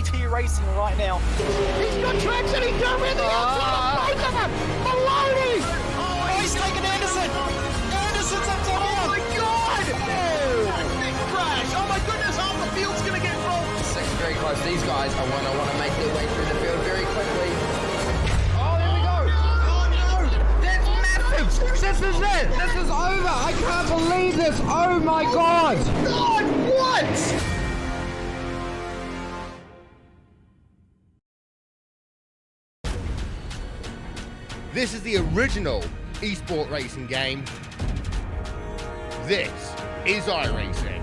top-tier racing right now. He's got traction, he's going around the outside of both of them! Maloney! Oh, he's taken Anderson! Anderson's up to Oh my God! Big crash! Oh my goodness, half the field's going to get rolled! Second very close. These guys are want to make their way through the field very quickly. Oh, there we go! Oh no! That's massive! This is it! This is over! I can't believe this! Oh my God! God, what? This is the original esport racing game. This is iRacing.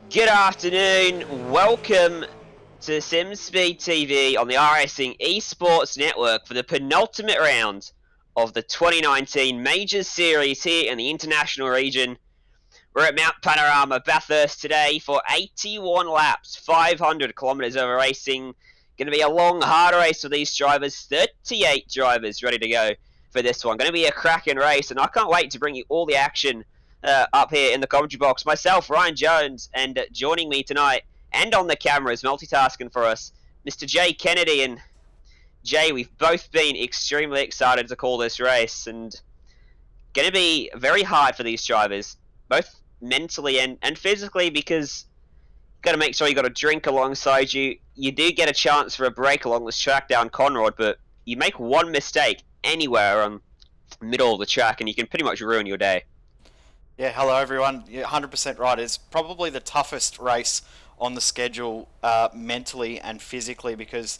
Good afternoon, welcome to SimSpeed TV on the iRacing Esports Network for the penultimate round of the 2019 Majors Series here in the international region. We're at Mount Panorama, Bathurst today for 81 laps, 500 kilometres of racing. Going to be a long, hard race for these drivers, 38 drivers ready to go for this one. Going to be a cracking race, and I can't wait to bring you all the action up here in the commentary box. Myself, Ryan Jones, and joining me tonight and on the cameras, multitasking for us, Mr. Jay Kennedy. And Jay, we've both been extremely excited to call this race, and going to be very hard for these drivers, both mentally and physically, because you've got to make sure you've got a drink alongside you. You do get a chance for a break along this track down Conrod, but you make one mistake anywhere on the middle of the track and you can pretty much ruin your day. Yeah, hello everyone. You're 100% right. It's probably the toughest race on the schedule mentally and physically, because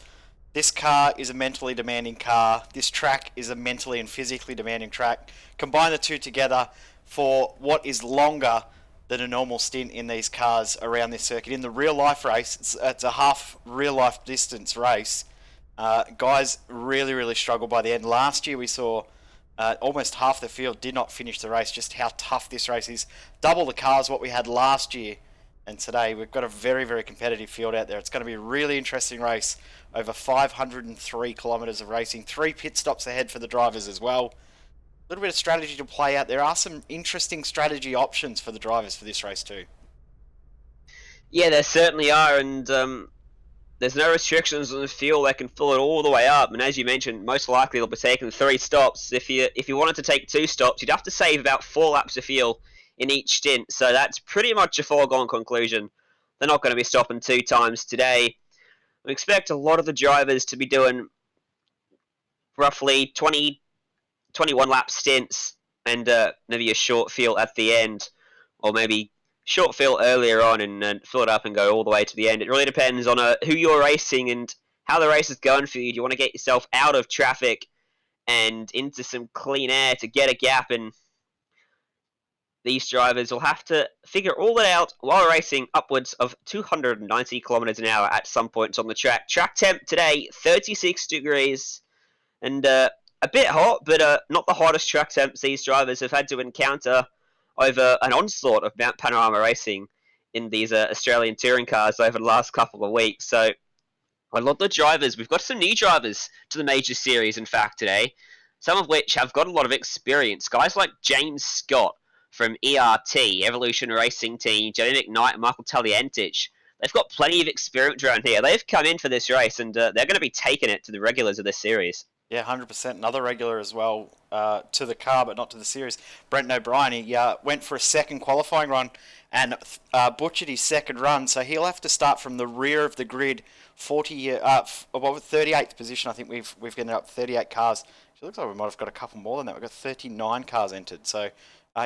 this car is a mentally demanding car. This track is a mentally and physically demanding track. Combine the two together for what is longer than a normal stint in these cars around this circuit. In the real life race, it's a half real life distance race. Guys really struggled by the end. Last year we saw almost half the field did not finish the race. Just how tough this race is. Double the cars what we had last year, and today we've got a very competitive field out there. It's going to be a really interesting race. Over 503 kilometres of racing. 3 pit stops ahead for the drivers as well. A little bit of strategy to play out. There are some interesting strategy options for the drivers for this race too. Yeah, there certainly are, and there's no restrictions on the field. They can fill it all the way up, and as you mentioned, most likely they'll be taking 3 stops. If you wanted to take 2 stops, you'd have to save about 4 laps of fuel in each stint, so that's pretty much a foregone conclusion. They're not going to be stopping 2 times today. We expect a lot of the drivers to be doing roughly 21 lap stints and maybe a short fill at the end, or maybe short fill earlier on and fill it up and go all the way to the end. It really depends on who you're racing and how the race is going for you. Do you want to get yourself out of traffic and into some clean air to get a gap? And these drivers will have to figure all that out while racing upwards of 290 kilometers an hour at some points on the track. Track temp today, 36 degrees, and a bit hot, but not the hottest track temps these drivers have had to encounter over an onslaught of Mount Panorama racing in these Australian touring cars over the last couple of weeks. So a lot of the drivers, we've got some new drivers to the Major Series, in fact, today, some of which have got a lot of experience. Guys like James Scott from ERT, Evolution Racing Team, Jenny McKnight and Michael Talientich. They've got plenty of experience around here. They've come in for this race, and they're going to be taking it to the regulars of this series. Yeah, 100%. Another regular as well to the car, but not to the series. Brent O'Brien, he went for a second qualifying run and butchered his second run, so he'll have to start from the rear of the grid, 38th position. I think we've ended up 38 cars. It looks like we might have got a couple more than that. We've got 39 cars entered, so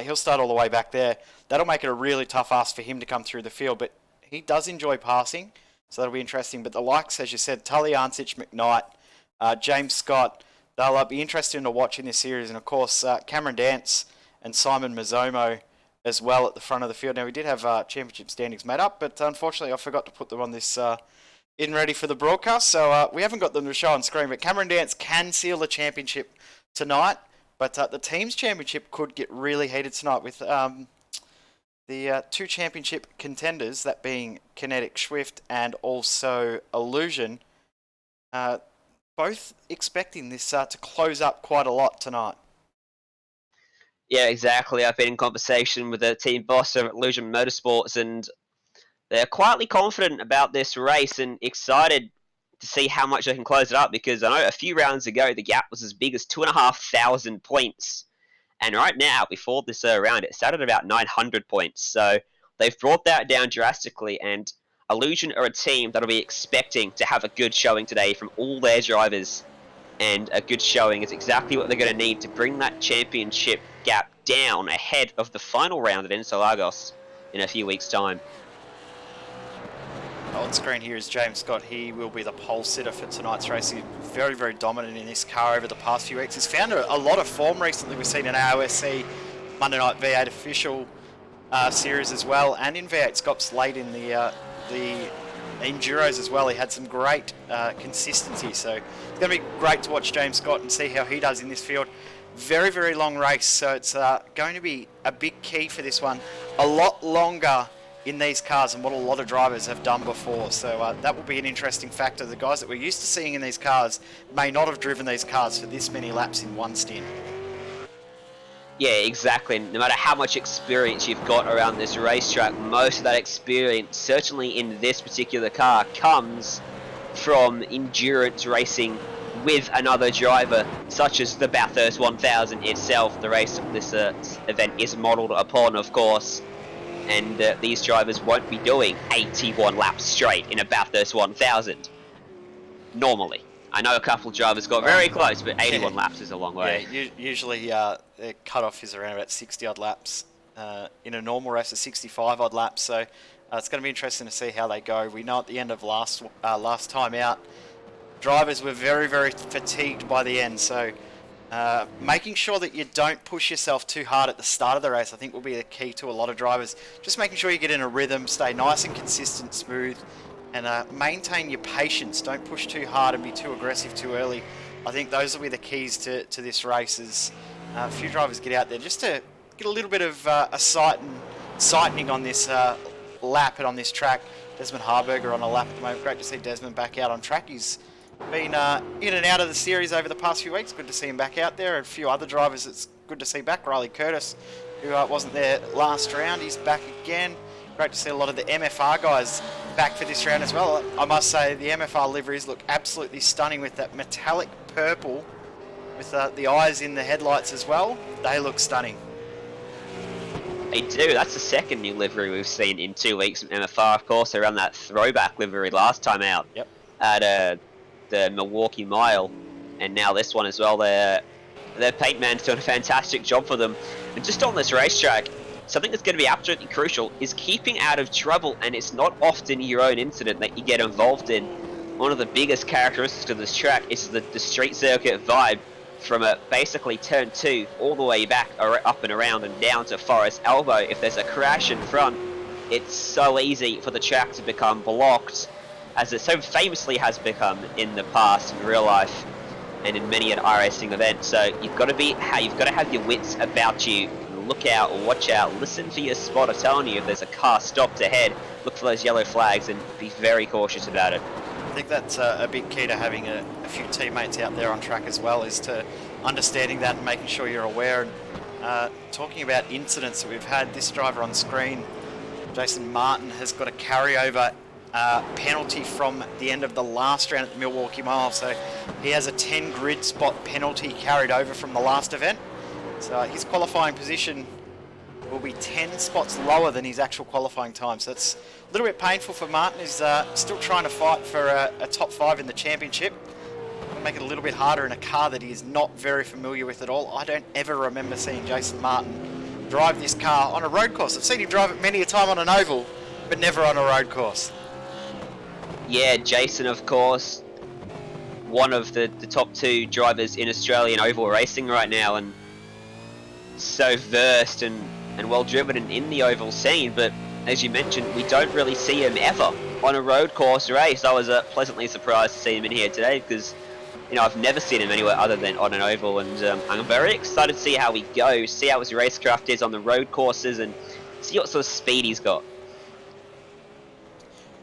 he'll start all the way back there. That'll make it a really tough ask for him to come through the field, but he does enjoy passing, so that'll be interesting. But the likes, as you said, Taliantich, McKnight, James Scott, they'll be interesting to watch in this series. And of course, Cameron Dance and Simon Mazzomo as well at the front of the field. Now, we did have championship standings made up, but unfortunately I forgot to put them on this in ready for the broadcast, so we haven't got them to show on screen. But Cameron Dance can seal the championship tonight, but the team's championship could get really heated tonight with the two championship contenders, that being Kinetic Swift and also Illusion, both expecting this to close up quite a lot tonight. Yeah, exactly. I've been in conversation with the team boss over at Illusion Motorsports, and they're quietly confident about this race and excited to see how much they can close it up, because I know a few rounds ago the gap was as big as 2,500 points. And right now, before this round, it started at about 900 points. So they've brought that down drastically, and Illusion are a team that'll be expecting to have a good showing today from all their drivers. And a good showing is exactly what they're going to need to bring that championship gap down ahead of the final round at Interlagos in a few weeks' time. On screen here is James Scott. He will be the pole sitter for tonight's race. He's very, very dominant in this car over the past few weeks. He's found a lot of form recently. We've seen an AOSC Monday Night V8 official series as well, and in V8 Scops late in the Enduros as well. He had some great consistency, so it's going to be great to watch James Scott and see how he does in this field. Very, very long race, so it's going to be a big key for this one. A lot longer in these cars than what a lot of drivers have done before, so that will be an interesting factor. The guys that we're used to seeing in these cars may not have driven these cars for this many laps in one stint. Yeah, exactly. No matter how much experience you've got around this racetrack, most of that experience, certainly in this particular car, comes from endurance racing with another driver, such as the Bathurst 1000 itself. The race this event is modelled upon, of course. And these drivers won't be doing 81 laps straight in a Bathurst 1000 normally. I know a couple of drivers got very close, but 81 laps is a long way. Yeah, usually their cut-off is around about 60-odd laps. In a normal race, 65-odd laps. So it's going to be interesting to see how they go. We know at the end of last time out, drivers were very, very fatigued by the end. So making sure that you don't push yourself too hard at the start of the race, I think, will be the key to a lot of drivers. Just making sure you get in a rhythm, stay nice and consistent, smooth, and maintain your patience. Don't push too hard and be too aggressive too early. I think those will be the keys to this race, as a few drivers get out there just to get a little bit of a sightening on this lap and on this track. Desmond Harburger on a lap at the moment. Great to see Desmond back out on track. He's been in and out of the series over the past few weeks. Good to see him back out there. And a few other drivers it's good to see back. Riley Curtis, who wasn't there last round, he's back again. Great to see a lot of the MFR guys back for this round as well. I must say the MFR liveries look absolutely stunning with that metallic purple with the eyes in the headlights as well. They look stunning. They do. That's the second new livery we've seen in 2 weeks from MFR. Of course, they ran that throwback livery last time out at the Milwaukee Mile, and now this one as well. Their paint man's doing a fantastic job for them. And just on this racetrack, something that's going to be absolutely crucial is keeping out of trouble, and it's not often your own incident that you get involved in. One of the biggest characteristics of this track is the street circuit vibe, from basically turn 2 all the way back, up and around and down to Forest Elbow. If there's a crash in front, it's so easy for the track to become blocked, as it so famously has become in the past in real life and in many an iRacing event. So you've got to have your wits about you. Look out, watch out, listen for your spot. I'm telling you, if there's a car stopped ahead, look for those yellow flags and be very cautious about it. I think that's a big key to having a few teammates out there on track as well, is to understanding that and making sure you're aware. And talking about incidents that we've had, this driver on screen, Jason Martin, has got a carryover penalty from the end of the last round at the Milwaukee Mile. So he has a 10 grid spot penalty carried over from the last event. So his qualifying position will be 10 spots lower than his actual qualifying time. So it's a little bit painful for Martin. He's still trying to fight for a top 5 in the championship. It'll make it a little bit harder in a car that he is not very familiar with at all. I don't ever remember seeing Jason Martin drive this car on a road course. I've seen him drive it many a time on an oval, but never on a road course. Yeah, Jason, of course, one of the top 2 drivers in Australian oval racing right now, and so versed and and well driven and in the oval scene, but as you mentioned, we don't really see him ever on a road course race. I was pleasantly surprised to see him in here today because, you know, I've never seen him anywhere other than on an oval, and I'm very excited to see how he goes, see how his racecraft is on the road courses, and see what sort of speed he's got.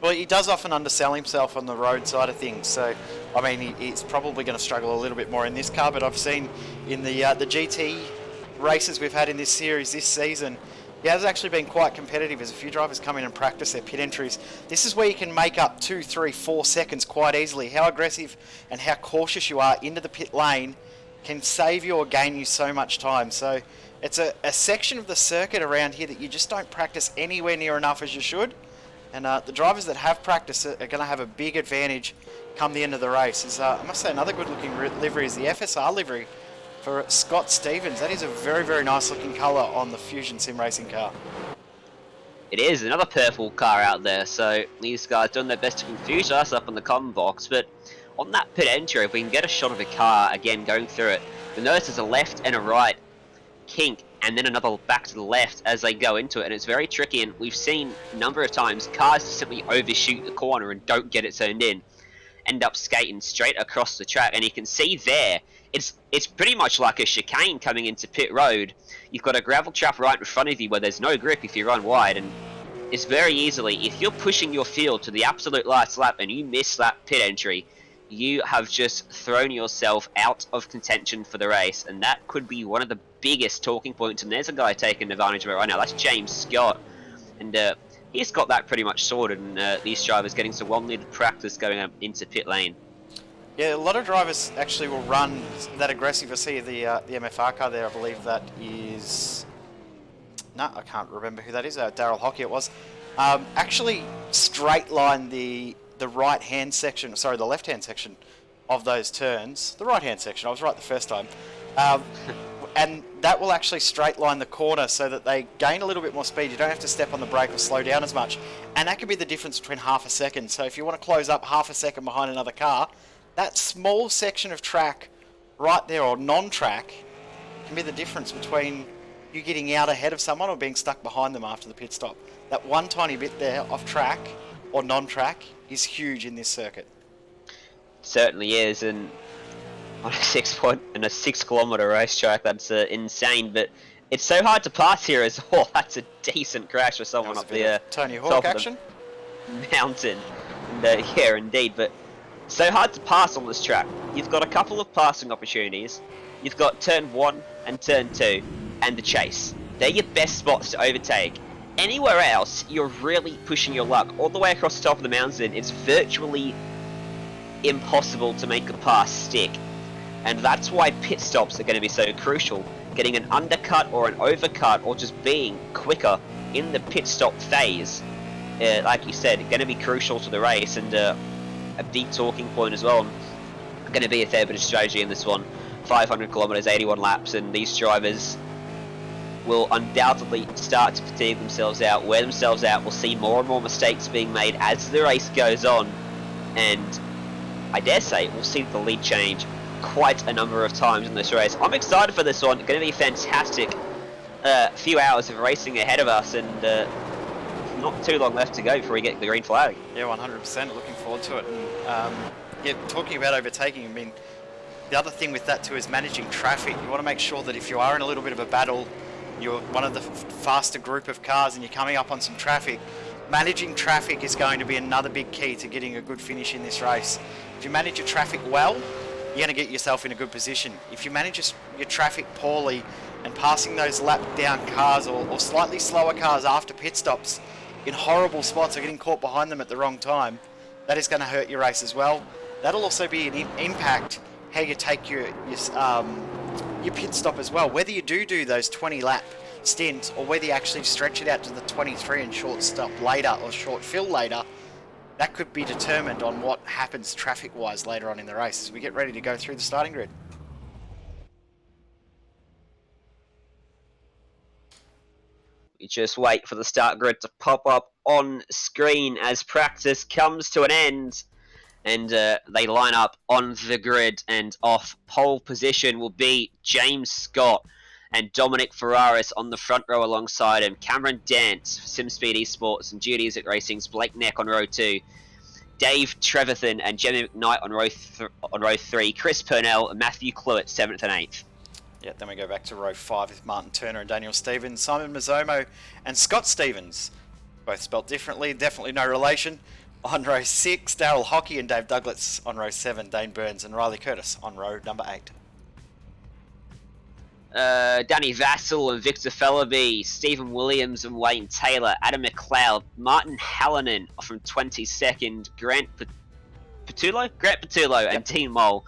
Well, he does often undersell himself on the road side of things, so I mean he's probably going to struggle a little bit more in this car. But I've seen in the GT races we've had in this series this season, he has actually been quite competitive as a few drivers come in and practice their pit entries. This is where you can make up 2, 3, 4 seconds quite easily. How aggressive and how cautious you are into the pit lane can save you or gain you so much time. So it's a section of the circuit around here that you just don't practice anywhere near enough as you should. And the drivers that have practiced it are going to have a big advantage come the end of the race. I must say another good looking livery is the FSR livery for Scott Stevens. That is a very, very nice looking colour on the Fusion Sim Racing car. It is another purple car out there, so these guys doing their best to confuse us up in the common box. But on that pit entry, if we can get a shot of a car again going through it, you'll notice there's a left and a right kink, and then another back to the left as they go into it, and it's very tricky. And we've seen a number of times cars simply overshoot the corner and don't get it turned in, end up skating straight across the track. And you can see there, it's pretty much like a chicane coming into pit road. You've got a gravel trap right in front of you where there's no grip if you run wide, and it's very easily, if you're pushing your field to the absolute last lap and you miss that pit entry, you have just thrown yourself out of contention for the race, and that could be one of the biggest talking points. And there's a guy taking advantage of it right now. That's James Scott, and he's got that pretty much sorted, and these drivers getting some well-needed practice going up into pit lane. Yeah, a lot of drivers actually will run that aggressive. I see the MFR car there. I believe that is... No, I can't remember who that is. Daryl Hockey it was. Actually straight line the right-hand section, sorry, the left-hand section of those turns. The right-hand section, I was right the first time. And that will actually straight line the corner so that they gain a little bit more speed. You don't have to step on the brake or slow down as much. And that can be the difference between half a second. So if you want to close up half a second behind another car, that small section of track right there, or non-track, can be the difference between you getting out ahead of someone or being stuck behind them after the pit stop. That one tiny bit there of track or non-track is huge in this circuit. Certainly is, and on a 6-kilometer racetrack, that's insane. But it's so hard to pass here as well. That's a decent crash for someone up there. Tony Hawk action. Mountain, and, yeah, indeed. But so hard to pass on this track. You've got a couple of passing opportunities. You've got turn 1 and turn 2, and the chase. They're your best spots to overtake. Anywhere else, you're really pushing your luck. All the way across the top of the mountain, it's virtually impossible to make the pass stick. And that's why pit stops are going to be so crucial. Getting an undercut or an overcut, or just being quicker in the pit stop phase, like you said, going to be crucial to the race, and a big talking point as well. Going to be a fair bit of strategy in this one. 500 kilometers, 81 laps, and these drivers will undoubtedly start to fatigue themselves out, wear themselves out. We'll see more and more mistakes being made as the race goes on, and I dare say we'll see the lead change quite a number of times in this race. I'm excited for this one. Going to be fantastic. Few hours of racing ahead of us, and not too long left to go before we get the green flag. Yeah, 100%. Looking forward to it. And yeah, talking about overtaking, I mean, the other thing with that too is managing traffic. You want to make sure that if you are in a little bit of a battle, you're one of the faster group of cars and you're coming up on some traffic, managing traffic is going to be another big key to getting a good finish in this race. If you manage your traffic well, you're going to get yourself in a good position. If you manage your traffic poorly and passing those lap down cars or slightly slower cars after pit stops in horrible spots or getting caught behind them at the wrong time, that is going to hurt your race as well. That'll also be an impact how you take your pit stop as well. Whether you do those 20 lap stints or whether you actually stretch it out to the 23 and short stop later or short fill later, that could be determined on what happens traffic wise later on in the race as we get ready to go through the starting grid. We just wait for the start grid to pop up on screen as practice comes to an end. And they line up on the grid, and off pole position will be James Scott. and Dominic Ferraris on the front row alongside him. Cameron Dance, SimSpeed Esports and Geodesic Racing's Blake Neck on row 2. Dave Trevathan and Jemmy McKnight on row 3. Chris Purnell and Matthew Cluett 7th and 8th. Yeah, then we go back to row 5 with Martin Turner and Daniel Stevens, Simon Mazzomo and Scott Stevens, both spelt differently, definitely no relation. On row 6, Daryl Hockey and Dave Douglas. On row 7, Dane Burns and Riley Curtis on row number 8. Danny Vassell and Victor Fellaby, Stephen Williams and Wayne Taylor, Adam McLeod, Martin Hallinan from 22nd, Grant Patullo and Dean Mole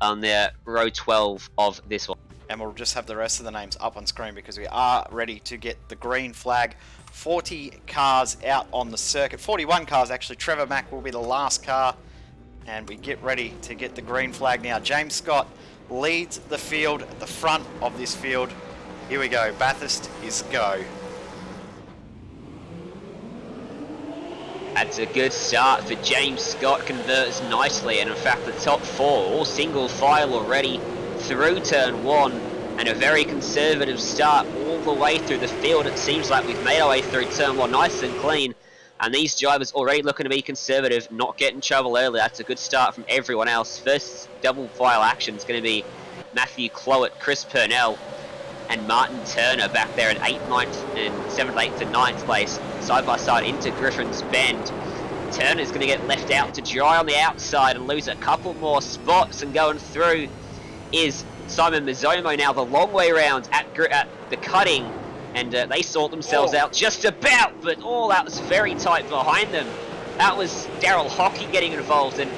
on the row 12 of this one. And we'll just have the rest of the names up on screen because we are ready to get the green flag. 40 cars out on the circuit, 41 cars actually. Trevor Mack will be the last car, and we get ready to get the green flag now. James Scott leads the field at the front of this field. Here we go, Bathurst is go. That's a good start for James Scott, converts nicely, and in fact the top 4 all single file already through turn 1, and a very conservative start all the way through the field. It seems like we've made our way through turn 1 nice and clean, and these drivers already looking to be conservative, not get in trouble early. That's a good start from everyone else. First double file action is going to be Matthew Clowett, Chris Purnell and Martin Turner back there in 8th, 9th and 7th, 8th and 9th place, side by side into Griffin's Bend. Turner's going to get left out to dry on the outside and lose a couple more spots, and going through is Simon Mazzomo now the long way around at the cutting, and they sort themselves out just about, but that was very tight behind them. That was Daryl Hockey getting involved, and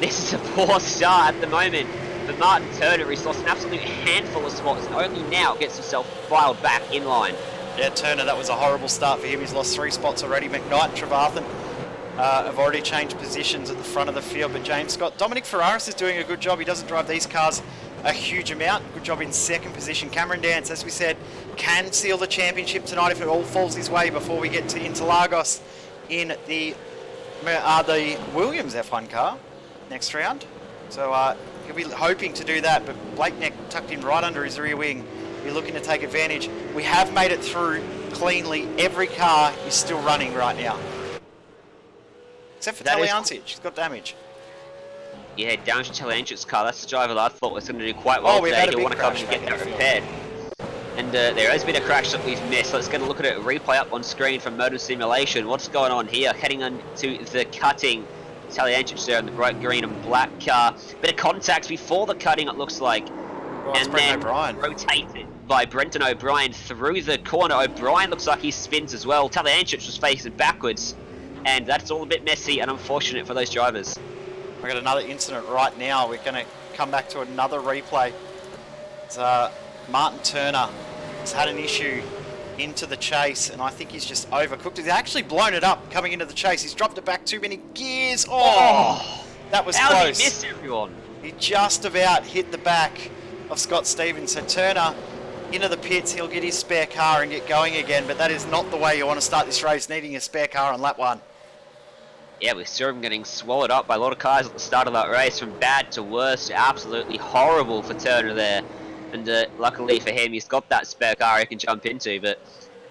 this is a poor start at the moment for Martin Turner. He's lost an absolute handful of spots and only now gets himself filed back in line. Yeah, Turner, that was a horrible start for him. He's lost 3 spots already. McKnight and Trevathan have already changed positions at the front of the field, but James Scott, Dominic Ferraris is doing a good job. He doesn't drive these cars a huge amount. Good job in 2nd position. Cameron Dance, as we said, can seal the championship tonight if it all falls his way before we get to Interlagos in the Williams F1 car next round. So he'll be hoping to do that, but Blake Neck tucked in right under his rear wing. We're looking to take advantage. We have made it through cleanly. Every car is still running right now. Except for Taliancic, he's got damage. Yeah, damage to Taliancic's car. That's the driver that I thought was going to do quite well today. He'll want to come and get that repaired. And there has been a crash that we've missed. Let's get a look at it, replay up on screen from Motor Simulation. What's going on here? Heading on to the cutting. Taliancic there in the bright green and black car. Bit of contact before the cutting, it looks like. And then rotated by Brenton O'Brien through the corner. O'Brien looks like he spins as well. Taliancic was facing backwards. And that's all a bit messy and unfortunate for those drivers. We've got another incident right now. We're going to come back to another replay. It's, Martin Turner has had an issue into the chase, and I think he's just overcooked it. He's actually blown it up coming into the chase. He's dropped it back too many gears. Oh, that was close. How did he miss everyone? He just about hit the back of Scott Stevens. So Turner into the pits. He'll get his spare car and get going again, but that is not the way you want to start this race, needing a spare car on lap 1. Yeah, we saw him getting swallowed up by a lot of cars at the start of that race, from bad to worse. Absolutely horrible for Turner there. And luckily for him, he's got that spare car he can jump into. But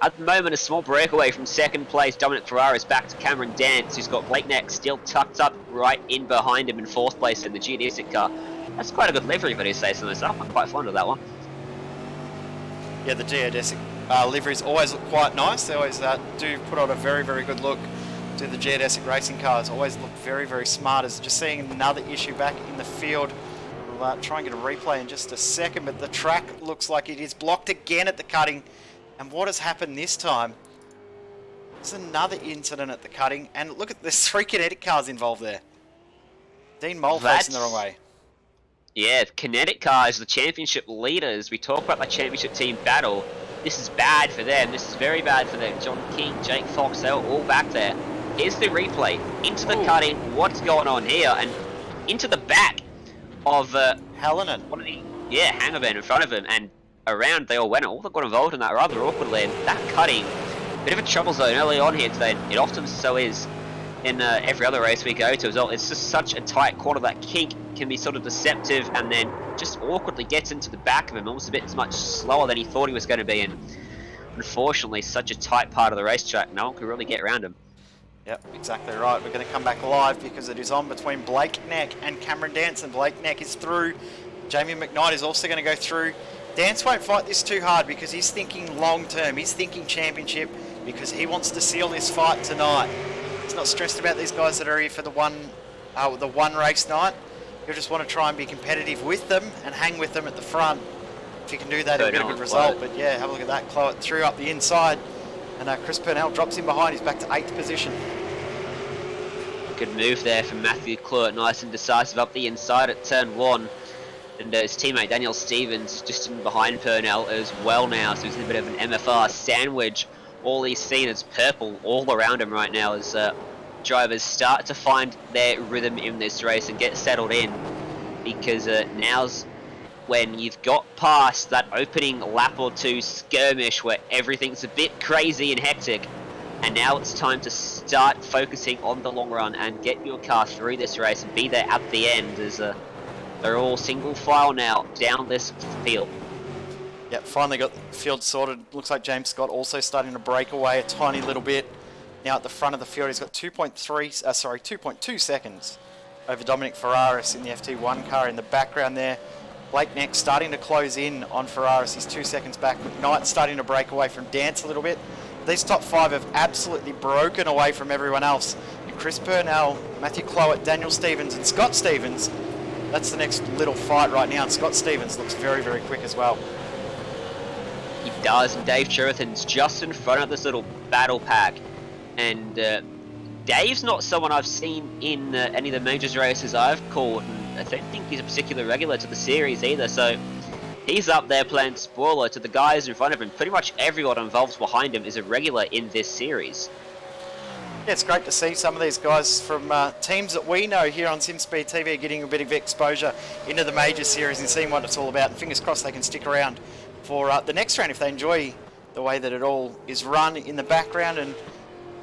at the moment, a small breakaway from 2nd place. Dominic Ferraris back to Cameron Dance, who's got Blake Neck still tucked up right in behind him in 4th place in the geodesic car. That's quite a good livery, but he says to myself. I'm quite fond of that one. Yeah, the geodesic liveries always look quite nice. They always do put on a very, very good look to the geodesic racing cars. Always look very, very smart. As just seeing another issue back in the field. We'll try and get a replay in just a second, but the track looks like it is blocked again at the cutting. And what has happened this time? There's another incident at the cutting, and look at, there's 3 kinetic cars involved there. Dean Mole facing the wrong way. Yeah, kinetic cars, the championship leaders. We talk about the championship team battle. This is bad for them. This is very bad for them. John King, Jake Fox, they're all back there. Here's the replay. Into the cutting. What's going on here? And into the back of Hallinan. One of the hangar van in front of him, and around they all went. All that got involved in that rather awkwardly. And that cutting, bit of a trouble zone early on here today. It often so is. in every other race we go to as well. It's just such a tight corner that kink can be sort of deceptive, and then just awkwardly gets into the back of him, almost a bit much slower than he thought he was going to be. And unfortunately, such a tight part of the racetrack, no one could really get around him. Yep, exactly right. We're going to come back live because it is on between Blake Neck and Cameron Dance, and Blake Neck is through. Jamie McKnight is also going to go through. Dance won't fight this too hard because he's thinking long term. He's thinking championship because he wants to seal this fight tonight. He's not stressed about these guys that are here for the one race night. He'll just want to try and be competitive with them and hang with them at the front. If you can do that, it'll get a good result. But yeah, have a look at that. Cloet through up the inside, and Chris Purnell drops in behind. He's back to 8th position. Good move there from Matthew Cloet, nice and decisive up the inside at turn 1. And his teammate Daniel Stevens just in behind Purnell as well now, so he's in a bit of an MFR sandwich. All he's seen is purple all around him right now as drivers start to find their rhythm in this race and get settled in, because now's when you've got past that opening lap or two skirmish where everything's a bit crazy and hectic, and now it's time to start focusing on the long run and get your car through this race and be there at the end, as they're all single file now down this field. Yep, finally got the field sorted. Looks like James Scott also starting to break away a tiny little bit. Now at the front of the field, he's got 2.2 seconds over Dominic Ferraris in the FT1 car. In the background there, Blake Neck starting to close in on Ferraris. He's 2 seconds back. McKnight starting to break away from Dance a little bit. These top 5 have absolutely broken away from everyone else. And Chris Purnell, Matthew Cloet, Daniel Stevens and Scott Stevens, that's the next little fight right now. And Scott Stevens looks very, very quick as well. He does, and Dave Sherwithan's just in front of this little battle pack. And Dave's not someone I've seen in any of the majors races I've called, and I don't think he's a particular regular to the series either, so he's up there playing spoiler to the guys in front of him. Pretty much everyone involved behind him is a regular in this series. Yeah, it's great to see some of these guys from teams that we know here on SimSpeed TV getting a bit of exposure into the major series and seeing what it's all about. And fingers crossed they can stick around for the next round if they enjoy the way that it all is run in the background and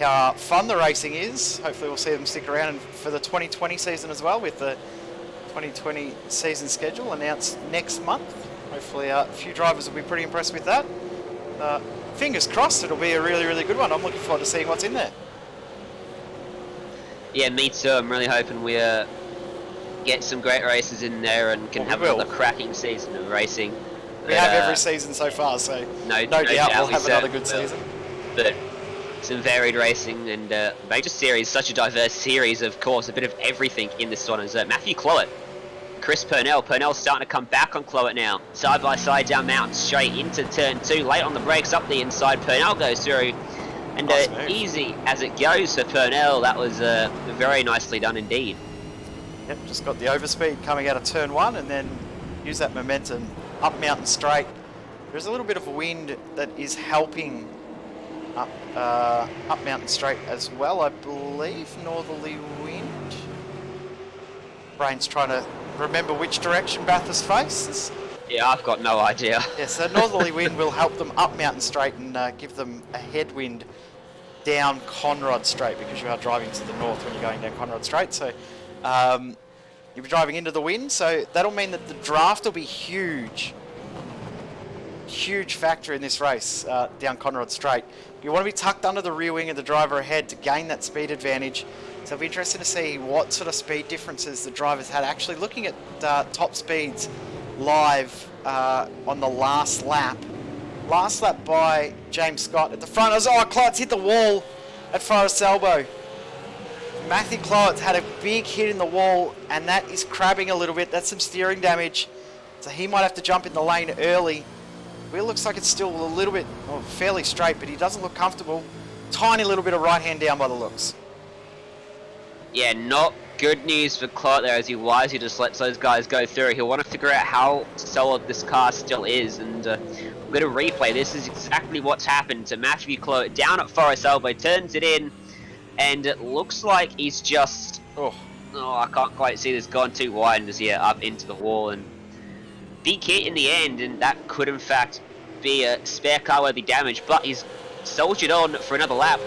how fun the racing is. Hopefully we'll see them stick around for the 2020 season as well, with the 2020 season schedule announced next month. Hopefully a few drivers will be pretty impressed with that. Fingers crossed it'll be a really, really good one. I'm looking forward to seeing what's in there. Yeah, me too. I'm really hoping we get some great races in there and can have another cracking season of racing. We have every season so far, so no doubt we'll have another good season. But some varied racing, and major series, such a diverse series, of course, a bit of everything in this one. Is Matthew Cloet, Chris Purnell. Purnell's starting to come back on Cloet now. Side by side down Mountain straight into turn 2. Late on the brakes up the inside. Purnell goes through. And nice easy as it goes for Purnell. That was very nicely done indeed. Yep, just got the overspeed coming out of turn 1 and then use that momentum up Mountain straight. There's a little bit of wind that is helping up Mountain straight as well, I believe. Northerly wind. Brain's trying to remember which direction Bathurst faces. Yeah, I've got no idea. Yeah, so northerly wind will help them up Mountain straight and give them a headwind down Conrod straight, because you are driving to the north when you're going down Conrod straight. So you'll be driving into the wind, so that'll mean that the draft will be huge. Huge factor in this race down Conrod straight. You want to be tucked under the rear wing of the driver ahead to gain that speed advantage. So it'll be interesting to see what sort of speed differences the drivers had. Actually looking at top speeds live on the last lap. Last lap by James Scott at the front. Cloet's hit the wall at Forest Elbow. Matthew Cloet's had a big hit in the wall, and that is crabbing a little bit. That's some steering damage. So he might have to jump in the lane early. Wheel looks like it's still a little bit, fairly straight, but he doesn't look comfortable. Tiny little bit of right hand down by the looks. Yeah, not good news for Cloet there, as he wisely just lets those guys go through. He'll want to figure out how solid this car still is, and we're going to replay. This is exactly what's happened to Matthew Cloet down at Forest Elbow. Turns it in, and it looks like he's just... I can't quite see this, gone too wide, and just up into the wall. And big hit in the end, and that could in fact be a spare car worthy damage, but he's soldiered on for another lap.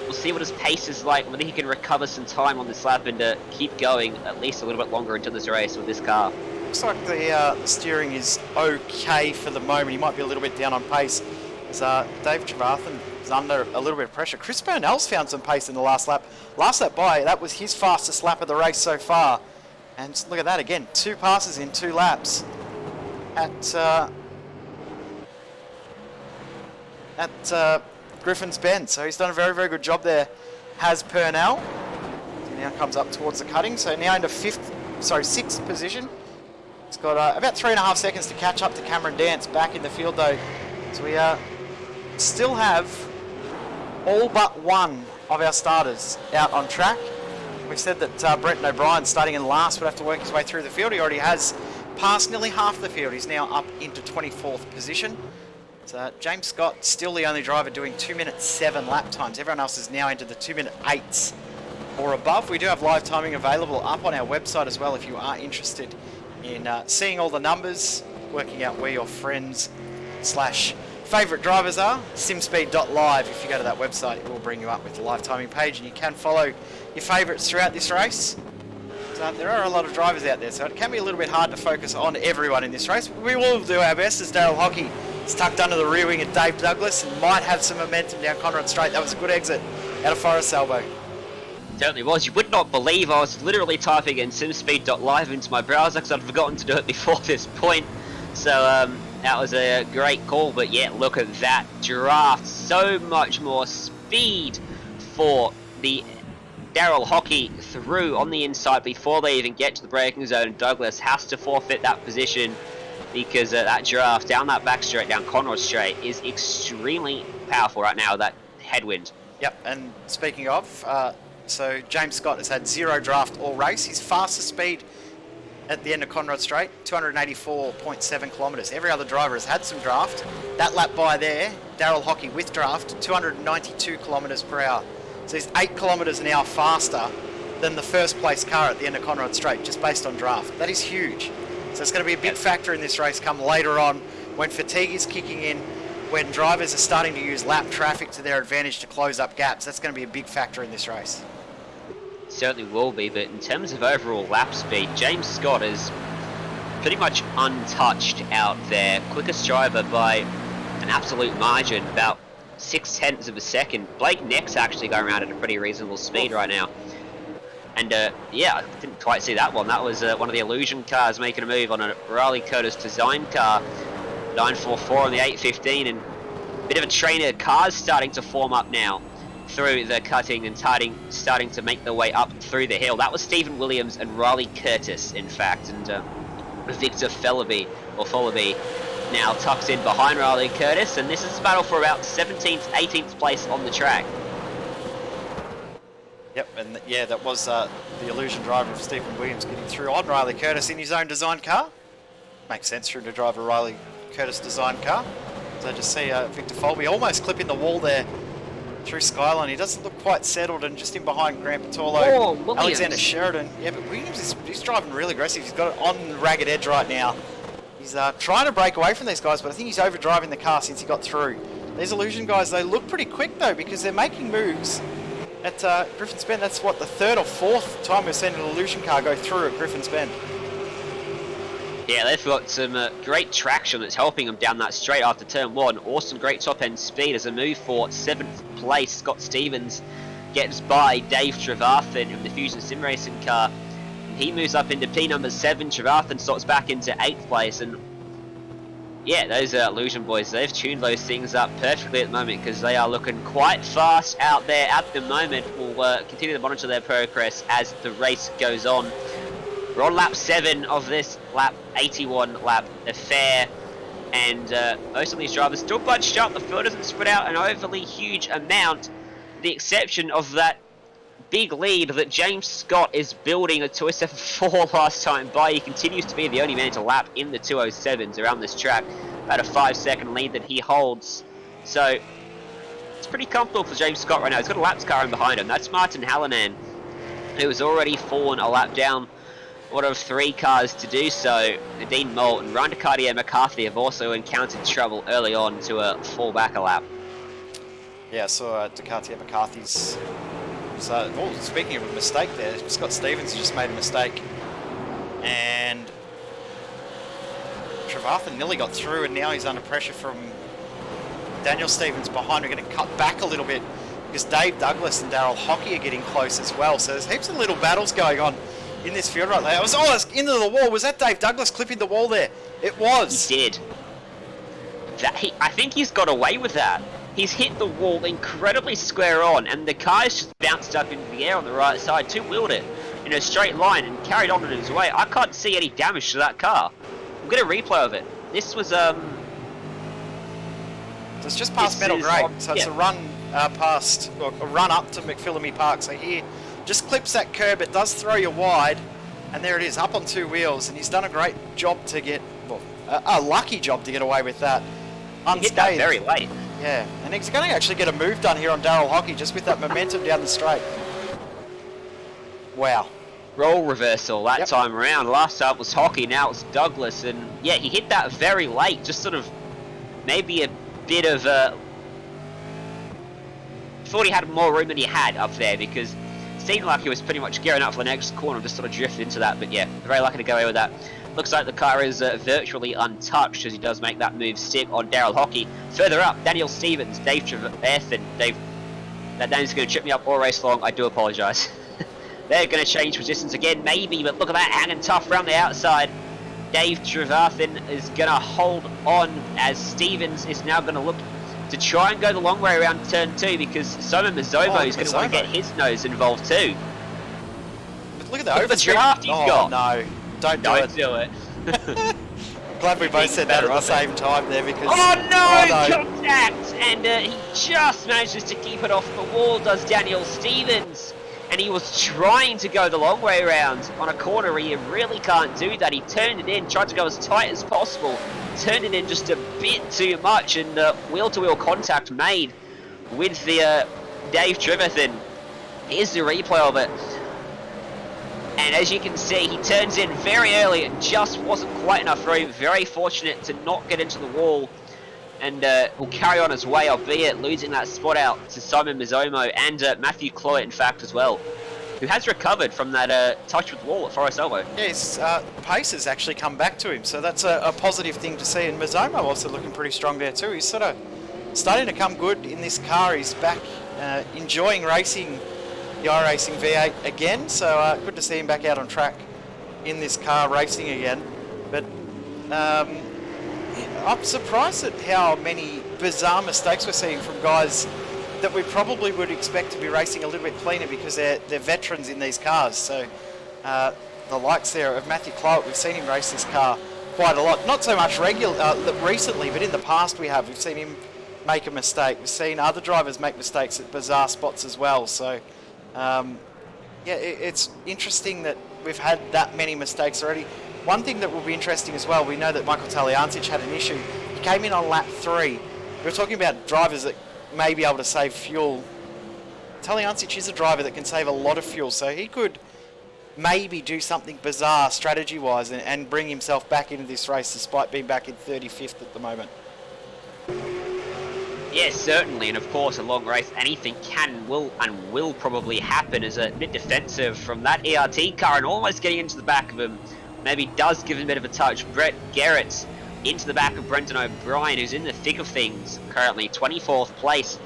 We'll see what his pace is like, whether he can recover some time on this lap and keep going at least a little bit longer into this race with this car. Looks like the steering is okay for the moment. He might be a little bit down on pace. As Dave Trevathan is under a little bit of pressure. Chris Burnell's found some pace in the last lap. Last lap by, that was his fastest lap of the race so far. And look at that again, 2 passes in 2 laps at Griffin's Bend. So he's done a very, very good job there, has Purnell. He now comes up towards the cutting, so now into 6th position. He's got about 3.5 seconds to catch up to Cameron Dance back in the field though. So we still have all but one of our starters out on track. We've said that Brenton O'Brien, starting in last, would have to work his way through the field. He already has passed nearly half the field. He's now up into 24th position. So James Scott, still the only driver doing 2-minute 7 lap times. Everyone else is now into the 2-minute 8s or above. We do have live timing available up on our website as well if you are interested in seeing all the numbers, working out where your friends / favourite drivers are. Simspeed.live. If you go to that website, it will bring you up with the live timing page, and you can follow your favourites throughout this race. So there are a lot of drivers out there, so it can be a little bit hard to focus on everyone in this race. We will do our best as Daryl Hockey is tucked under the rear wing of Dave Douglas and might have some momentum down Conrad Straight. That was a good exit out of Forest Elbow. Certainly was. You would not believe I was literally typing in simspeed.live into my browser because I'd forgotten to do it before this point. So that was a great call, but yeah, look at that draft. So much more speed for the Daryl Hockey through on the inside before they even get to the braking zone. Douglas has to forfeit that position because that draft down that back straight, down Conrad Straight, is extremely powerful right now, that headwind. Yep, and speaking of, so James Scott has had 0 draft all race. His fastest speed at the end of Conrad Straight, 284.7 kilometres. Every other driver has had some draft. That lap by there, Daryl Hockey with draft, 292 kilometres per hour. So he's 8 kilometres an hour faster than the first place car at the end of Conrad Straight, just based on draft. That is huge. So it's going to be a big factor in this race come later on when fatigue is kicking in, when drivers are starting to use lap traffic to their advantage to close up gaps. That's going to be a big factor in this race. Certainly will be, but in terms of overall lap speed, James Scott is pretty much untouched out there. Quickest driver by an absolute margin, about 0.6 of a second. Blake Neck's actually going around at a pretty reasonable speed right now. And yeah, I didn't quite see that one. That was one of the Illusion cars making a move on a Riley Curtis design car. 944 on the 815, and a bit of a train of cars starting to form up now through the cutting and starting to make their way up through the hill. That was Stephen Williams and Riley Curtis, in fact, and Victor Fellaby now tucks in behind Riley Curtis, and this is a battle for about 17th, 18th place on the track. Yep, and yeah, that was the Illusion driver of Stephen Williams getting through on Riley Curtis in his own design car. Makes sense for him to drive a Riley Curtis design car. So just see Victor Fellaby almost clipping the wall there through Skyline. He doesn't look quite settled, and just in behind Grant Patolo, Alexander Sheridan. Yeah, but Williams he's driving really aggressive. He's got it on the ragged edge right now. He's trying to break away from these guys, but I think he's overdriving the car since he got through. These Illusion guys, they look pretty quick though, because they're making moves at Griffin's Bend. That's what, the 3rd or 4th time we've seen an Illusion car go through at Griffin's Bend. Yeah, they've got some great traction that's helping them down that straight after turn 1. Awesome, great top-end speed as a move for 7th place. Scott Stevens gets by Dave Trevathan in the Fusion Sim Racing car. And he moves up into P number 7. Trevathan slots back into 8th place. And yeah, those Illusion boys, they've tuned those things up perfectly at the moment because they are looking quite fast out there at the moment. We'll continue to monitor their progress as the race goes on. We're on lap 7 of this lap 81 lap affair, and most of these drivers still bunched up. The field doesn't spread out an overly huge amount, with the exception of that big lead that James Scott is building a 207.4 last time by. He continues to be the only man to lap in the 207s around this track, about a 5-second lead that he holds. So it's pretty comfortable for James Scott right now. He's got a laps car in behind him. That's Martin Hallinan, who has already fallen a lap down. One of 3 cars to do so. Nadine Molt and Ryan Cartier McCarthy have also encountered trouble early on to fall back a lap. Yeah, I saw Ducati McCarthy's. Speaking of a mistake there, Scott Stevens just made a mistake. And Trevathan nearly got through, and now he's under pressure from Daniel Stevens behind. We're going to cut back a little bit because Dave Douglas and Daryl Hockey are getting close as well. So there's heaps of little battles going on in this field right there. It's into the wall. Was that Dave Douglas clipping the wall there? It was. He did. I think he's got away with that. He's hit the wall incredibly square on, and the car's just bounced up into the air on the right side, two-wheeled it in a straight line and carried on in his way. I can't see any damage to that car. I'm going to replay of it. This was, So it's just past Metal Grape, so it's a run past, or a run up to McPhillamy Park. So here, just clips that curb, it does throw you wide, and there it is, up on two wheels, and he's done a great job to get, well, a lucky job to get away with that. He hit that very late. Yeah, and he's going to actually get a move done here on Daryl Hockey just with that momentum down the straight. Wow. Role reversal that time around. Last time was Hockey, now it's Douglas, and yeah, he hit that very late, just sort of maybe a bit of thought he had more room than he had up there, because it seemed like he was pretty much gearing up for the next corner, just sort of drifted into that, but yeah, very lucky to go away with that. Looks like the car is virtually untouched as he does make that move stick on Daryl Hockey. Further up, Daniel Stevens, Dave Trevathan. That name's going to trip me up all race long. I do apologise. They're going to change positions again, maybe, but look at that, hanging tough around the outside. Dave Trevathan is going to hold on as Stevens is now going to look to try and go the long way around turn 2, because Simon Mazzovo is going to want to get his nose involved too. But look at the draft he's got. No. Don't do it. Glad we both said that at the same time there, because... Oh no! Contact! And he just manages to keep it off the wall, does Daniel Stevens. And he was trying to go the long way around on a corner where you really can't do that. He turned it in, tried to go as tight as possible, turned it in just a bit too much, and wheel-to-wheel contact made with the Dave Trevathan. Here's the replay of it. And as you can see, he turns in very early. It just wasn't quite enough room. Very fortunate to not get into the wall. And will carry on his way, albeit losing that spot out to Simon Mazzomo and Matthew Cloyet, in fact, as well, who has recovered from that touch with the wall at Forest Elbow. Yeah, his pace has actually come back to him, so that's a positive thing to see. And Mazzomo also looking pretty strong there too. He's sort of starting to come good in this car. He's back enjoying racing the iRacing V8 again, so good to see him back out on track in this car racing again. But I'm surprised at how many bizarre mistakes we're seeing from guys that we probably would expect to be racing a little bit cleaner, because they're veterans in these cars. So the likes there of Matthew Cloyet, we've seen him race this car quite a lot. Not so much recently, but in the past we've seen him make a mistake. We've seen other drivers make mistakes at bizarre spots as well. So yeah, it's interesting that we've had that many mistakes already. One thing that will be interesting as well, we know that Michael Taliancic had an issue. He came in on lap 3. We're talking about drivers that may be able to save fuel. Taliancic is a driver that can save a lot of fuel, so he could maybe do something bizarre strategy-wise and bring himself back into this race despite being back in 35th at the moment. Yes, certainly, and of course a long race, anything will probably happen. As a bit defensive from that ERT car and almost getting into the back of him. Maybe does give him a bit of a touch. Brett Garrett into the back of Brendan O'Brien, who's in the thick of things currently, 24th place.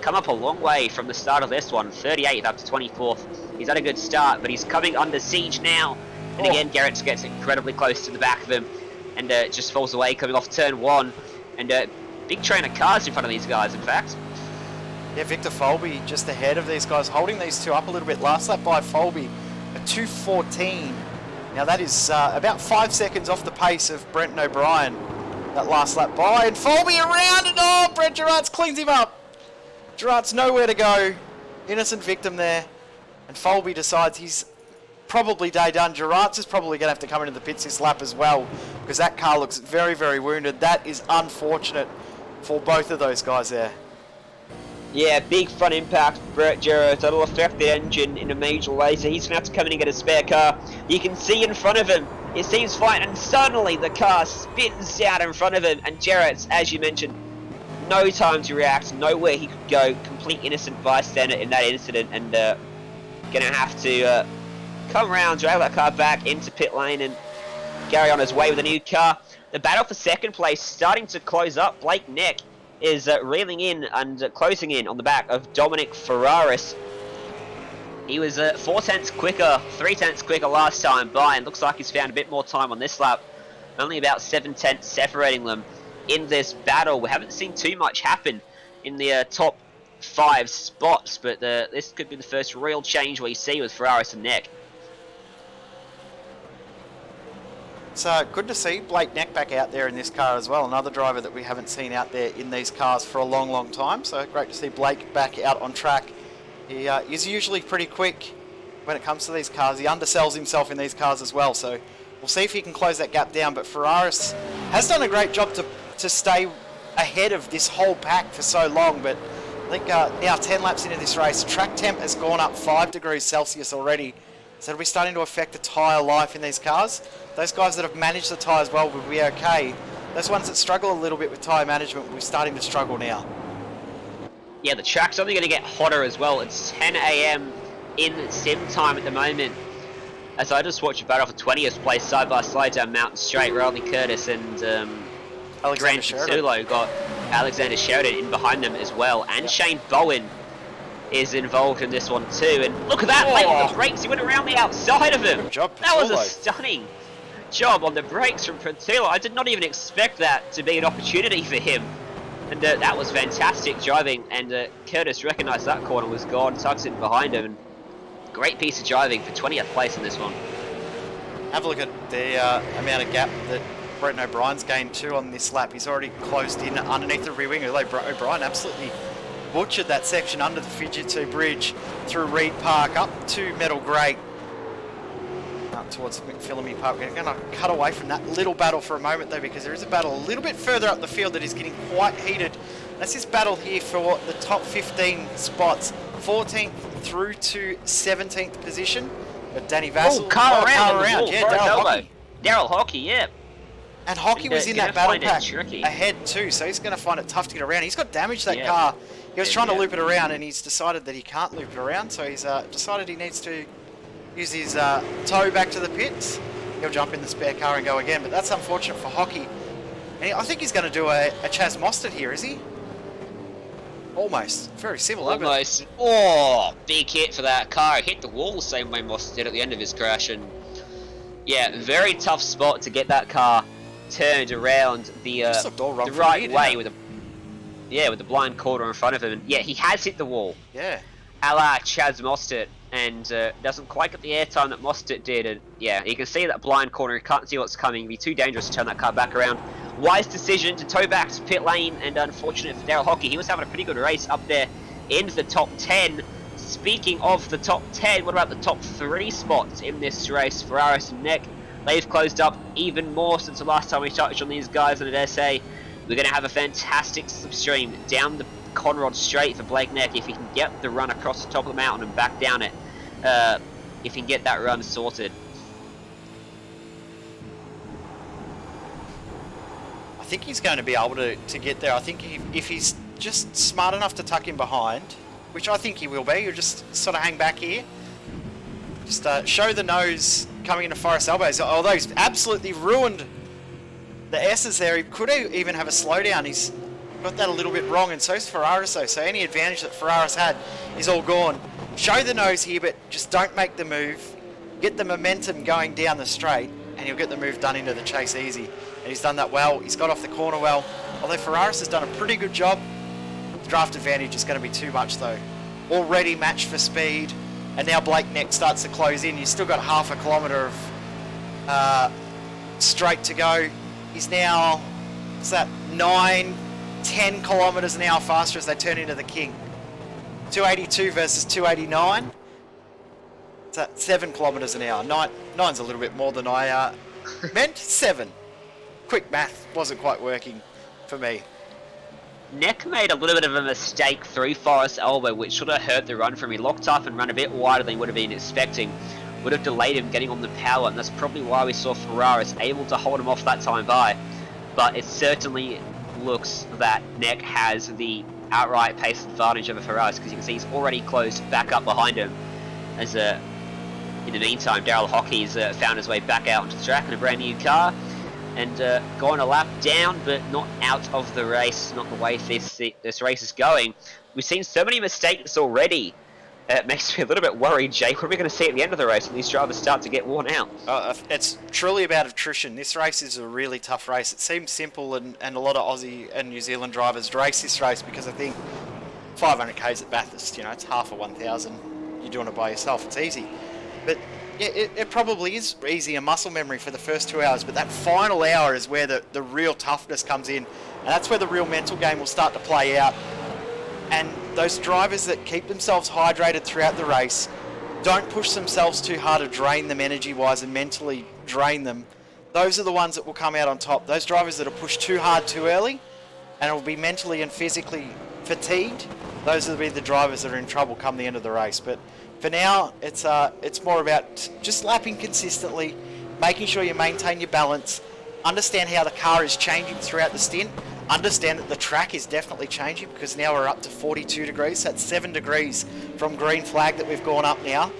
Come up a long way from the start of this one, 38th up to 24th. He's had a good start, but he's coming under siege now. And again, Garrett gets incredibly close to the back of him and just falls away coming off turn 1. And big train of cars in front of these guys, in fact. Yeah, Victor Folby just ahead of these guys, holding these two up a little bit. Last lap by Folby, a 2:14. Now that is about 5 seconds off the pace of Brenton O'Brien. That last lap by, and Folby around, and Brent Gerards cleans him up. Gerards nowhere to go. Innocent victim there. And Folby decides he's probably day done. Gerards is probably going to have to come into the pits this lap as well, because that car looks very, very wounded. That is unfortunate for both of those guys there. Yeah, big front impact, Brett Gerards. That'll affect the engine in a major way, so he's going to have to come in and get a spare car. You can see in front of him, it seems fine, and suddenly the car spins out in front of him, and Gerards, as you mentioned, no time to react, nowhere he could go, complete innocent bystander in that incident, and gonna have to come around, drive that car back into pit lane and carry on his way with a new car. The battle for second place starting to close up. Blake Neck is reeling in and closing in on the back of Dominic Ferraris. He was 4 tenths quicker, 3 tenths quicker last time by, and looks like he's found a bit more time on this lap. Only about 7 tenths separating them in this battle. We haven't seen too much happen in the top 5 spots, but this could be the first real change we see with Ferraris and Neck. So good to see Blake Neck back out there in this car as well. Another driver that we haven't seen out there in these cars for a long, long time. So great to see Blake back out on track. He is usually pretty quick when it comes to these cars. He undersells himself in these cars as well. So we'll see if he can close that gap down. But Ferraris has done a great job to stay ahead of this whole pack for so long. But I think now 10 laps into this race, track temp has gone up 5 degrees Celsius already. So it'll be starting to affect the tyre life in these cars. Those guys that have managed the tyres well will be okay. Those ones that struggle a little bit with tyre management will be starting to struggle now. Yeah, the track's only going to get hotter as well. It's 10 AM in sim time at the moment. As I just watched a battle for 20th place side by side down Mountain Straight, Riley Curtis and Grant Sulo got Alexander Sheridan in behind them as well. And Shane Bowen is involved in this one too, and look at that, late on the brakes, he went around the outside of him. Good job, that was a stunning job on the brakes from Patullo. I did not even expect that to be an opportunity for him, and that was fantastic driving, and Curtis recognised that corner was gone, tucks it behind him, and great piece of driving for 20th place in this one. Have a look at the amount of gap that Brenton O'Brien's gained too on this lap. He's already closed in underneath the rear wing, although O'Brien absolutely butchered that section under the Fujitsu Bridge through Reed Park up to Metal Grate up towards McPhillamy Park. We're going to cut away from that little battle for a moment though, because there is a battle a little bit further up the field that is getting quite heated. That's this battle here for the top 15 spots, 14th through to 17th position. But Danny Vassell, car around, yeah, Daryl Hockey. Daryl Hockey, yeah. And Hockey was in that battle pack ahead too, so he's going to find it tough to get around. He's got damage that car. He was trying to loop it around, and he's decided that he can't loop it around, so he's decided he needs to use his toe back to the pits. He'll jump in the spare car and go again, but that's unfortunate for Hockey. And I think he's going to do a Chaz Mostert here, is he? Almost. Very similar. Almost. Oh, big hit for that car. Hit the wall the same way Mostert did at the end of his crash, and yeah, very tough spot to get that car turned around the right way with the blind corner in front of him. And yeah, he has hit the wall. Yeah. A la Chaz Mostert, and doesn't quite get the airtime that Mostert did. And yeah, you can see that blind corner. You can't see what's coming. It'd be too dangerous to turn that car back around. Wise decision to tow back to pit lane, and unfortunate for Daryl Hockey. He was having a pretty good race up there in the top 10. Speaking of the top 10, what about the top 3 spots in this race? Ferraris and Neck, they've closed up even more since the last time we touched on these guys, and I'd say we're going to have a fantastic slipstream down the Conrod Straight for Blake Neck if he can get the run across the top of the mountain and back down it, if he can get that run sorted. I think he's going to be able to get there. I think if he's just smart enough to tuck in behind, which I think he will be, you'll just sort of hang back here. Just show the nose coming into Forest Elbows, although he's absolutely ruined the S's there. He could even have a slowdown. He's got that a little bit wrong, and so's Ferraris though, so any advantage that Ferraris had is all gone. Show the nose here, but just don't make the move. Get the momentum going down the straight, and you'll get the move done into the chase easy. And he's done that well. He's got off the corner well. Although Ferraris has done a pretty good job, the draft advantage is going to be too much though. Already matched for speed, and now Blake Neck starts to close in. You've still got half a kilometre of straight to go. He's now, what's that, 9-10 kilometres an hour faster as they turn into the King. 282 versus 289. It's at 7 kilometres an hour. Nine's a little bit more than I meant. 7. Quick math wasn't quite working for me. Neck made a little bit of a mistake through Forest Elbow, which should have hurt the run from him. He locked up and ran a bit wider than he would have been expecting. Would have delayed him getting on the power, and that's probably why we saw Ferraris able to hold him off that time by. But it certainly looks that Neck has the outright pace advantage over Ferraris, because you can see he's already closed back up behind him. As in the meantime, Daryl Hockey's found his way back out onto the track in a brand new car and gone a lap down, but not out of the race, not the way this race is going. We've seen so many mistakes already. It makes me a little bit worried, Jake. What are we going to see at the end of the race when these drivers start to get worn out? It's truly about attrition. This race is a really tough race. It seems simple, and a lot of Aussie and New Zealand drivers race this race because I think 500k's at Bathurst, you know, it's half a 1,000. You're doing it by yourself, it's easy. But yeah, it probably is easy and muscle memory for the first 2 hours, but that final hour is where the real toughness comes in, and that's where the real mental game will start to play out. And those drivers that keep themselves hydrated throughout the race, don't push themselves too hard to drain them energy-wise and mentally drain them, those are the ones that will come out on top. Those drivers that are pushed too hard too early and will be mentally and physically fatigued, those will be the drivers that are in trouble come the end of the race. But for now, it's more about just lapping consistently, making sure you maintain your balance, understand how the car is changing throughout the stint, understand that the track is definitely changing because now we're up to 42 degrees. That's 7 degrees from green flag that we've gone up now.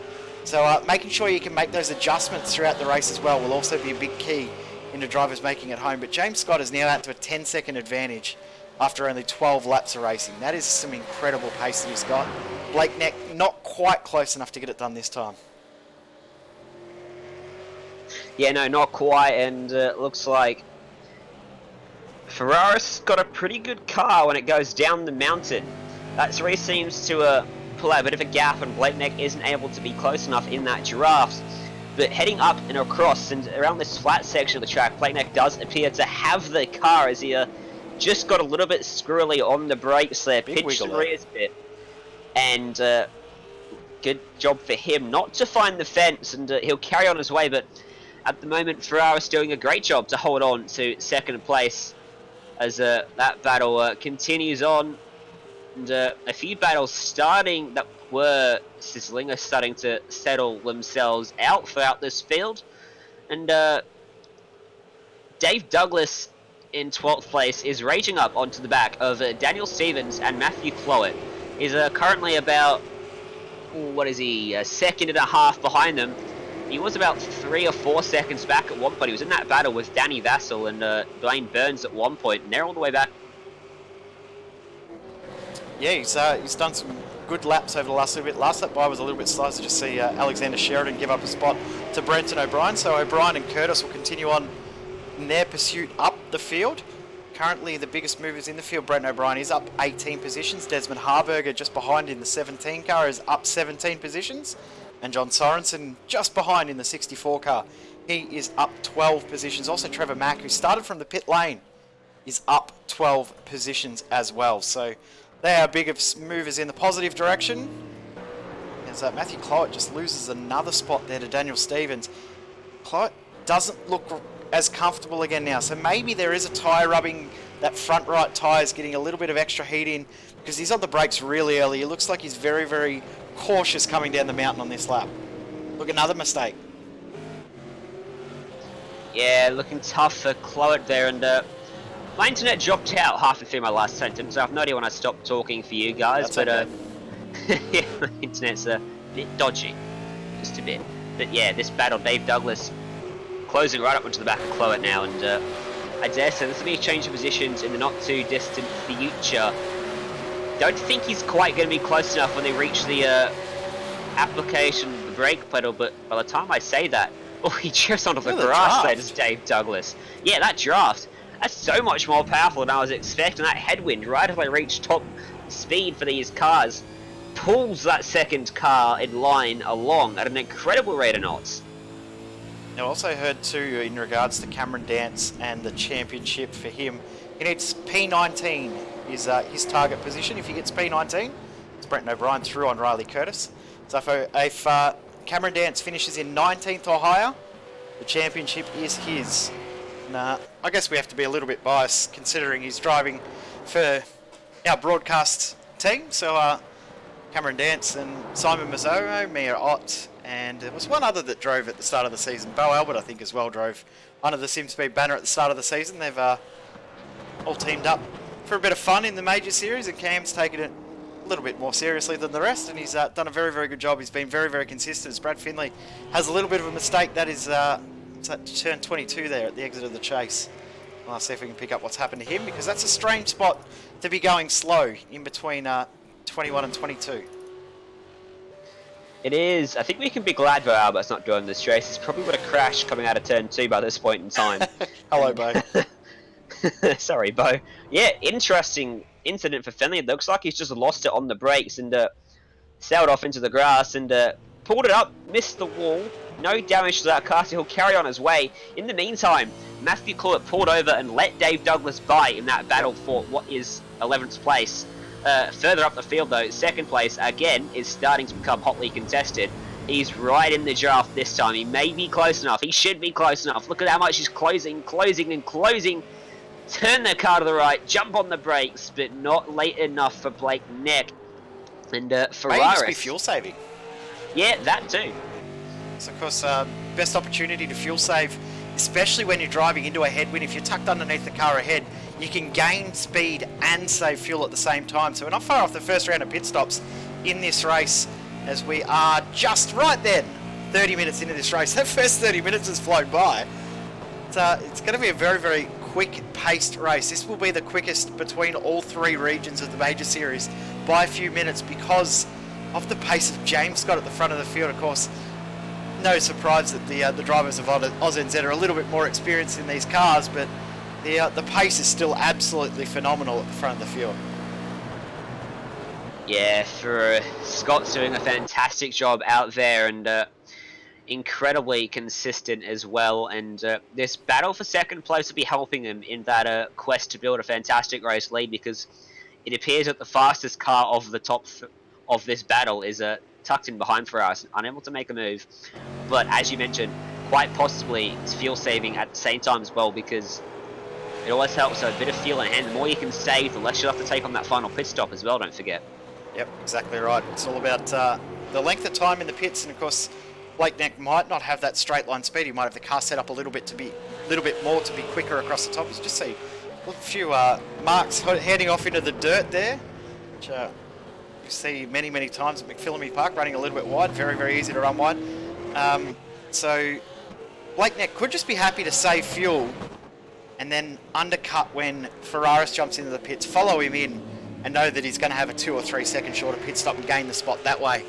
So making sure you can make those adjustments throughout the race as well will also be a big key into drivers making it home. But James Scott is now out to a 10-second advantage after only 12 laps of racing. That is some incredible pace that he's got. Blake Neck not quite close enough to get it done this time. Yeah, no, not quite, and looks like Ferraris got a pretty good car when it goes down the mountain. That race seems to pull out a bit of a gap, and Blake Neck isn't able to be close enough in that draft. But heading up and across and around this flat section of the track, Blake Neck does appear to have the car as he just got a little bit squirrely on the brakes there, pitched the rears bit. And good job for him not to find the fence, and he'll carry on his way. But at the moment, Ferraris doing a great job to hold on to second place as that battle continues on. And a few battles starting that were sizzling are starting to settle themselves out throughout this field. And Dave Douglas in 12th place is raging up onto the back of Daniel Stevens and Matthew Clowett. He's currently about, a second and a half behind them. He was about 3 or 4 seconds back at one point. He was in that battle with Danny Vassell and Blaine Burns at one point, and they're all the way back. Yeah, he's done some good laps over the last little bit. Last lap by was a little bit slow, so just see Alexander Sheridan give up a spot to Brenton O'Brien. So O'Brien and Curtis will continue on in their pursuit up the field. Currently the biggest movers in the field, Brenton O'Brien is up 18 positions. Desmond Harberger just behind in the 17 car is up 17 positions. And John Sorensen just behind in the 64 car. He is up 12 positions. Also Trevor Mack, who started from the pit lane, is up 12 positions as well. So they are big movers in the positive direction. As Matthew Clowett just loses another spot there to Daniel Stevens. Clowett doesn't look as comfortable again now. So maybe there is a tyre rubbing. That front right tyre is getting a little bit of extra heat in because he's on the brakes really early. It looks like he's very, very cautious coming down the mountain on this lap. Look, another mistake. Yeah, looking tough for Clowett there, and my internet dropped out halfway through my last sentence. I have no idea when I stopped talking for you guys. That's but yeah, my internet's a bit dodgy, just a bit. But yeah, this battle, Dave Douglas closing right up onto the back of Clowett now, and I dare say this will be a change of positions in the not too distant future. Don't think he's quite going to be close enough when they reach the application of the brake pedal, but by the time I say that, oh, he drifts onto the grass there, does Dave Douglas. Yeah, that draft, that's so much more powerful than I was expecting. That headwind, right as I reach top speed for these cars, pulls that second car in line along at an incredible rate of knots. I also heard too, in regards to Cameron Dance and the championship for him, he needs P19 is his target position. If he gets P19, it's Brenton O'Brien through on Riley Curtis. So if Cameron Dance finishes in 19th or higher, the championship is his. Nah, I guess we have to be a little bit biased considering he's driving for our broadcast team. So Cameron Dance and Simon Mazzaro, Mia Ott, and there was one other that drove at the start of the season. Bo Albert, I think, as well drove under the SimSpeed banner at the start of the season. They've all teamed up for a bit of fun in the major series, and Cam's taken it a little bit more seriously than the rest, and he's done a very, very good job. He's been very, very consistent. As Brad Finley has a little bit of a mistake. That is turn 22 there at the exit of the chase. I'll see if we can pick up what's happened to him, because that's a strange spot to be going slow in between 21 and 22. It is. I think we can be glad for Albert's not doing this race. He's probably would have crashed coming out of turn 2 by this point in time. Hello, Bo. Sorry, Bo. Yeah, interesting incident for Finley. It looks like he's just lost it on the brakes and sailed off into the grass and pulled it up, missed the wall. No damage to that car, so he'll carry on his way. In the meantime, Matthew Cluett pulled over and let Dave Douglas by in that battle for what is 11th place. Further up the field though, 2nd place again is starting to become hotly contested. He's right in the draft this time. He may be close enough. He should be close enough. Look at how much he's closing. Turn the car to the right, jump on the brakes, but not late enough for Blake Neck. And Ferraris. May just be fuel saving. Yeah, that too. So of course, best opportunity to fuel save, especially when you're driving into a headwind. If you're tucked underneath the car ahead, you can gain speed and save fuel at the same time. So we're not far off the first round of pit stops in this race, as we are just right then, 30 minutes into this race. That first 30 minutes has flown by. It's going to be a very, very quick-paced race. This will be the quickest between all 3 regions of the major series by a few minutes because of the pace of James Scott at the front of the field. Of course, no surprise that the drivers of AusNZ are a little bit more experienced in these cars, but the pace is still absolutely phenomenal at the front of the field. Yeah, for Scott's doing a fantastic job out there and incredibly consistent as well. And this battle for 2nd place will be helping him in that quest to build a fantastic race lead, because it appears that the fastest car of the top of this battle is tucked in behind Ferraris, unable to make a move. But as you mentioned, quite possibly it's fuel saving at the same time as well, because it always helps a bit of fuel in hand. The more you can save, the less you'll have to take on that final pit stop as well, don't forget. Yep, exactly right. It's all about the length of time in the pits, and of course Blake Neck might not have that straight line speed. He might have the car set up a little bit more to be quicker across the top. You just see a few marks heading off into the dirt there, which you see many times at McPhillamy Park, running a little bit wide. Very, very easy to run wide. So Blake Neck could just be happy to save fuel and then undercut when Ferraris jumps into the pits, follow him in, and know that he's going to have a 2 or 3 second shorter pit stop and gain the spot that way,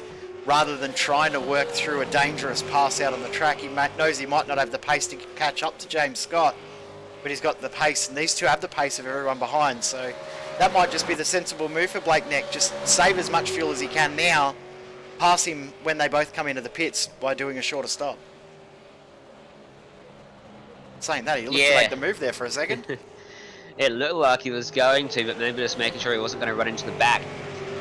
rather than trying to work through a dangerous pass out on the track. He knows he might not have the pace to catch up to James Scott, but he's got the pace, and these two have the pace of everyone behind. So that might just be the sensible move for Blake Neck. Just save as much fuel as he can now, pass him when they both come into the pits by doing a shorter stop. Saying that, he looked to make the move there for a second. It looked like he was going to, but maybe just making sure he wasn't going to run into the back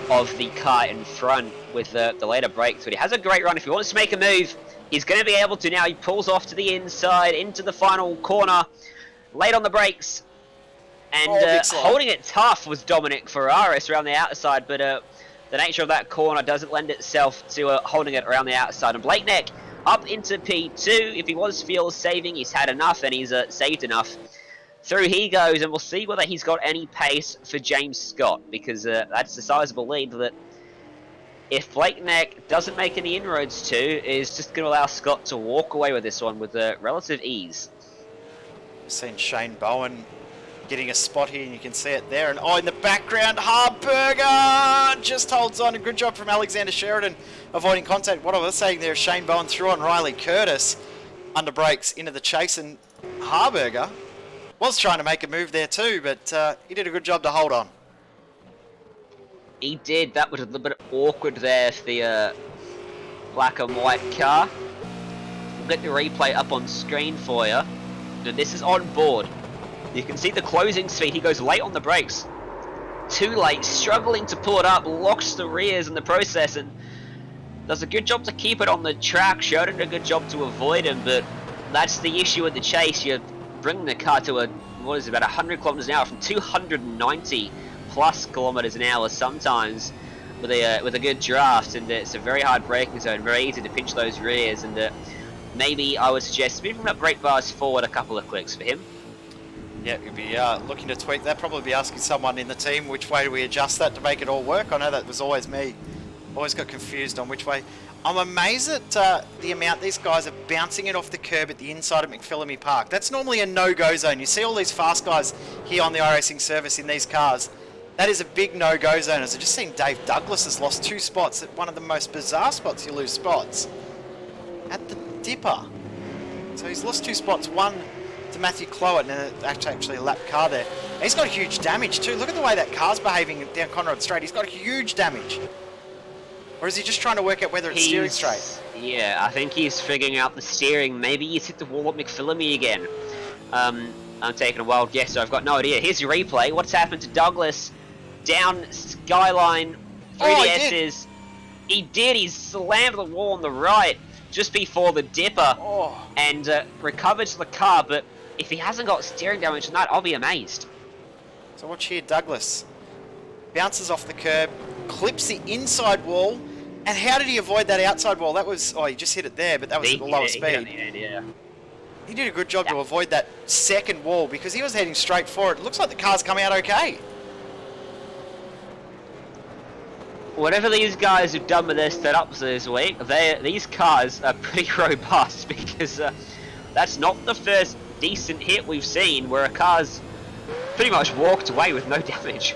of the car in front with the later brakes. But he has a great run. If he wants to make a move, he's going to be able to now. He pulls off to the inside into the final corner, late on the brakes, and holding it tough was Dominic Ferraris around the outside, but the nature of that corner doesn't lend itself to holding it around the outside. And Blake Neck up into P2. If he was fuel saving, he's had enough and he's saved enough. Through he goes, and we'll see whether he's got any pace for James Scott, because that's a sizable lead that if Blake Neck doesn't make any inroads to, is just going to allow Scott to walk away with this one with relative ease. Seen Shane Bowen getting a spot here, and you can see it there. And in the background, Harburger just holds on. A good job from Alexander Sheridan avoiding contact. What I was saying there, Shane Bowen threw on Riley Curtis under brakes into the chase, and Harburger was trying to make a move there too, but he did a good job to hold on. He did. That was a little bit awkward there for the black and white car. We'll get the replay up on screen for you. Now this is on board. You can see the closing speed. He goes late on the brakes. Too late, struggling to pull it up, locks the rears in the process, and does a good job to keep it on the track. Sheridan did a good job to avoid him, but that's the issue with the chase. You're bringing the car to about 100 kilometers an hour from 290 plus kilometers an hour sometimes with a good draft, and it's a very hard braking zone, very easy to pinch those rears, and maybe I would suggest moving that brake bars forward a couple of clicks for him. Yeah, you'd be looking to tweak that. Probably be asking someone in the team which way do we adjust that to make it all work. I know that was always me. Always got confused on which way. I'm amazed at the amount these guys are bouncing it off the curb at the inside of McPhillamy Park. That's normally a no-go zone. You see all these fast guys here on the iRacing service in these cars. That is a big no-go zone. As I've just seen, Dave Douglas has lost 2 spots at one of the most bizarre spots you lose spots. At the Dipper. So he's lost 2 spots. One to Matthew Clowett, and actually a lap car there. And he's got huge damage too. Look at the way that car's behaving down Conrad Straight. He's got huge damage. Or is he just trying to work out whether it's steering straight? Yeah, I think he's figuring out the steering. Maybe he's hit the wall at McPhillamy again. I'm taking a wild guess, so I've got no idea. Here's your replay. What's happened to Douglas? Down Skyline, 3DS's. He did. He slammed the wall on the right just before the Dipper and recovered to the car. But if he hasn't got steering damage tonight, I'll be amazed. So watch here, Douglas bounces off the curb, clips the inside wall. And how did he avoid that outside wall? That was, he just hit it there, but that was at the lower speed. He did a good job to avoid that second wall because he was heading straight for it. Looks like the car's come out okay. Whatever these guys have done with their setups this week, these cars are pretty robust because that's not the first decent hit we've seen where a car's pretty much walked away with no damage.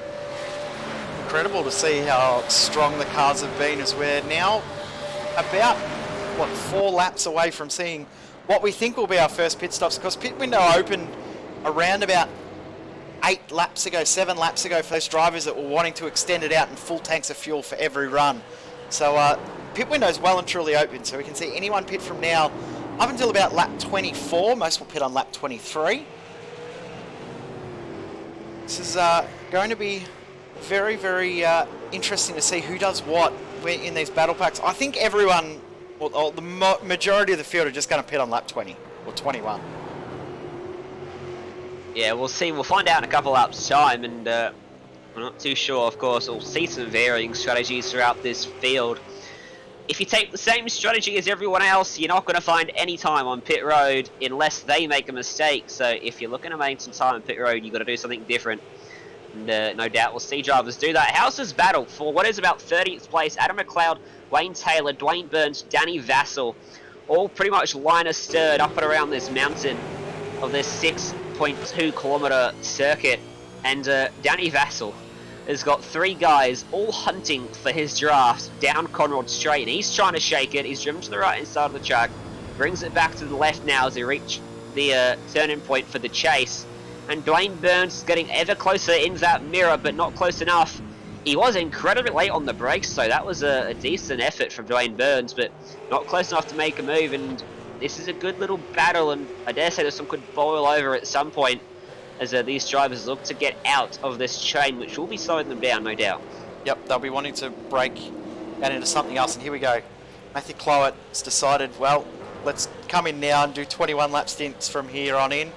Incredible to see how strong the cars have been as we're now about 4 laps away from seeing what we think will be our first pit stops, because pit window opened around about 7 laps ago for those drivers that were wanting to extend it out in full tanks of fuel for every run. So pit window is well and truly open, so we can see anyone pit from now up until about lap 24. Most will pit on lap 23. This is going to be very, very interesting to see who does what in these battle packs. I think everyone, or the majority of the field, are just going to pit on lap 20 or 21. Yeah, we'll see. We'll find out in a couple laps' time, and we're not too sure, of course. We'll see some varying strategies throughout this field. If you take the same strategy as everyone else, you're not going to find any time on pit road unless they make a mistake. So if you're looking to make some time on pit road, you've got to do something different. And no doubt we'll see drivers do that. How's this battle for what is about 30th place? Adam McLeod, Wayne Taylor, Dwayne Burns, Danny Vassell, all pretty much line of stirred up and around this mountain of this 6.2 kilometer circuit. And Danny Vassell has got 3 guys all hunting for his draft down Conrad Straight. And he's trying to shake it. He's driven to the right hand side of the track, brings it back to the left now as he reach the turning point for the chase. And Dwayne Burns is getting ever closer in that mirror, but not close enough. He was incredibly late on the brakes, so that was a decent effort from Dwayne Burns, but not close enough to make a move. And this is a good little battle, and I dare say this one could boil over at some point as these drivers look to get out of this chain, which will be slowing them down, no doubt. Yep, they'll be wanting to break out into something else, and here we go. Matthew Clowett has decided, well, let's come in now and do 21 lap stints from here on in.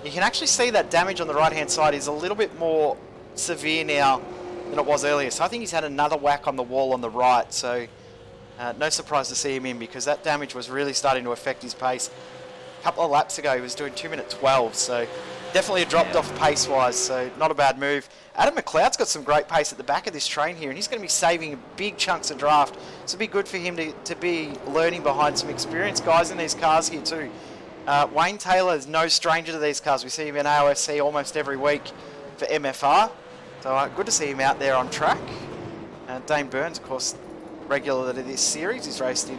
You can actually see that damage on the right-hand side is a little bit more severe now than it was earlier. So I think he's had another whack on the wall on the right. So no surprise to see him in, because that damage was really starting to affect his pace. A couple of laps ago, he was doing 2:12. So definitely a dropped off pace-wise. So not a bad move. Adam McLeod's got some great pace at the back of this train here, and he's going to be saving big chunks of draft. So it'll be good for him to be learning behind some experienced guys in these cars here too. Wayne Taylor is no stranger to these cars. We see him in AOSC almost every week for MFR. So good to see him out there on track. Dane Burns, of course, regular to this series. He's raced in,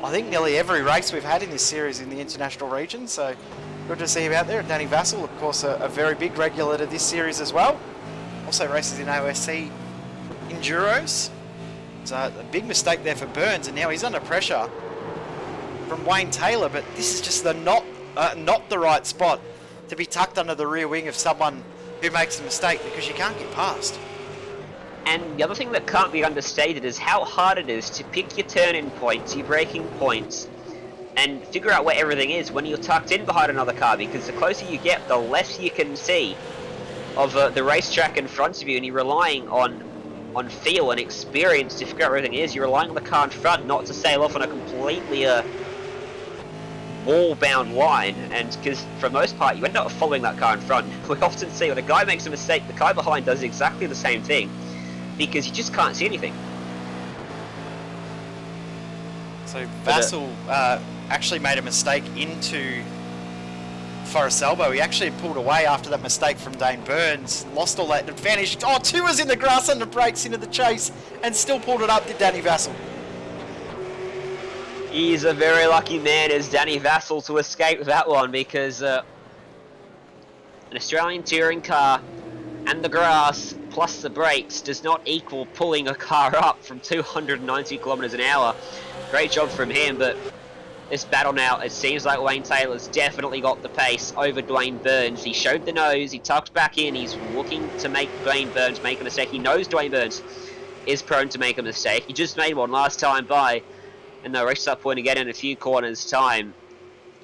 I think, nearly every race we've had in this series in the international region. So good to see him out there. And Danny Vassell, of course, a very big regular to this series as well. Also races in AOSC Enduros. So a big mistake there for Burns, and now he's under pressure from Wayne Taylor, but this is just not the right spot to be tucked under the rear wing of someone who makes a mistake, because you can't get past. And the other thing that can't be understated is how hard it is to pick your turning points, your braking points, and figure out where everything is when you're tucked in behind another car, because the closer you get, the less you can see of the racetrack in front of you, and you're relying on feel and experience to figure out where everything is. You're relying on the car in front not to sail off on a completely wall-bound line, and because for the most part you end up following that car in front. We often see when a guy makes a mistake, the car behind does exactly the same thing, because you just can't see anything. So Vassal actually made a mistake into Forest Elbow. He actually pulled away after that mistake from Dane Burns, lost all that advantage. Oh, two was in the grass under brakes into the chase, and still pulled it up, did Danny Vassal. He's a very lucky man as Danny Vassal to escape that one, because an Australian touring car and the grass plus the brakes does not equal pulling a car up from 290 kilometers an hour. Great job from him, but this battle now, it seems like Wayne Taylor's definitely got the pace over Dwayne Burns. He showed the nose, he tucked back in, he's looking to make Dwayne Burns make a mistake. He knows Dwayne Burns is prone to make a mistake. He just made one last time by, and they'll reach that point again in a few corners' time.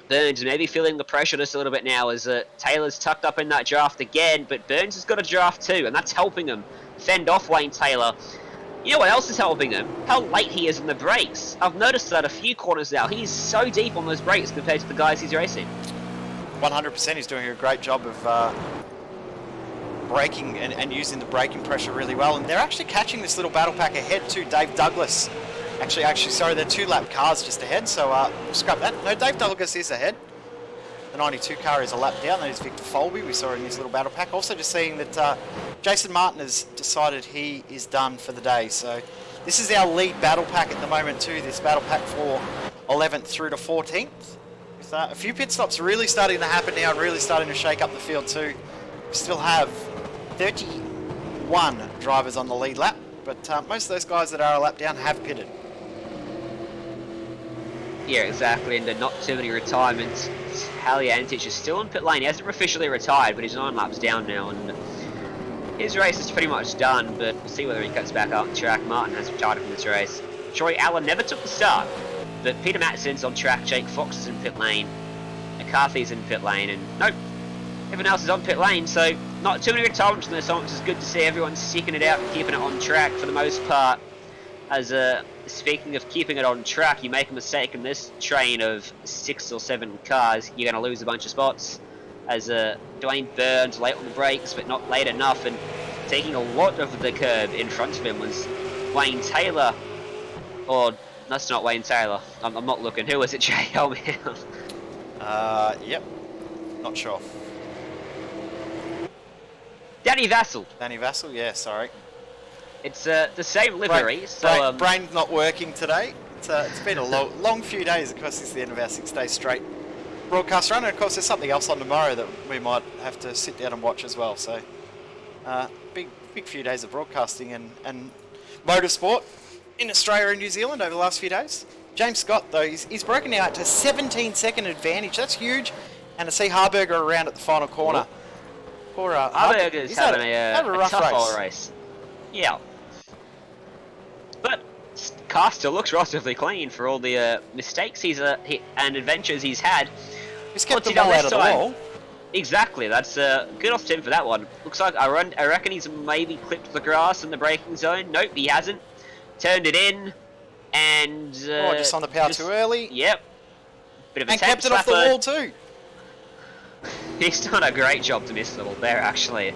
Burns maybe feeling the pressure just a little bit now as Taylor's tucked up in that draft again, but Burns has got a draft too, and that's helping him fend off Wayne Taylor. You know what else is helping him? How late he is in the brakes. I've noticed that a few corners now. He's so deep on those brakes compared to the guys he's racing. 100%, he's doing a great job of braking and using the braking pressure really well. And they're actually catching this little battle pack ahead too. Dave Douglas. Actually, sorry, they're 2-lap cars just ahead, so scrap that. No, Dave Douglas is ahead. The 92 car is a lap down. That is Victor Folby. We saw in his little battle pack. Also just seeing that Jason Martin has decided he is done for the day. So this is our lead battle pack at the moment too. This battle pack for 11th through to 14th. With a few pit stops really starting to happen now and really starting to shake up the field too. We still have 31 drivers on the lead lap, but most of those guys that are a lap down have pitted. Yeah, exactly, and not too many retirements. Hallie Antich is still in pit lane. He hasn't officially retired, but he's 9 laps down now, and his race is pretty much done, but we'll see whether he cuts back up the track. Martin has retired from this race. Troy Allen never took the start, but Peter Matson's on track, Jake Fox is in pit lane, McCarthy's in pit lane, and nope, everyone else is on pit lane, so not too many retirements in this one, which is good to see. Everyone's sticking it out and keeping it on track for the most part. As speaking of keeping it on track, you make a mistake in this train of 6 or 7 cars, you're going to lose a bunch of spots. As Dwayne Burns late on the brakes, but not late enough, and taking a lot of the curb in front of him was Wayne Taylor. Or, that's not Wayne Taylor. I'm not looking. Who was it, Jay? Help me out. Yep. Not sure. Danny Vassal. Danny Vassal, yeah, sorry. It's the same livery, Brain's not working today. It's been a long few days, of course. It's the end of our 6-day straight broadcast run, and of course there's something else on tomorrow that we might have to sit down and watch as well. So, big few days of broadcasting and motorsport in Australia and New Zealand over the last few days. James Scott, though, he's broken out to 17-second advantage. That's huge. And to see Harberger around at the final corner. Poor Harberger's having a rough tough old race. Yeah. But car still looks relatively clean for all the mistakes and adventures he's had. He's kept them all out of the wall. Exactly, that's good off Tim for that one. Looks like I reckon he's maybe clipped the grass in the braking zone. Nope, he hasn't. Turned it in, and just on the power too early. Yep. Bit of a and kept it off the wall too. He's done a great job to miss the ball there, actually.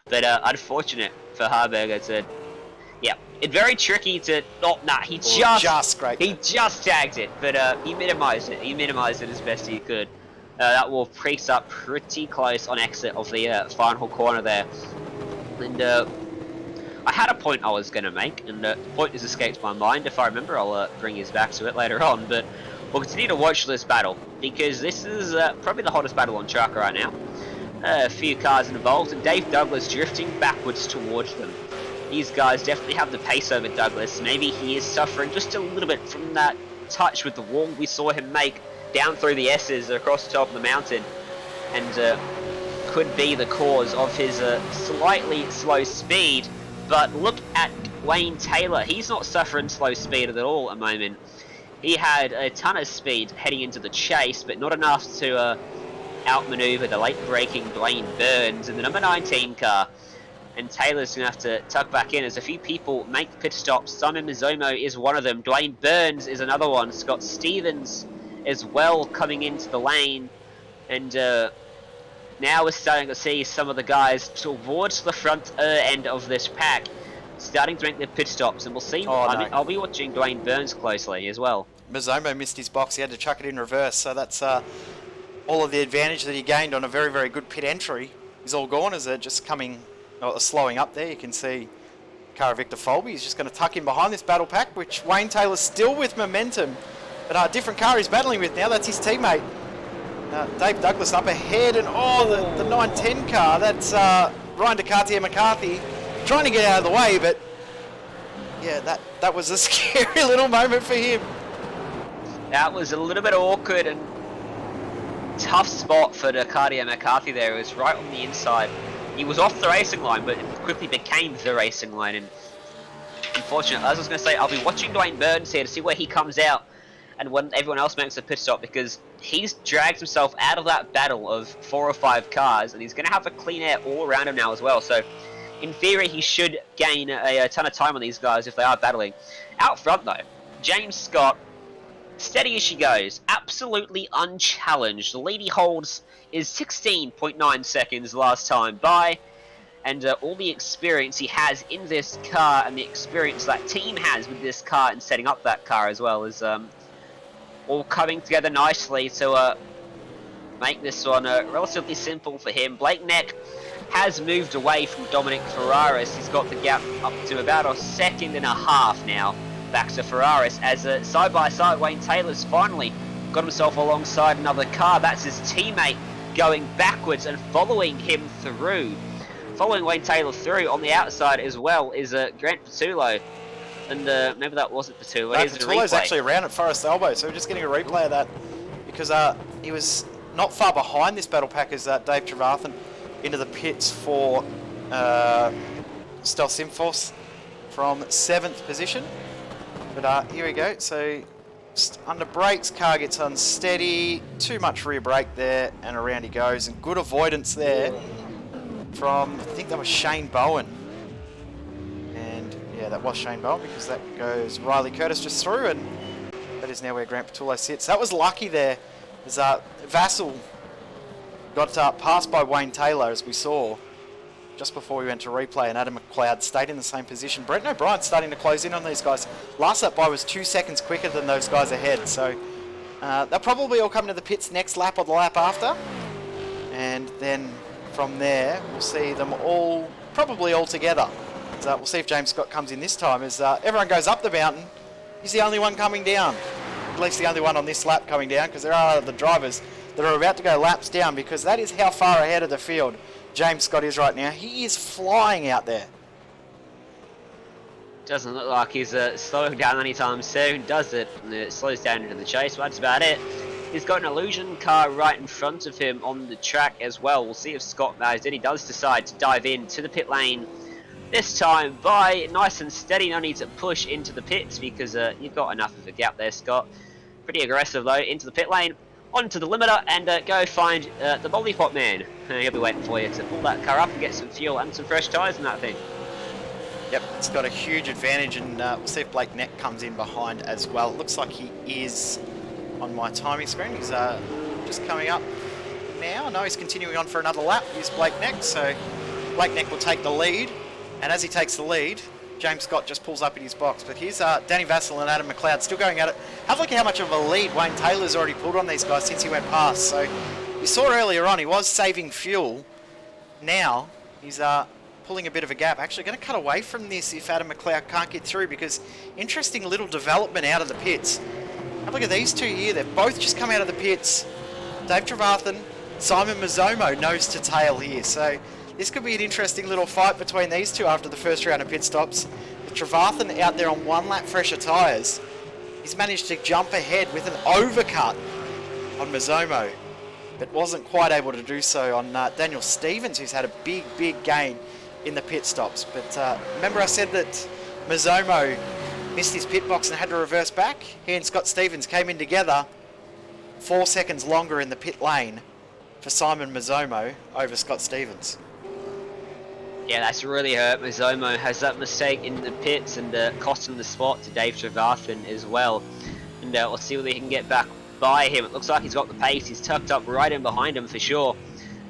But unfortunate for Harberger to. Yeah, it's very tricky to. Oh, nah, he just tagged it, but he minimised it. He minimised it as best he could. That will crease up pretty close on exit of the final corner there. And I had a point I was going to make, and the point has escaped my mind. If I remember, I'll bring you back to it later on. But we'll continue to watch this battle, because this is probably the hottest battle on track right now. A few cars involved, and Dave Douglas drifting backwards towards them. These guys definitely have the pace over Douglas. Maybe he is suffering just a little bit from that touch with the wall we saw him make down through the S's across the top of the mountain, and could be the cause of his slightly slow speed. But look at Wayne Taylor. He's not suffering slow speed at all at the moment. He had a ton of speed heading into the chase, but not enough to outmaneuver the late braking Dwayne Burns in the number 19 car. And Taylor's going to have to tuck back in as a few people make pit stops. Simon Mizomo is one of them. Dwayne Burns is another one. Scott Stevens as well coming into the lane, and now we're starting to see some of the guys towards the front end of this pack starting to make their pit stops, and we'll see. Oh, I no. mean, I'll be watching Dwayne Burns closely as well. Mazomo missed his box. He had to chuck it in reverse. So that's all of the advantage that he gained on a very, very good pit entry is all gone as they're just slowing up there. You can see car Victor Folby is just going to tuck in behind this battle pack, which Wayne Taylor's still with momentum. But a different car he's battling with now. That's his teammate. Dave Douglas up ahead, and the 910 car. That's Ryan McCarthy trying to get out of the way, but yeah, that was a scary little moment for him. That was a little bit awkward and tough spot for McCarthy there. It was right on the inside. He was off the racing line, but it quickly became the racing line. And unfortunately, as I was going to say, I'll be watching Dwayne Burns here to see where he comes out and when everyone else makes a pit stop, because he's dragged himself out of that battle of 4 or 5 cars, and he's going to have a clean air all around him now as well. So in theory, he should gain a ton of time on these guys if they are battling. Out front, though, James Scott, steady as she goes, absolutely unchallenged. The lead he holds is 16.9 seconds last time by, and all the experience he has in this car and the experience that team has with this car and setting up that car as well is all coming together nicely to make this one relatively simple for him. Blake Neck has moved away from Dominic Ferraris. He's got the gap up to about a second and a half now back to Ferraris, as side by side Wayne Taylor's finally got himself alongside another car. That's his teammate going backwards and following him through. Following Wayne Taylor through on the outside as well is Grant Patullo. And maybe that wasn't Patullo. No, Patullo's actually around at Forest Elbow, so we're just getting a replay of that because he was not far behind this battle pack as Dave Trevathan into the pits for Stealth Simforce from 7th position. But here we go. So just under brakes, car gets unsteady. Too much rear brake there, and around he goes. And good avoidance there from, I think that was Shane Bowen. And yeah, that was Shane Bowen because that goes Riley Curtis just through, and that is now where Grant Patullo sits. That was lucky there as Vassal got passed by Wayne Taylor, as we saw just before we went to replay, and Adam McLeod stayed in the same position. Brent O'Brien starting to close in on these guys. Last lap by was 2 seconds quicker than those guys ahead, so they'll probably all come to the pits next lap or the lap after, and then from there we'll see them all probably all together. So we'll see if James Scott comes in this time as everyone goes up the mountain. He's the only one coming down, at least the only one on this lap coming down, because there are other drivers that are about to go laps down, because that is how far ahead of the field James Scott is right now. He is flying out there. Doesn't look like he's slowing down anytime soon, does it? And it slows down into the chase, but that's about it. He's got an Illusion car right in front of him on the track as well. We'll see if Scott knows it. He does decide to dive into the pit lane this time by nice and steady. No need to push into the pits because you've got enough of a gap there, Scott. Pretty aggressive though, into the pit lane, onto the limiter, and go find the Lollipop Man. He'll be waiting for you to pull that car up and get some fuel and some fresh tyres in that thing. Yep, it's got a huge advantage, and we'll see if Blake Neck comes in behind as well. It looks like he is on my timing screen. He's just coming up now. No, he's continuing on for another lap. Here's Blake Neck, so Blake Neck will take the lead, and as he takes the lead, James Scott just pulls up in his box. But here's Danny Vassal and Adam McLeod still going at it. Have a look at how much of a lead Wayne Taylor's already pulled on these guys since he went past. So you saw earlier on he was saving fuel. Now he's pulling a bit of a gap. Actually going to cut away from this if Adam McLeod can't get through, because interesting little development out of the pits. Have a look at these two here. They've both just come out of the pits. Dave Trevathan, Simon Mazomo nose to tail here. So this could be an interesting little fight between these two after the first round of pit stops. With Trevathan out there on 1 lap fresher tyres, he's managed to jump ahead with an overcut on Mazomo, but wasn't quite able to do so on Daniel Stevens, who's had a big gain in the pit stops. But remember I said that Mazomo missed his pit box and had to reverse back? He and Scott Stevens came in together 4 seconds longer in the pit lane for Simon Mazomo over Scott Stevens. Yeah, that's really hurt. Mazomo has that mistake in the pits and cost him the spot to Dave Trevathan as well. And we'll see whether he can get back by him. It looks like he's got the pace. He's tucked up right in behind him for sure.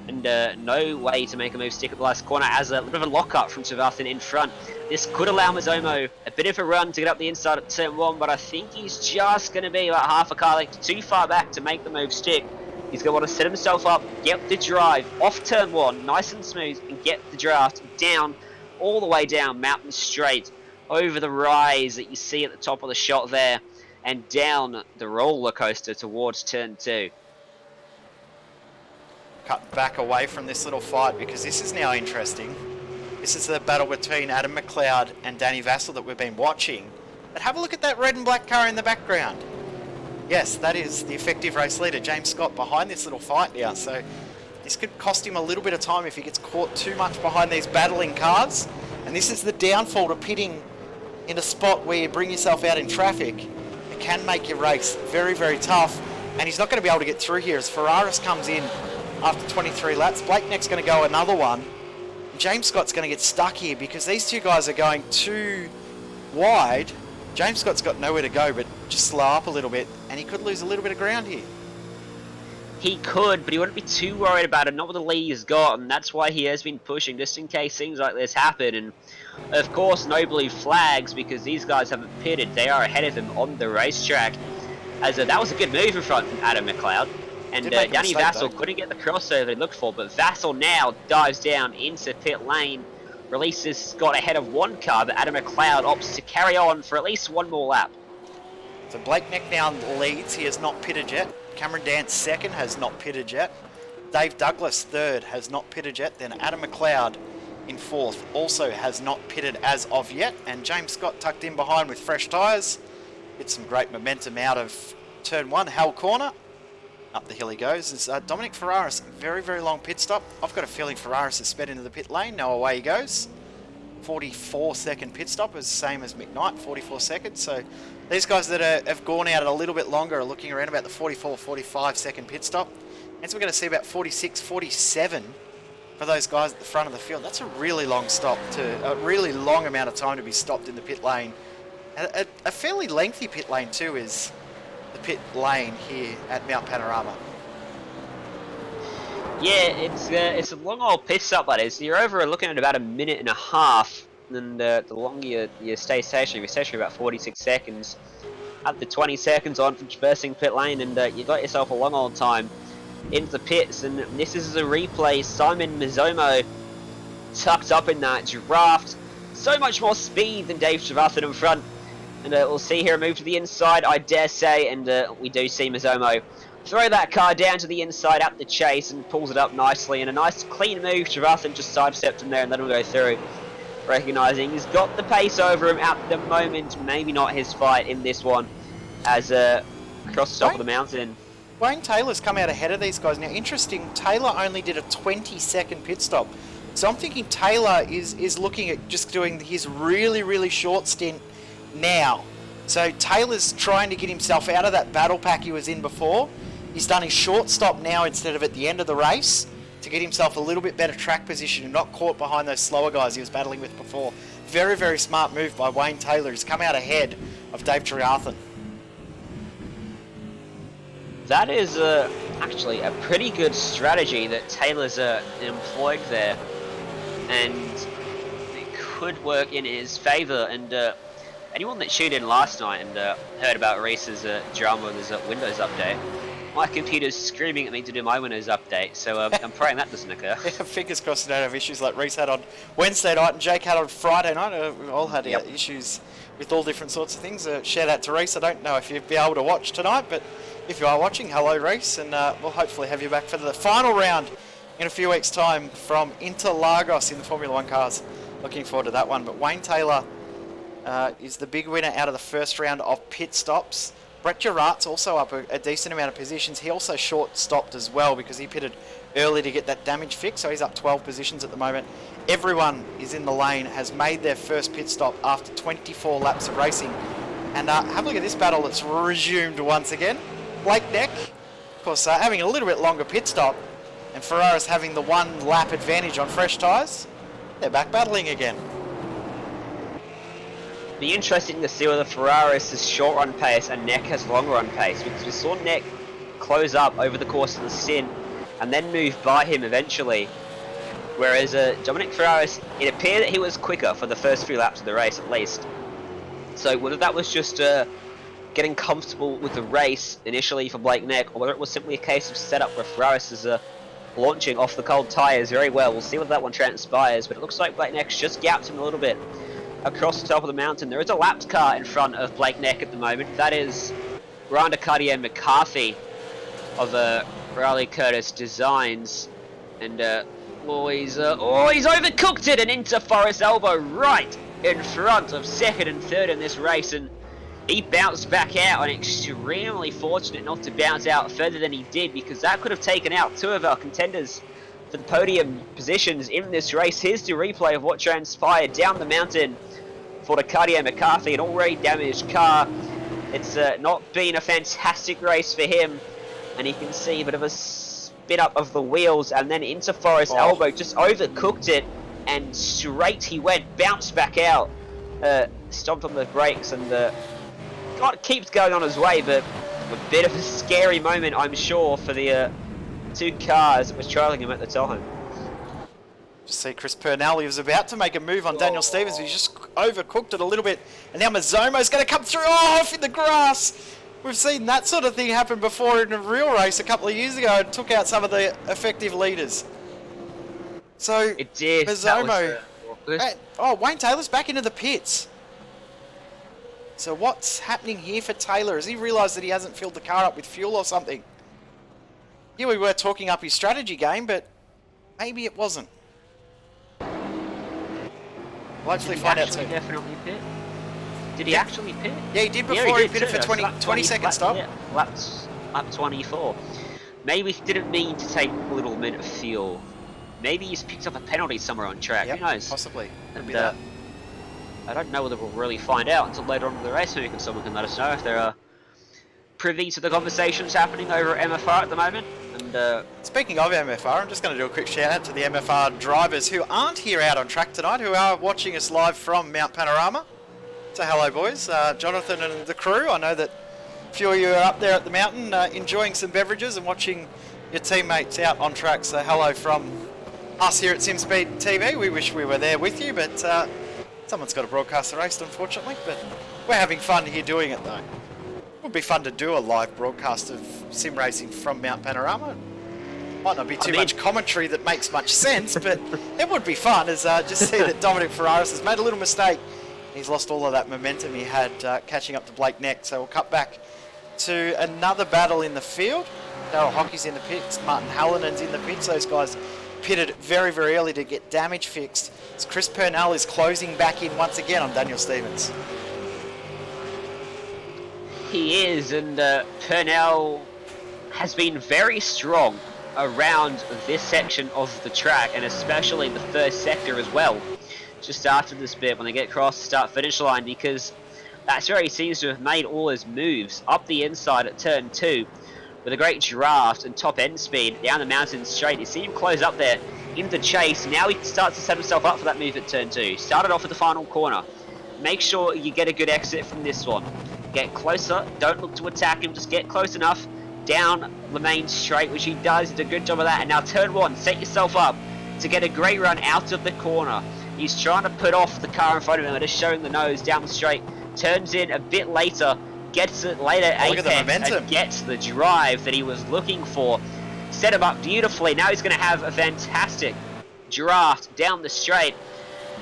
And no way to make a move stick at the last corner as a little bit of a lock-up from Trevathan in front. This could allow Mizomo a bit of a run to get up the inside at turn 1, but I think he's just going to be about half a car length too far back to make the move stick. He's going to want to set himself up, get the drive off turn 1, nice and smooth, and get the draft down, all the way down Mountain Straight, over the rise that you see at the top of the shot there, and down the roller coaster towards turn 2. Cut back away from this little fight because this is now interesting. This is the battle between Adam McLeod and Danny Vassell that we've been watching. But have a look at that red and black car in the background. Yes, that is the effective race leader, James Scott, behind this little fight now. So this could cost him a little bit of time if he gets caught too much behind these battling cars. And this is the downfall to pitting in a spot where you bring yourself out in traffic. It can make your race very, very tough. And he's not going to be able to get through here as Ferraris comes in after 23 laps. Blake Neck's going to go another one. James Scott's going to get stuck here because these two guys are going too wide. James Scott's got nowhere to go but just slow up a little bit, and he could lose a little bit of ground here. He could, but he wouldn't be too worried about it, not with the lead he's got, and that's why he has been pushing, just in case things like this happen. And of course, no blue flags, because these guys haven't pitted. They are ahead of him on the racetrack. As that was a good move in front from Adam McLeod. And Danny Vassell couldn't get the crossover he looked for, but Vassell now dives down into pit lane, releases Scott ahead of one car, but Adam McLeod opts to carry on for at least one more lap. So Blake Neck now leads. He has not pitted yet. Cameron Dance second, has not pitted yet. Dave Douglas third, has not pitted yet. Then Adam McLeod in fourth, also has not pitted as of yet. And James Scott tucked in behind with fresh tyres. Get some great momentum out of turn 1, Hell Corner. Up the hill he goes. It's Dominic Ferraris, very, very long pit stop. I've got a feeling Ferraris has sped into the pit lane. Now away he goes. 44-second pit stop is the same as McKnight, 44 seconds. So these guys that have gone out a little bit longer are looking around about the 44-45-second pit stop. And so we're going to see about 46-47 for those guys at the front of the field. That's a really long stop, a really long amount of time to be stopped in the pit lane. A fairly lengthy pit lane too is the pit lane here at Mount Panorama. Yeah, it's a long old pit stop, that is. You're over looking at about a minute and a half, and the longer you stay stationary, you're stationary about 46 seconds. Up to 20 seconds on from traversing pit lane, and you got yourself a long old time into the pits. And this is a replay. Simon Mizomo tucked up in that draft. So much more speed than Dave Trevathan in front. And we'll see here a move to the inside, I dare say, and we do see Mizomo throw that car down to the inside at the chase and pulls it up nicely. And a nice clean move. Trevathan just sidestepped him there and let him go through. Recognising he's got the pace over him at the moment. Maybe not his fight in this one as across the top of the mountain. Wayne Taylor's come out ahead of these guys. Now, interesting, Taylor only did a 20-second pit stop. So I'm thinking Taylor is looking at just doing his really, really short stint now. So Taylor's trying to get himself out of that battle pack he was in before. He's done his short stop now instead of at the end of the race to get himself a little bit better track position and not caught behind those slower guys he was battling with before. Very, very smart move by Wayne Taylor. He's come out ahead of Dave Trevathan. That is actually a pretty good strategy that Taylor's employed there, and it could work in his favour. And anyone that tuned in last night and heard about Reese's drama with his Windows update, my computer's screaming at me to do my Windows update, so I'm praying that doesn't occur. Yeah, fingers crossed you don't have issues like Reese had on Wednesday night and Jake had on Friday night. We all had issues with all different sorts of things. Share that to Reese. I don't know if you'll be able to watch tonight, but if you are watching, hello Reese, and we'll hopefully have you back for the final round in a few weeks' time from Interlagos in the Formula 1 cars. Looking forward to that one. But Wayne Taylor is the big winner out of the first round of pit stops. Brett Gerardt's also up a decent amount of positions. He also short stopped as well because he pitted early to get that damage fixed, so he's up 12 positions at the moment. Everyone is in the lane, has made their first pit stop after 24 laps of racing. And have a look at this battle that's resumed once again. Blake Neck, of course, having a little bit longer pit stop, and Ferraris having the 1 lap advantage on fresh tyres. They're back battling again. Be interesting to see whether Ferraris is short run pace and Neck has long run pace, because we saw Neck close up over the course of the stint and then move by him eventually. Whereas Dominic Ferraris, it appeared that he was quicker for the first few laps of the race at least. So whether that was just getting comfortable with the race initially for Blake Neck, or whether it was simply a case of setup where Ferraris is launching off the cold tyres very well, we'll see whether that one transpires. But it looks like Blake Neck's just gapped him a little bit across the top of the mountain. There is a lapped car in front of Blake Neck at the moment. That is Randa Cartier McCarthy of Riley Curtis Designs, and he's overcooked it and into Forest Elbow right in front of second and third in this race, and he bounced back out, and extremely fortunate not to bounce out further than he did, because that could have taken out two of our contenders for the podium positions in this race. Here's the replay of what transpired down the mountain for the Cartier McCarthy, an already damaged car. It's not been a fantastic race for him, and you can see a bit of a spin up of the wheels, and then into Forest Elbow, just overcooked it, and straight he went, bounced back out, stomped on the brakes, and keeps going on his way. But a bit of a scary moment, I'm sure, for the two cars that was trailing him at the time. Just see Chris Purnell, he was about to make a move on Daniel Stevens, he just overcooked it a little bit, and now Mazzomo's going to come through, off in the grass. We've seen that sort of thing happen before in a real race a couple of years ago, and took out some of the effective leaders. So, it did. Mazzomo, Wayne Taylor's back into the pits. So what's happening here for Taylor? Has he realised that he hasn't filled the car up with fuel or something? Yeah, we were talking up his strategy game, but maybe it wasn't. We'll actually find out soon. Definitely pit. Did he actually pit? Yeah, he did before he pitted for 20 second stop. Yeah, lap 24. Maybe he didn't mean to take a little bit of fuel. Maybe he's picked up a penalty somewhere on track. Yep, who knows? Possibly. And, I don't know whether we'll really find out until later on in the race. Maybe someone can let us know if they're privy to the conversations happening over at MFR at the moment. And speaking of MFR, I'm just going to do a quick shout out to the MFR drivers who aren't here out on track tonight, who are watching us live from Mount Panorama. So hello boys, Jonathan and the crew. I know that a few of you are up there at the mountain enjoying some beverages and watching your teammates out on track. So hello from us here at SimSpeed TV. We wish we were there with you, but someone's got to broadcast the race, unfortunately. But we're having fun here doing it though. It would be fun to do a live broadcast of sim racing from Mount Panorama. Might not be too much commentary that makes much sense, but it would be fun as just see that Dominic Ferraris has made a little mistake. He's lost all of that momentum he had catching up to Blake Neck. So we'll cut back to another battle in the field. Daryl Hockey's in the pits, Martin Hallinen's in the pits. Those guys pitted very, very early to get damage fixed. As Chris Purnell is closing back in once again on Daniel Stevens. he is, and Purnell has been very strong around this section of the track, and especially the first sector as well, just after this bit when they get across the start-finish line, because that's where he seems to have made all his moves, up the inside at turn 2, with a great draft and top end speed down the mountain straight. You see him close up there in the chase. Now he starts to set himself up for that move at turn 2. Started off at the final corner. Make sure you get a good exit from this one. Get closer, don't look to attack him, just get close enough down the main straight, which he does. He did a good job of that. And now turn 1, set yourself up to get a great run out of the corner. He's trying to put off the car in front of him, just showing the nose down the straight. Turns in a bit later, gets it later apex, and gets the drive that he was looking for. Set him up beautifully. Now he's going to have a fantastic draft down the straight,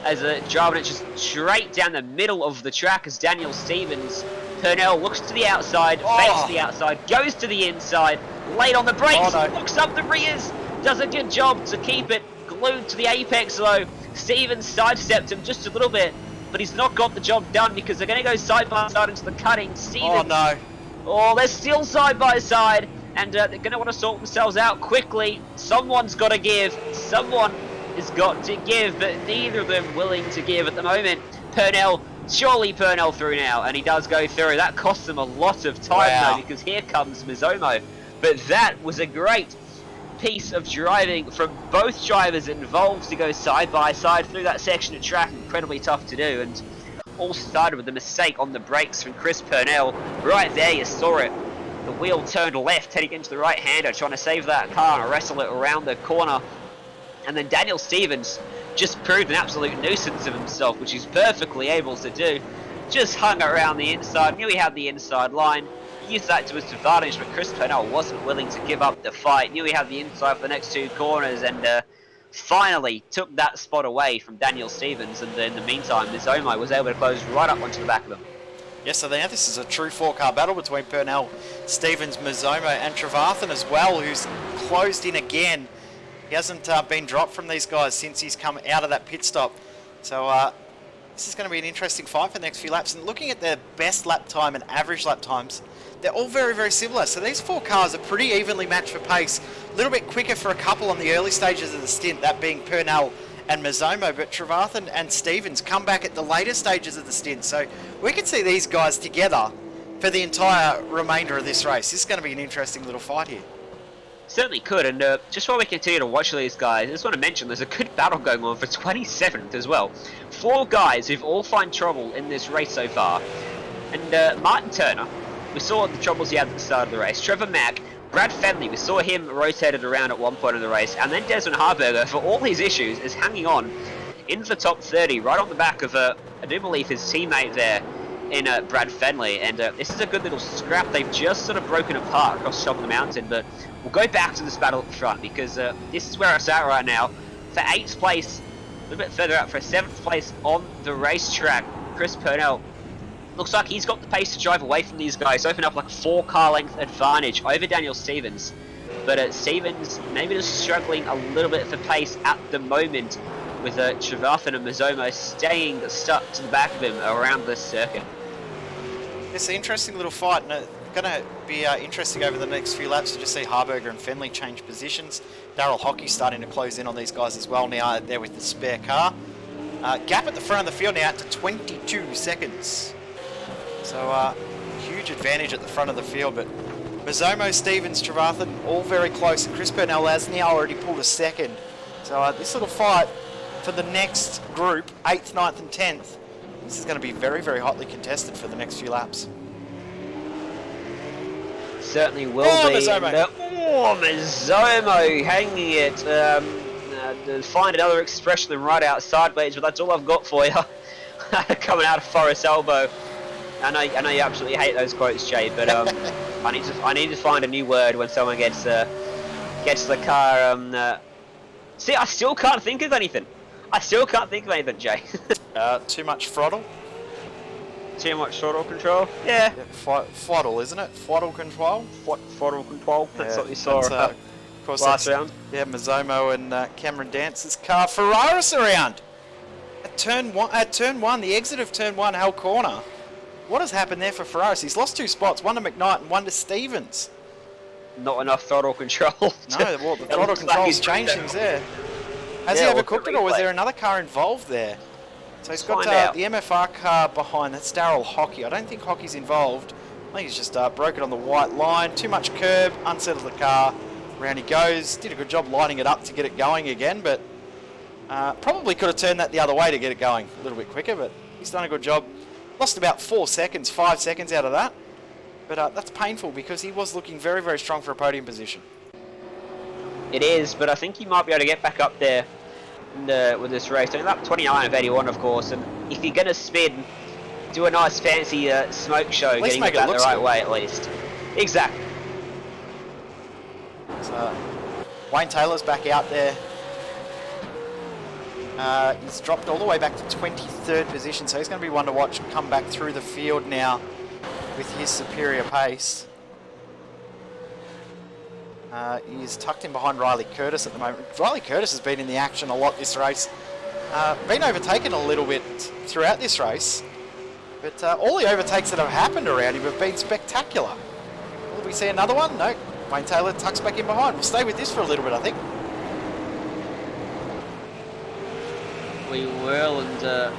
as a driving it just straight down the middle of the track as Daniel Stevens. Purnell looks to the outside, fakes the outside, goes to the inside, late on the brakes, looks up the rears, does a good job to keep it glued to the apex though. Stevens sidestepped him just a little bit, but he's not got the job done because they're going to go side by side into the cutting. Stevens, they're still side by side, and they're going to want to sort themselves out quickly. Someone's got to give, someone has got to give, but neither of them willing to give at the moment. Surely Purnell through now, and he does go through. That costs him a lot of time though, because here comes Mizomo. But that was a great piece of driving from both drivers involved to go side by side through that section of track. Incredibly tough to do, and all started with a mistake on the brakes from Chris Purnell. Right there you saw it. The wheel turned left, heading into the right-hander, trying to save that car and wrestle it around the corner. And then Daniel Stevens just proved an absolute nuisance of himself, which he's perfectly able to do. Just hung around the inside, knew he had the inside line, used that to his advantage, but Chris Purnell wasn't willing to give up the fight, knew he had the inside for the next 2 corners, and finally took that spot away from Daniel Stevens. And in the meantime, Mizomo was able to close right up onto the back of him. Yes, so now this is a true 4-car battle between Purnell, Stevens, Mizomo and Trevathan as well, who's closed in again. He hasn't been dropped from these guys since he's come out of that pit stop. So this is going to be an interesting fight for the next few laps. And looking at their best lap time and average lap times, they're all very, very similar. So these 4 cars are pretty evenly matched for pace. A little bit quicker for a couple on the early stages of the stint, that being Purnell and Mizomo, but Trevathan and Stevens come back at the later stages of the stint. So we could see these guys together for the entire remainder of this race. This is going to be an interesting little fight here. Certainly could, and just while we continue to watch these guys, I just want to mention there's a good battle going on for 27th as well. 4 guys who've all found trouble in this race so far. And Martin Turner, we saw the troubles he had at the start of the race. Trevor Mack, Brad Fenley, we saw him rotated around at one point in the race, and then Desmond Harberger, for all his issues, is hanging on in the top 30, right on the back of, I do believe, his teammate there in Brad Fenley. And this is a good little scrap. They've just sort of broken apart across the top of the mountain, but we'll go back to this battle at the front, because this is where it's at right now. For 8th place, a little bit further out, for 7th place on the racetrack, Chris Purnell. Looks like he's got the pace to drive away from these guys, open up like a 4-car length advantage over Daniel Stevens. But Stevens maybe just struggling a little bit for pace at the moment, with Trevathan and Mizomo staying stuck to the back of him around this circuit. It's an interesting little fight, and it's going to be interesting over the next few laps to just see Harberger and Fenley change positions. Darryl Hockey starting to close in on these guys as well now, there with the spare car. Gap at the front of the field now out to 22 seconds. So huge advantage at the front of the field, but Mizomo, Stevens, Trevathan all very close, and Chris Purnell has now already pulled a second. So this little fight for the next group, 8th, 9th and 10th, this is going to be very, very hotly contested for the next few laps. Certainly will be. Mizomo. Mizomo hanging it. To find another expression than right out sideways, but that's all I've got for you. Coming out of Forest Elbow. I know you absolutely hate those quotes, Jay, but I need to find a new word when someone gets the car. See, I still can't think of anything. Jay. Too much throttle? Too much throttle control? Yeah. Throttle, isn't it? Throttle control? Throttle control. That's what we saw of course, last round. Yeah, Mizomo and Cameron Dance's car. Ferraris around at turn one, the exit of turn 1, Hell Corner. What has happened there for Ferraris? He's lost 2 spots, one to McKnight and one to Stevens. Not enough throttle control. No, well, the throttle control's changed things there. Has he overcooked it, or was there another car involved there? So he's got the MFR car behind. That's Darryl Hockey. I don't think Hockey's involved. I think he's just broken on the white line. Too much curb, unsettled the car. Round he goes. Did a good job lining it up to get it going again, but probably could have turned that the other way to get it going a little bit quicker, but he's done a good job. Lost about 4 seconds, 5 seconds out of that. But that's painful because he was looking very, very strong for a podium position. It is, but I think he might be able to get back up there with this race. Only lap 29 of 81, of course, and if you're going to spin, do a nice fancy smoke show, getting it back the right way at least. Exactly. So, Wayne Taylor's back out there. He's dropped all the way back to 23rd position, so he's going to be one to watch come back through the field now with his superior pace. He's tucked in behind Riley Curtis at the moment. Riley Curtis has been in the action a lot this race. Been overtaken a little bit throughout this race, but all the overtakes that have happened around him have been spectacular. Will we see another one? No. Wayne Taylor tucks back in behind. We'll stay with this for a little bit, I think. We will, and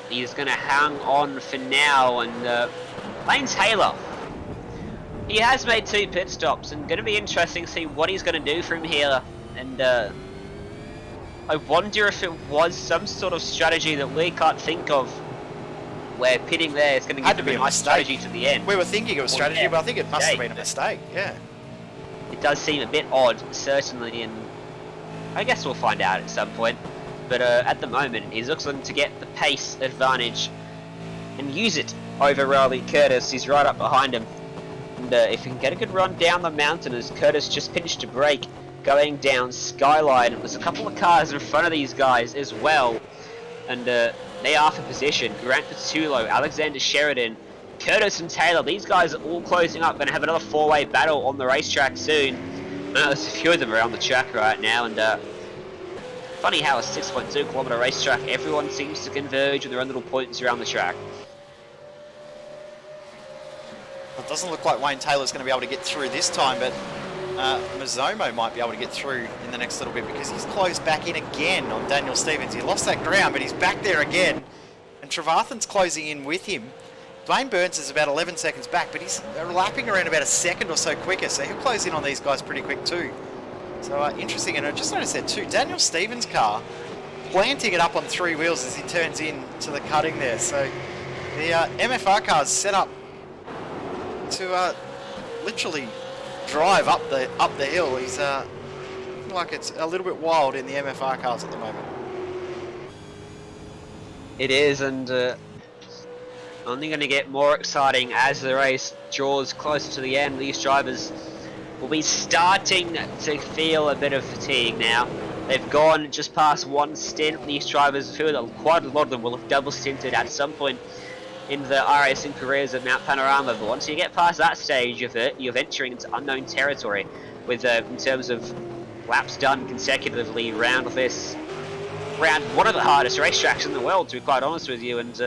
he's going to hang on for now. And Wayne Taylor, he has made 2 pit stops, and going to be interesting to see what he's going to do from here. And I wonder if it was some sort of strategy that we can't think of where pitting there is going to Had give to them be a a nice mistake. strategy to the end. We were thinking it was strategy, yeah, but I think it must have been a mistake. mistake. Yeah. It does seem a bit odd, certainly, and I guess we'll find out at some point. But at the moment, he's looking to get the pace advantage and use it over Riley Curtis. He's right up behind him. And if he can get a good run down the mountain as Curtis just pinched a break going down Skyline. There's a couple of cars in front of these guys as well. And they are for position. Grant Patulo, Alexander Sheridan, Curtis and Taylor. These guys are all closing up. Going to have another four-way battle on the racetrack soon. There's a few of them around the track right now. And funny how a 6.2 kilometer racetrack, everyone seems to converge with their own little points around the track. It doesn't look like Wayne Taylor's going to be able to get through this time, but Mazomo might be able to get through in the next little bit because he's closed back in again on Daniel Stevens. He lost that ground, but he's back there again. And Trevathan's closing in with him. Dwayne Burns is about 11 seconds back, but he's lapping around about a second or so quicker, so he'll close in on these guys pretty quick too. So interesting, and I just noticed there too, Daniel Stevens' car planting it up on three wheels as he turns in to the cutting there. So the MFR car's set up to literally drive up the hill. He's like it's a little bit wild in the MFR cars at the moment. It is, and only going to get more exciting as the race draws closer to the end. These drivers will be starting to feel a bit of fatigue now. They've gone just past one stint. These drivers feel that quite a lot of them will have double stinted at some point in the iRacing careers of Mount Panorama. But once you get past that stage of it, you're venturing into unknown territory with in terms of laps done consecutively around one of the hardest racetracks in the world, to be quite honest with you. And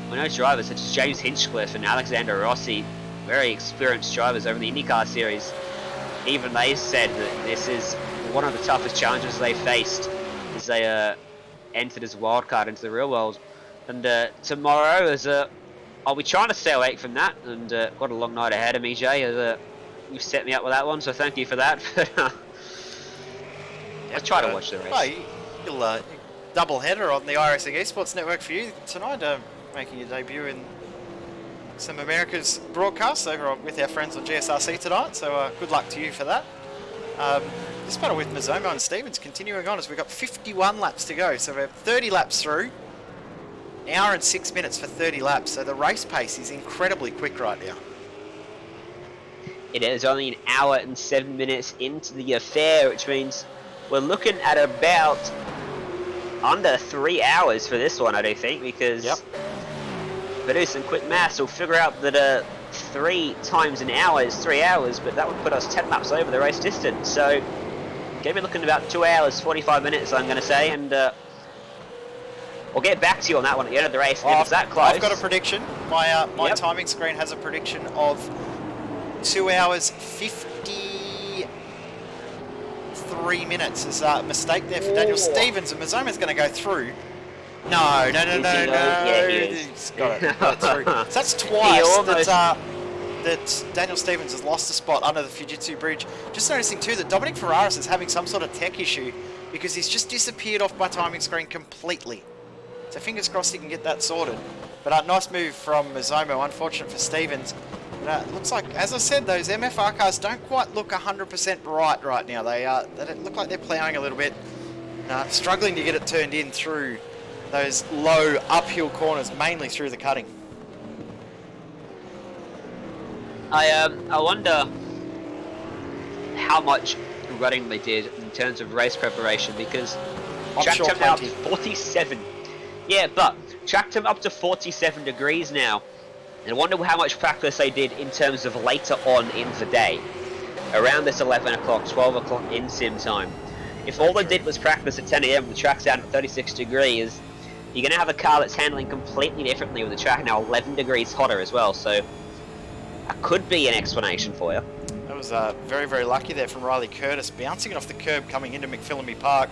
we know drivers such as James Hinchcliffe and Alexander Rossi, very experienced drivers over the IndyCar series, even they said that this is one of the toughest challenges they faced as they entered as a wildcard into the real world. And tomorrow, I'll be trying to stay awake from that, and got a long night ahead of me, Jay. You've set me up with that one, so thank you for that. I'll try to watch the race. Well, you'll double header on the iRacing Esports Network for you tonight, making your debut in some America's broadcasts over with our friends on GSRC tonight. So good luck to you for that. This battle with Mazomo and Stevens continuing on as we've got 51 laps to go. So we're 30 laps through. An hour and 6 minutes for 30 laps. So the race pace is incredibly quick right now. It is only an hour and 7 minutes into the affair, which means we're looking at about under 3 hours for this one, I do think, because if I do some quick maths, we'll figure out that 3 times an hour is 3 hours, but that would put us 10 laps over the race distance. So going to be looking at about 2 hours, 45 minutes, I'm going to say, and we'll get back to you on that one at the end of the race. If it's that close. I've got a prediction. My timing screen has a prediction of 2 hours 53 minutes. There's a mistake there for Daniel Stevens, and Mazoma's going to go through. No. Yeah, he is. He's got it through. So that's twice that Daniel Stevens has lost a spot under the Fujitsu Bridge. Just noticing too that Dominic Ferraris is having some sort of tech issue because he's just disappeared off my timing screen completely. So fingers crossed he can get that sorted. But nice move from Mazomo, unfortunate for Stevens. Looks like, as I said, those MFR cars don't quite look 100% right now. They look like they're ploughing a little bit, struggling to get it turned in through those low uphill corners, mainly through the cutting. I wonder how much running they did in terms of race preparation, because track time now up to 47. Yeah, but track time up to 47 degrees now. And I wonder how much practice they did in terms of later on in the day, around this 11 o'clock, 12 o'clock in sim time. If all they did was practice at 10 AM, the track's down at 36 degrees, you're going to have a car that's handling completely differently with the track now 11 degrees hotter as well. So that could be an explanation for you. That was very, very lucky there from Riley Curtis, bouncing it off the curb coming into McPhillamy Park.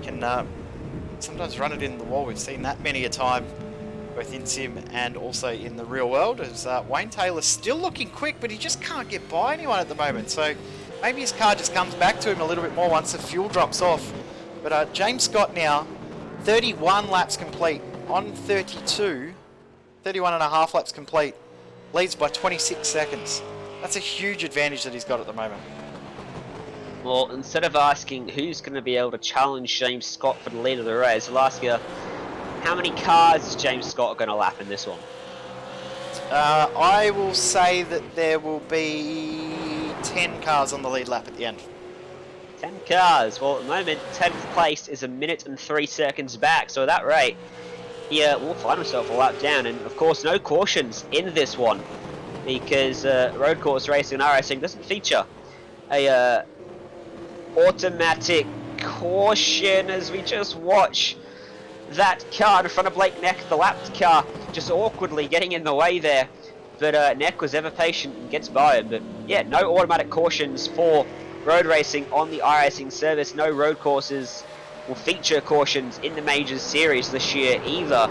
Can sometimes run it in the wall. We've seen that many a time, both in sim and also in the real world, as Wayne Taylor's still looking quick, but he just can't get by anyone at the moment. So maybe his car just comes back to him a little bit more once the fuel drops off. But James Scott now, 31 laps complete on 32. 31 and a half laps complete. Leads by 26 seconds. That's a huge advantage that he's got at the moment. Well, instead of asking who's going to be able to challenge James Scott for the lead of the race, I'll ask you, how many cars is James Scott going to lap in this one? I will say that there will be 10 cars on the lead lap at the end. 10 cars. Well, at the moment, 10th place is 1 minute and 3 seconds back. So at that rate, he will find himself a lap down. And of course, no cautions in this one, because road course racing and iRacing doesn't feature a automatic caution, as we just watch that car in front of Blake Neck, the lapped car, just awkwardly getting in the way there. But Neck was ever patient and gets by him. But yeah, no automatic cautions for road racing on the iRacing service. No road courses will feature cautions in the Majors series this year either,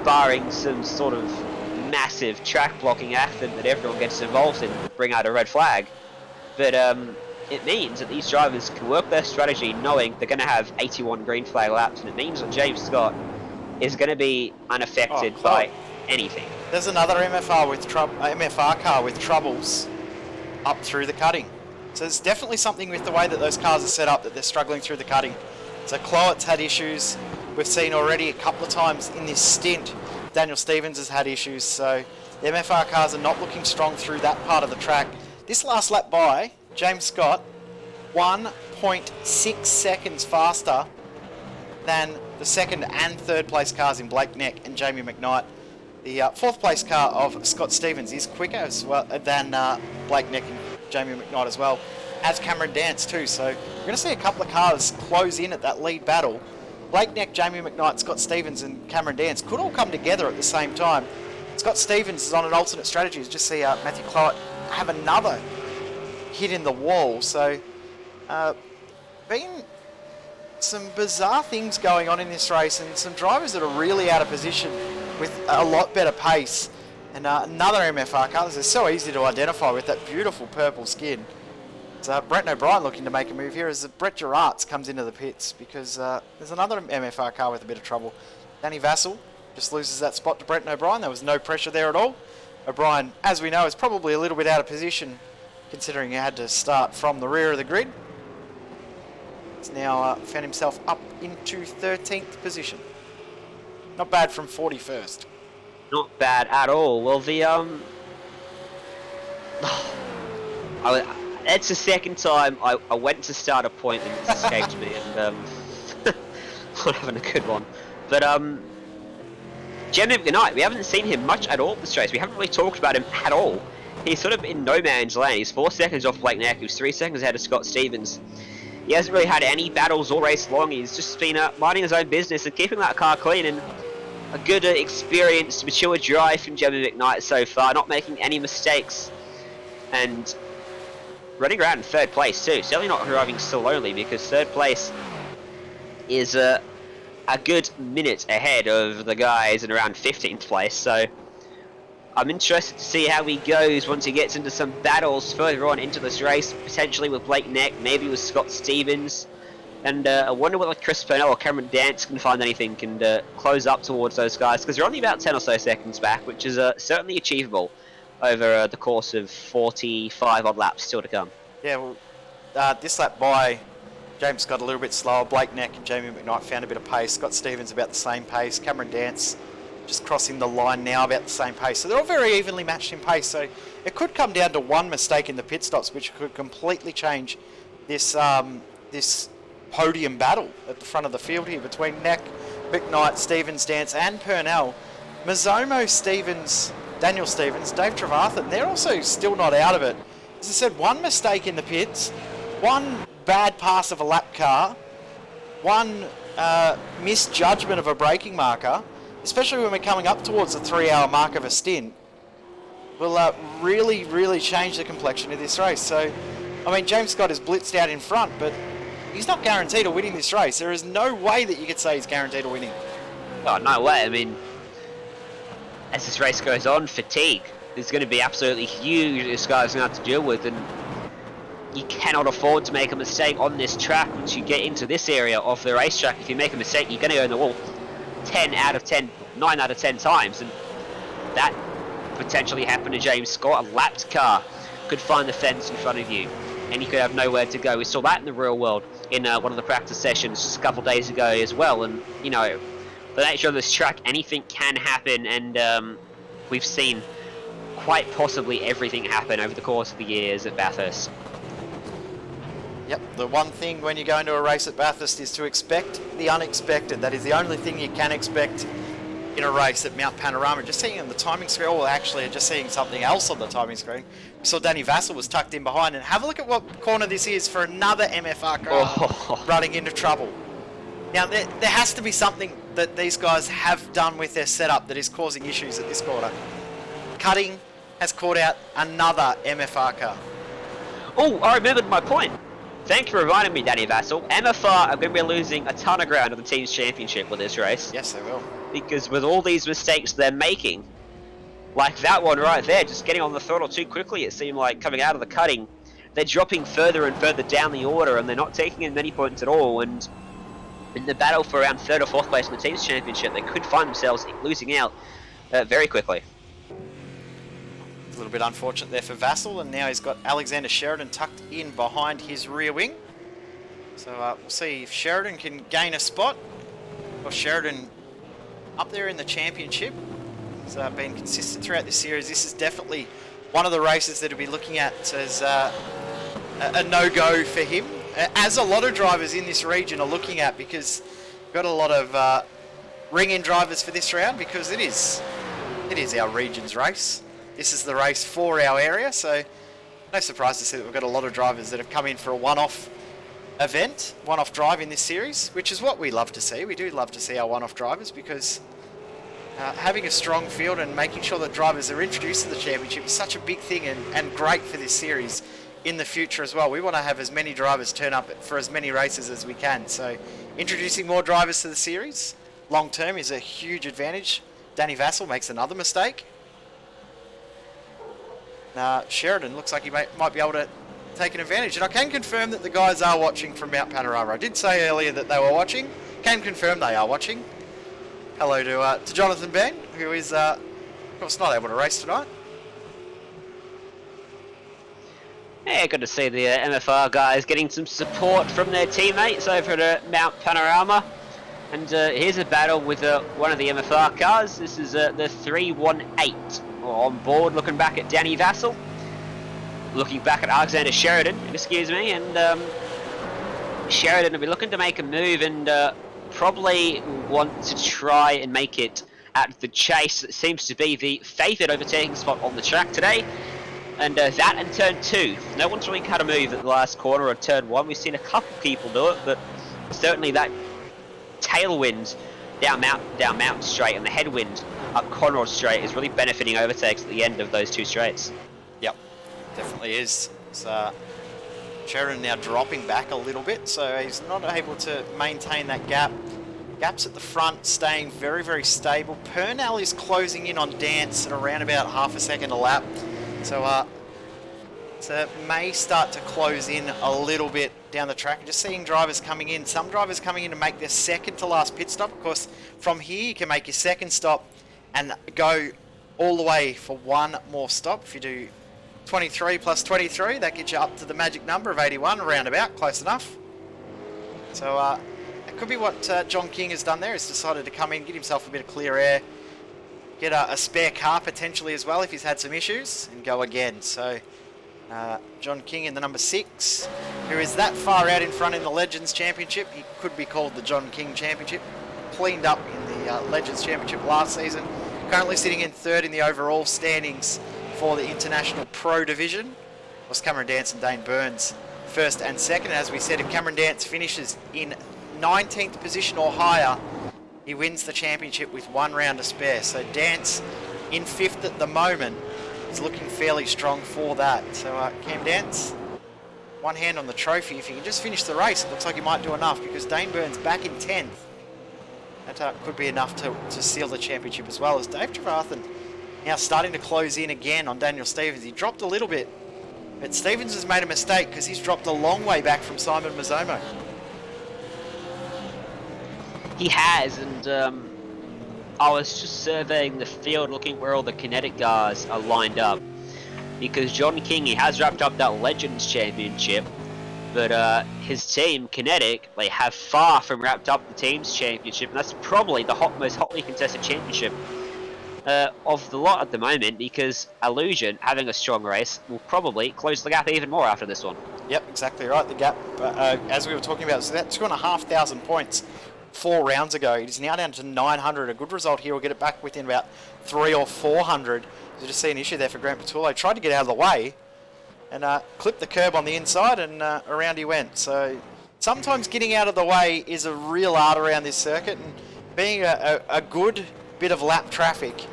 barring some sort of massive track blocking accident that everyone gets involved in to bring out a red flag. But it means that these drivers can work their strategy knowing they're going to have 81 green flag laps, and it means that James Scott is going to be unaffected by anything. There's another MFR car with troubles up through the cutting. So there's definitely something with the way that those cars are set up that they're struggling through the cutting. So Cloett's had issues. We've seen already a couple of times in this stint Daniel Stevens has had issues. So the MFR cars are not looking strong through that part of the track. This last lap by James Scott, 1.6 seconds faster than the second and third place cars in Blake Neck and Jamie McKnight. The fourth place car of Scott Stevens is quicker as well than Blake Neck and Jamie McKnight as well, as Cameron Dance too. So we're going to see a couple of cars close in at that lead battle. Blake Neck, Jamie McKnight, Scott Stevens and Cameron Dance could all come together at the same time. Scott Stevens is on an alternate strategy. Just see Matthew Cloett have another hit in the wall. So been some bizarre things going on in this race, and some drivers that are really out of position with a lot better pace. And another MFR car. This is so easy to identify with that beautiful purple skin. It's Brett O'Brien looking to make a move here as Brett Gerards comes into the pits, because there's another MFR car with a bit of trouble. Danny Vassell just loses that spot to Brett O'Brien. There was no pressure there at all. O'Brien, as we know, is probably a little bit out of position, considering he had to start from the rear of the grid. He's now found himself up into 13th position. Not bad from 41st. Not bad at all. Well, it's the second time I went to start a point and it's escaped me, and not having a good one. But Jamie McKnight, we haven't seen him much at all this race. We haven't really talked about him at all. He's sort of in no man's land. He's 4 seconds off Blake Neck, who's 3 seconds ahead of Scott Stevens. He hasn't really had any battles all race long. He's just been minding his own business and keeping that car clean, and a good experienced, mature drive from Jamie McKnight so far, not making any mistakes, and running around in third place too. Certainly not driving so lonely, because third place is a good minute ahead of the guys in around 15th place. So I'm interested to see how he goes once he gets into some battles further on into this race, potentially with Blake Neck, maybe with Scott Stevens. And I wonder whether Chris Purnell or Cameron Dance can find anything and close up towards those guys, because they're only about 10 or so seconds back, which is certainly achievable over the course of 45 odd laps still to come. Yeah, well, this lap by James Scott a little bit slower. Blake Neck and Jamie McKnight found a bit of pace. Scott Stevens about the same pace. Cameron Dance just crossing the line now about the same pace. So they're all very evenly matched in pace. So it could come down to one mistake in the pit stops, which could completely change this this podium battle at the front of the field here between Neck, McKnight, Stevens, Dance and Purnell. Mazzomo, Stevens, Daniel Stevens, Dave Trevathan, they're also still not out of it. As I said, one mistake in the pits, one bad pass of a lap car, one misjudgment of a braking marker, especially when we're coming up towards the 3-hour mark of a stint, will really, really change the complexion of this race. So, I mean, James Scott is blitzed out in front, but he's not guaranteed of winning this race. There is no way that you could say he's guaranteed of winning. Oh, no way. I mean, as this race goes on, fatigue is going to be absolutely huge this guy's going to have to deal with, and you cannot afford to make a mistake on this track once you get into this area of the racetrack. If you make a mistake, you're going to go in the wall 10 out of 10, 9 out of 10 times, and that potentially happen to James Scott. A lapped car could find the fence in front of you, and you could have nowhere to go. We saw that in the real world in one of the practice sessions just a couple of days ago as well. And you know, the nature of this track, anything can happen, and we've seen quite possibly everything happen over the course of the years at Bathurst. Yep, the one thing when you go into a race at Bathurst is to expect the unexpected. That is the only thing you can expect in a race at Mount Panorama. Just seeing on the timing screen, well actually just seeing something else on the timing screen. We saw Danny Vassell was tucked in behind, and have a look at what corner this is for another MFR car running into trouble. Now there has to be something that these guys have done with their setup that is causing issues at this corner. Cutting has caught out another MFR car. Oh, I remembered my point. Thank you for reminding me, Danny Vassell. MFR are going to be losing a ton of ground at the team's championship with this race. Yes, they will. Because with all these mistakes they're making, like that one right there, just getting on the throttle too quickly, it seemed like, coming out of the cutting, they're dropping further and further down the order, and they're not taking in many points at all. And in the battle for around 3rd or 4th place in the team's championship, they could find themselves losing out very quickly. A little bit unfortunate there for Vassell, and now he's got Alexander Sheridan tucked in behind his rear wing. So we'll see if Sheridan can gain a spot. Well, Sheridan up there in the championship has been consistent throughout this series. This is definitely one of the races that he'll be looking at as a no-go for him, as a lot of drivers in this region are looking at, because we've got a lot of ring-in drivers for this round, because it is our region's race. This is the race for our area, so no surprise to see that we've got a lot of drivers that have come in for a one-off event, one-off drive in this series, which is what we love to see. We do love to see our one-off drivers, because having a strong field and making sure that drivers are introduced to the championship is such a big thing, and great for this series in the future as well. We want to have as many drivers turn up for as many races as we can, so introducing more drivers to the series long term is a huge advantage. Danny Vassell makes another mistake. Sheridan looks like he might be able to take an advantage, and I can confirm that the guys are watching from Mount Panorama. I did say earlier that they were watching. Can confirm they are watching. Hello to Jonathan Ben, who is of course not able to race tonight. Yeah, good to see the MFR guys getting some support from their teammates over at Mount Panorama. And here's a battle with one of the MFR cars. This is the 318 on board, looking back at Danny Vassell, looking back at Alexander Sheridan, excuse me, and Sheridan will be looking to make a move and probably want to try and make it at the chase. It seems to be the favoured overtaking spot on the track today. And that and turn 2. No one's really cut a move at the last corner or turn 1. We've seen a couple people do it, but certainly that tailwind down Mountain Straight and the headwind up Conrod Straight is really benefiting overtakes at the end of those two straights. Yep, definitely is. Sheridan now dropping back a little bit, so he's not able to maintain that gap. Gaps at the front staying very, very stable. Purnell is closing in on Dance at around about half a second a lap. So it may start to close in a little bit down the track. Just seeing drivers coming in. Some drivers coming in to make their second to last pit stop. Of course, from here you can make your second stop and go all the way for one more stop. If you do 23 plus 23, that gets you up to the magic number of 81, roundabout, close enough. So it could be what John King has done there. He's decided to come in, get himself a bit of clear air, get a spare car potentially as well if he's had some issues, and go again. So John King in the number 6, who is that far out in front in the Legends Championship. He could be called the John King Championship. Cleaned up in the Legends Championship last season. Currently sitting in 3rd in the overall standings for the International Pro Division. Was Cameron Dance and Dane Burns 1st and 2nd. As we said, if Cameron Dance finishes in 19th position or higher, he wins the championship with 1 round to spare. So Dance in 5th at the moment is looking fairly strong for that. So Cam Dance, one hand on the trophy. If he can just finish the race, it looks like he might do enough, because Dane Burns back in 10th. That could be enough to seal the championship, as well as Dave Trevathan now starting to close in again on Daniel Stevens. He dropped a little bit, but Stevens has made a mistake because he's dropped a long way back from Simon Mazzomo. He has, and I was just surveying the field, looking where all the kinetic cars are lined up. Because John King, he has wrapped up that Legends Championship, but his team, Kinetic, they have far from wrapped up the Teams Championship, and that's probably the most hotly contested championship of the lot at the moment, because Illusion, having a strong race, will probably close the gap even more after this one. Yep, exactly right. The gap, as we were talking about, so that 2,500 points 4 rounds ago. It is now down to 900. A good result here will get it back within about 300 or 400. You just see an issue there for Grant Patullo. Tried to get out of the way and clipped the curb on the inside, and around he went. So sometimes getting out of the way is a real art around this circuit, and being a good bit of lap traffic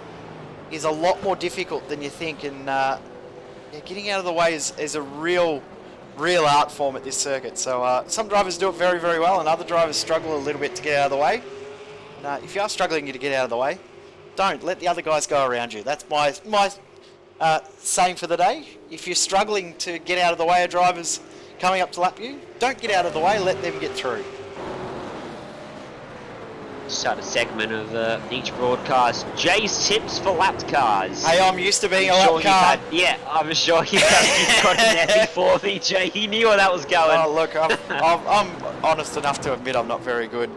is a lot more difficult than you think. And getting out of the way is a real art form at this circuit. So some drivers do it very, very well, and other drivers struggle a little bit to get out of the way. And if you are struggling to get out of the way, don't let the other guys go around you. That's my saying for the day. If you're struggling to get out of the way of drivers coming up to lap you, don't get out of the way, let them get through. Start a segment of each broadcast. Jay's tips for lapped cars. Hey, I'm used to being a lap car. Yeah, I'm sure you've got in there before me, Jay. He knew where that was going. Oh, look, I'm honest enough to admit I'm not very good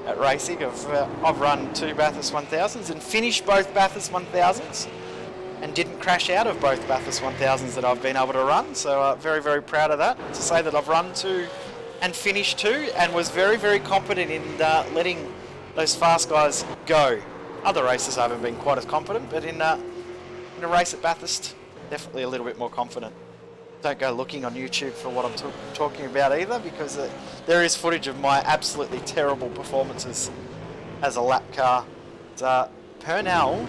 at racing. I've run 2 Bathurst 1000s and finished both Bathurst 1000s and didn't crash out of both Bathurst 1000s that I've been able to run. So very, very proud of that. To say that I've run 2 and finished 2 and was very, very competent in letting those fast guys go. Other races I haven't been quite as confident, but in a race at Bathurst, definitely a little bit more confident. Don't go looking on YouTube for what I'm talking about either, because there is footage of my absolutely terrible performances as a lap car. Purnell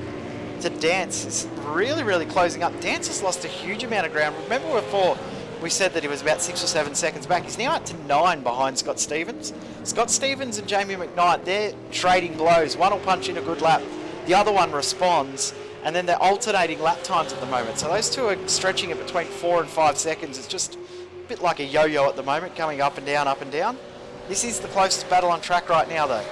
to Dance is really, really closing up. Dance has lost a huge amount of ground. Remember before we said that he was about 6 or 7 seconds back. He's now up to 9 behind Scott Stevens. Scott Stevens and Jamie McKnight, they're trading blows. One will punch in a good lap, the other one responds, and then they're alternating lap times at the moment. So those two are stretching it between 4 and 5 seconds. It's just a bit like a yo-yo at the moment, coming up and down, up and down. This is the closest battle on track right now, though.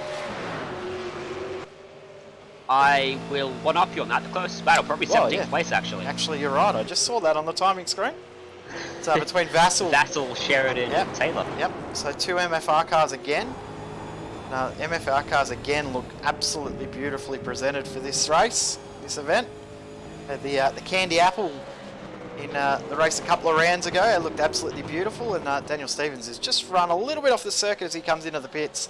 I will one-up you on that. The closest battle, probably 17th place, actually. Actually, you're right. I just saw that on the timing screen. So between Vassal, Sheridan, and Taylor. Yep. So 2 MFR cars again. Now MFR cars again look absolutely beautifully presented for this race, this event. The Candy Apple in the race a couple of rounds ago, it looked absolutely beautiful, and Daniel Stevens has just run a little bit off the circuit as he comes into the pits,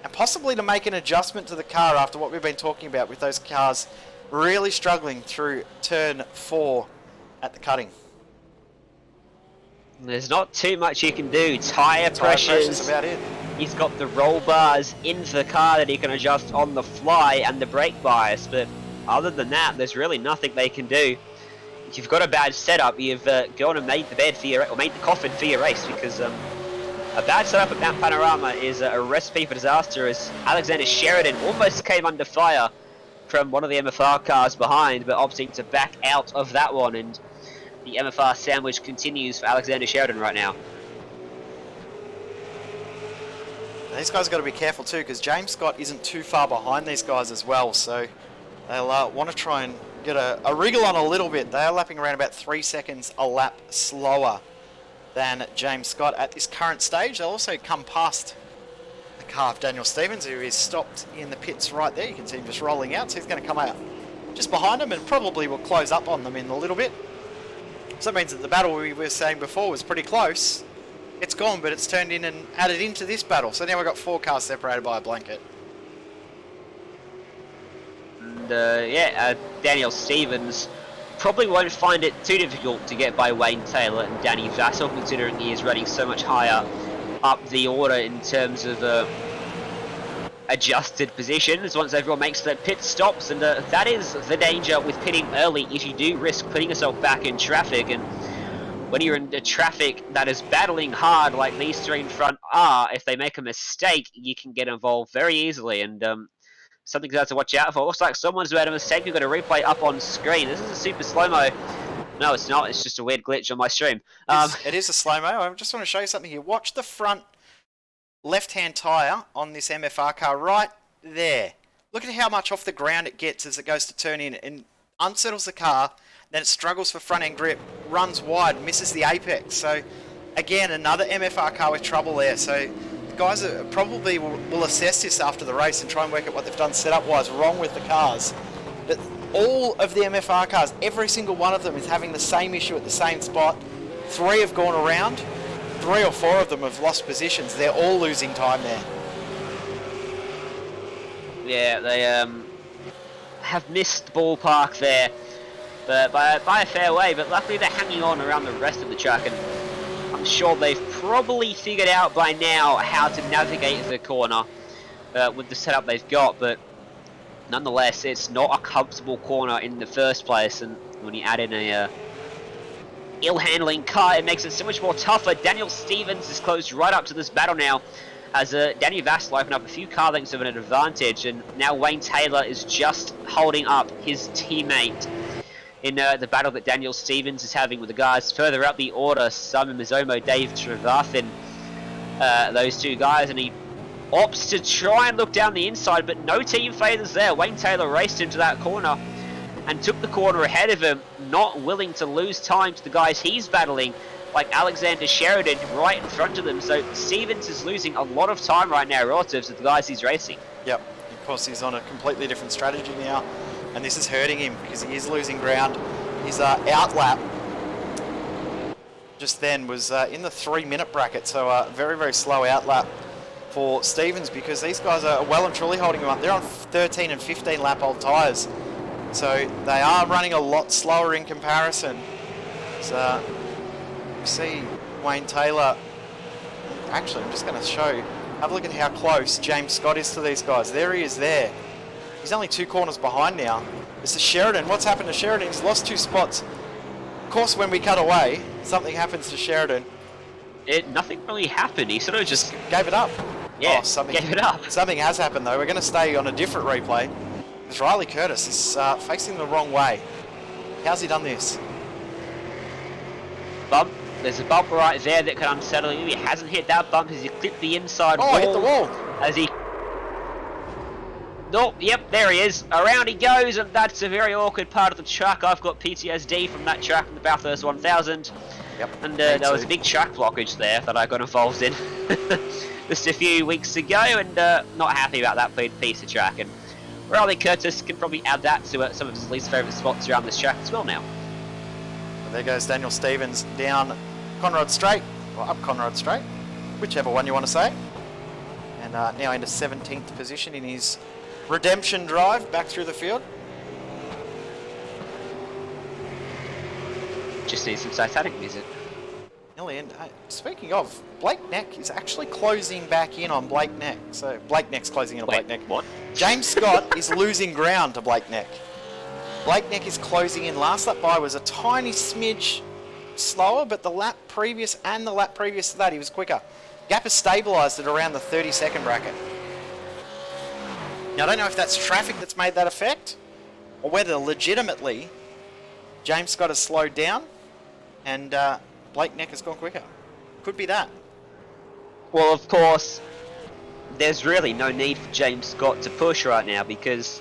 and possibly to make an adjustment to the car after what we've been talking about with those cars really struggling through turn 4 at the cutting. There's not too much you can do. Tyre pressures. About it. He's got the roll bars into the car that he can adjust on the fly, and the brake bias. But other than that, there's really nothing they can do. If you've got a bad setup, you've gone and made the bed for your, or made the coffin for your race, because a bad setup at Mount Panorama is a recipe for disaster. As Alexander Sheridan almost came under fire from one of the MFR cars behind, but opting to back out of that one, and the MFR sandwich continues for Alexander Sheridan right now. These guys got to be careful too, because James Scott isn't too far behind these guys as well, so they'll want to try and get a wriggle on a little bit. They are lapping around about 3 seconds a lap slower than James Scott at this current stage. They'll also come past the car of Daniel Stevens, who is stopped in the pits right there. You can see him just rolling out, so he's going to come out just behind them and probably will close up on them in a little bit. So that means that the battle we were saying before was pretty close. It's gone, but it's turned in and added into this battle. So now we've got 4 cars separated by a blanket. And Daniel Stevens probably won't find it too difficult to get by Wayne Taylor and Danny Vassal, considering he is running so much higher up the order in terms of adjusted positions once everyone makes their pit stops. And that is the danger with pitting early, is you do risk putting yourself back in traffic, and when you're in the traffic that is battling hard like these 3 in front are, if they make a mistake, you can get involved very easily, and something to have to watch out for. Looks like someone's made a mistake. We've got a replay up on screen. This is a super slow-mo. No, it's not. It's just a weird glitch on my stream. It is a slow-mo. I just want to show you something here. Watch the front left-hand tyre on this MFR car right there. Look at how much off the ground it gets as it goes to turn in and unsettles the car. Then it struggles for front end grip, runs wide, misses the apex. So again, another MFR car with trouble there. So the guys are probably will assess this after the race and try and work out what they've done setup wise wrong with the cars. But all of the MFR cars, every single one of them is having the same issue at the same spot. 3 have gone around. 3 or 4 of them have lost positions. They're all losing time there. Yeah, they have missed the ballpark there, but by a fair way. But luckily they're hanging on around the rest of the track, and I'm sure they've probably figured out by now how to navigate the corner with the setup they've got. But nonetheless, it's not a comfortable corner in the first place, and when you add in a ill-handling car, it makes it so much more tougher. Daniel Stevens is close right up to this battle now, as Danny Vassal opened up a few car lengths of an advantage, and now Wayne Taylor is just holding up his teammate in the battle that Daniel Stevens is having with the guys further up the order, Simon Mizomo, Dave Trevathan, those 2 guys, and he opts to try and look down the inside, but no team favours there. Wayne Taylor raced into that corner and took the corner ahead of him, not willing to lose time to the guys he's battling, like Alexander Sheridan right in front of them. So Stevens is losing a lot of time right now relative to the guys he's racing. Yep, of course he's on a completely different strategy now, and this is hurting him because he is losing ground. His outlap just then was in the 3-minute bracket, so very, very slow outlap for Stevens, because these guys are well and truly holding him up. They're on 13 and 15 lap old tyres, so they are running a lot slower in comparison. So you see Wayne Taylor, actually I'm just going to show you, have a look at how close James Scott is to these guys. There he is there. He's only 2 corners behind now. This is Sheridan. What's happened to Sheridan? He's lost 2 spots. Of course, when we cut away, something happens to Sheridan. Nothing really happened. He sort of just gave it up. Yeah, something gave it up. Something has happened though. We're going to stay on a different replay, because Riley Curtis is facing the wrong way. How's he done this? Bump. There's a bump right there that can unsettle him. He hasn't hit that bump as he clipped the inside wall. Oh, hit the wall. As he... Nope, yep, there he is. Around he goes, and that's a very awkward part of the track. I've got PTSD from that track in the Bathurst 1000. Yep. And there was a big track blockage there that I got involved in just a few weeks ago, and not happy about that piece of track. And Riley Curtis can probably add that to some of his least favourite spots around this track as well now. There goes Daniel Stevens down Conrad Straight, or up Conrad Straight, whichever one you want to say. And now into 17th position in his redemption drive back through the field. Just need some Titanic music. Nearly end. Speaking of, Blake Neck is actually closing back in on Blake Neck. So Blake Neck's closing in on Blake Neck. What? James Scott is losing ground to Blake Neck. Blake Neck is closing in. Last lap by was a tiny smidge slower, but the lap previous and the lap previous to that, he was quicker. Gap has stabilised at around the 30-second bracket. Now, I don't know if that's traffic that's made that effect, or whether legitimately James Scott has slowed down and Blake Neck has gone quicker. Could be that. Well, of course, there's really no need for James Scott to push right now, because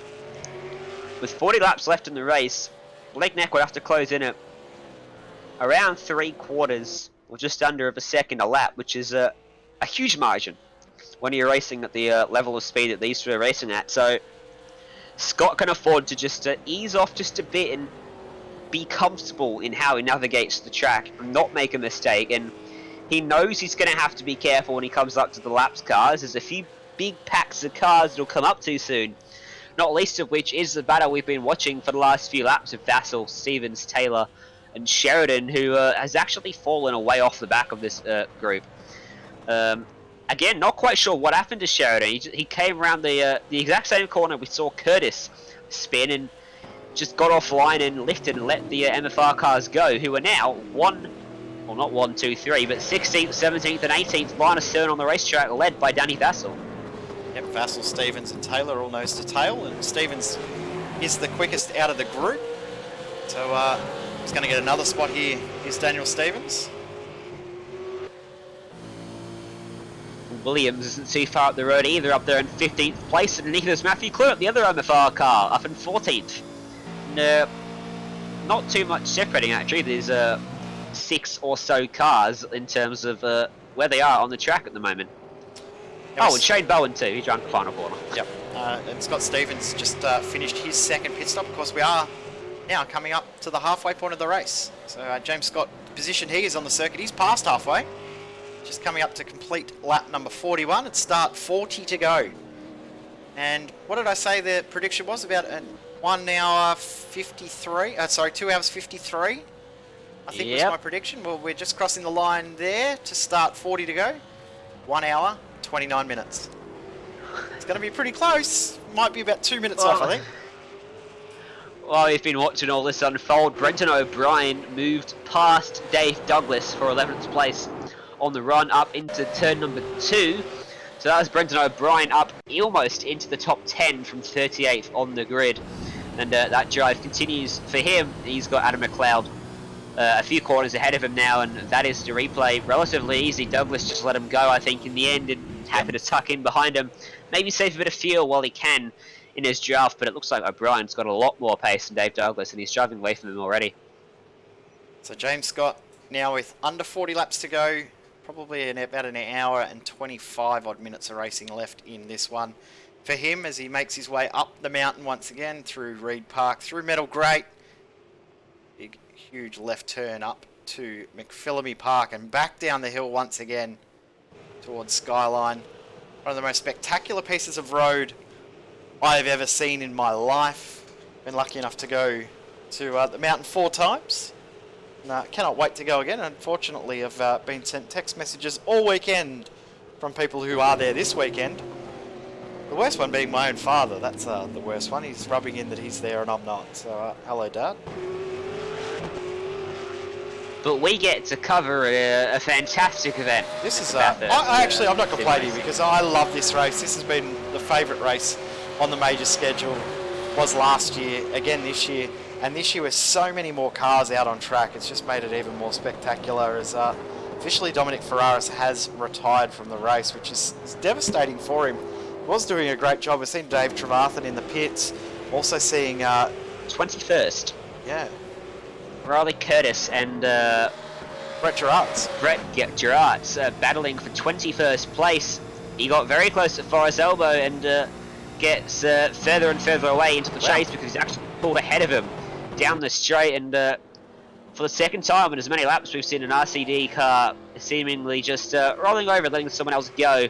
with 40 laps left in the race, Blake Neck would have to close in at around 3/4 or just under of a second a lap, which is a huge margin when you're racing at the level of speed that these two are racing at. So Scott can afford to just ease off just a bit and be comfortable in how he navigates the track and not make a mistake. And he knows he's going to have to be careful when he comes up to the laps cars. There's a few big packs of cars that'll come up too soon, not least of which is the battle we've been watching for the last few laps of Vassal, Stevens, Taylor and Sheridan, who has actually fallen away off the back of this group. Again, not quite sure what happened to Sheridan. He came around the exact same corner we saw Curtis spin and just got offline and lifted and let the MFR cars go, who are now not 1, 2, 3, but 16th, 17th and 18th line of stern on the racetrack, led by Danny Vassal. Yep, Vassal, Stevens and Taylor all nose to tail, and Stevens is the quickest out of the group. So he's going to get another spot here. Here's Daniel Stevens. Williams isn't too far up the road either, up there in 15th place, and neither is Matthew Clement, the other MFR car, up in 14th. No, not too much separating actually. There's 6 or so cars in terms of where they are on the track at the moment. Oh, and Shane Bowen too, he drank the final corner. Yep. And Scott Stevens just finished his second pit stop. Of course, we are now coming up to the halfway point of the race. So James Scott, the position he is on the circuit, he's past halfway. Just coming up to complete lap number 41. It's start 40 to go. And what did I say the prediction was? About 1 hour 53? Sorry, 2 hours 53. I think was my prediction. Well, we're just crossing the line there to start 40 to go. 1 hour, 29 minutes. It's going to be pretty close. Might be about 2 minutes off, I think. While we've been watching all this unfold, Brenton O'Brien moved past Dave Douglas for 11th place on the run up into turn number 2. So that was Brenton O'Brien up almost into the top 10 from 38th on the grid. And that drive continues for him. He's got Adam McLeod a few corners ahead of him now, and that is to replay relatively easy. Douglas just let him go, I think, in the end, and happy to tuck in behind him. Maybe save a bit of fuel while he can in his draft, but it looks like O'Brien's got a lot more pace than Dave Douglas, and he's driving away from him already. So James Scott now with under 40 laps to go, probably in about an hour and 25 odd minutes of racing left in this one for him as he makes his way up the mountain once again through Reed Park, through Metal Grate, big huge left turn up to McPhillamy Park and back down the hill once again towards Skyline. One of the most spectacular pieces of road I have ever seen in my life. Been lucky enough to go to the mountain 4 times. And, cannot wait to go again. Unfortunately, I've been sent text messages all weekend from people who are there this weekend. The worst one being my own father. That's the worst one. He's rubbing in that he's there and I'm not. So, hello, Dad. But we get to cover a fantastic event. This is I'm not complaining because I love this race. This has been the favourite race on the major schedule. Was last year, again this year, and this year with so many more cars out on track, it's just made it even more spectacular. As officially Dominic Ferraris has retired from the race, which is devastating for him. He was doing a great job. We've seen Dave Trevarthen in the pits, also seeing 21st. Yeah. Riley Curtis and Brett Gerards. Battling for 21st place. He got very close to Forrest's elbow and gets further and further away into the chase because he's actually pulled ahead of him down the straight. And for the second time in as many laps, we've seen an RCD car seemingly just rolling over, letting someone else go,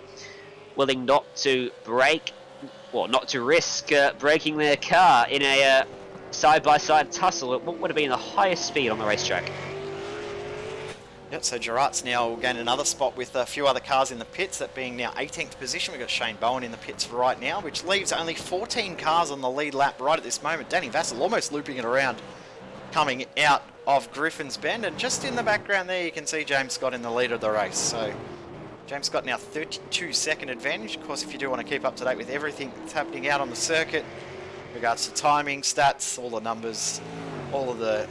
willing not to risk breaking their car in a side-by-side tussle at what would have been the highest speed on the racetrack. Yep, so Gerard's now will gain another spot with a few other cars in the pits, that being now 18th position. We've got Shane Bowen in the pits right now, which leaves only 14 cars on the lead lap right at this moment. Danny Vassell almost looping it around, coming out of Griffin's Bend, and just in the background there you can see James Scott in the lead of the race. So James Scott now 32-second advantage. Of course, if you do want to keep up to date with everything that's happening out on the circuit, in regards to timing, stats, all the numbers, all of the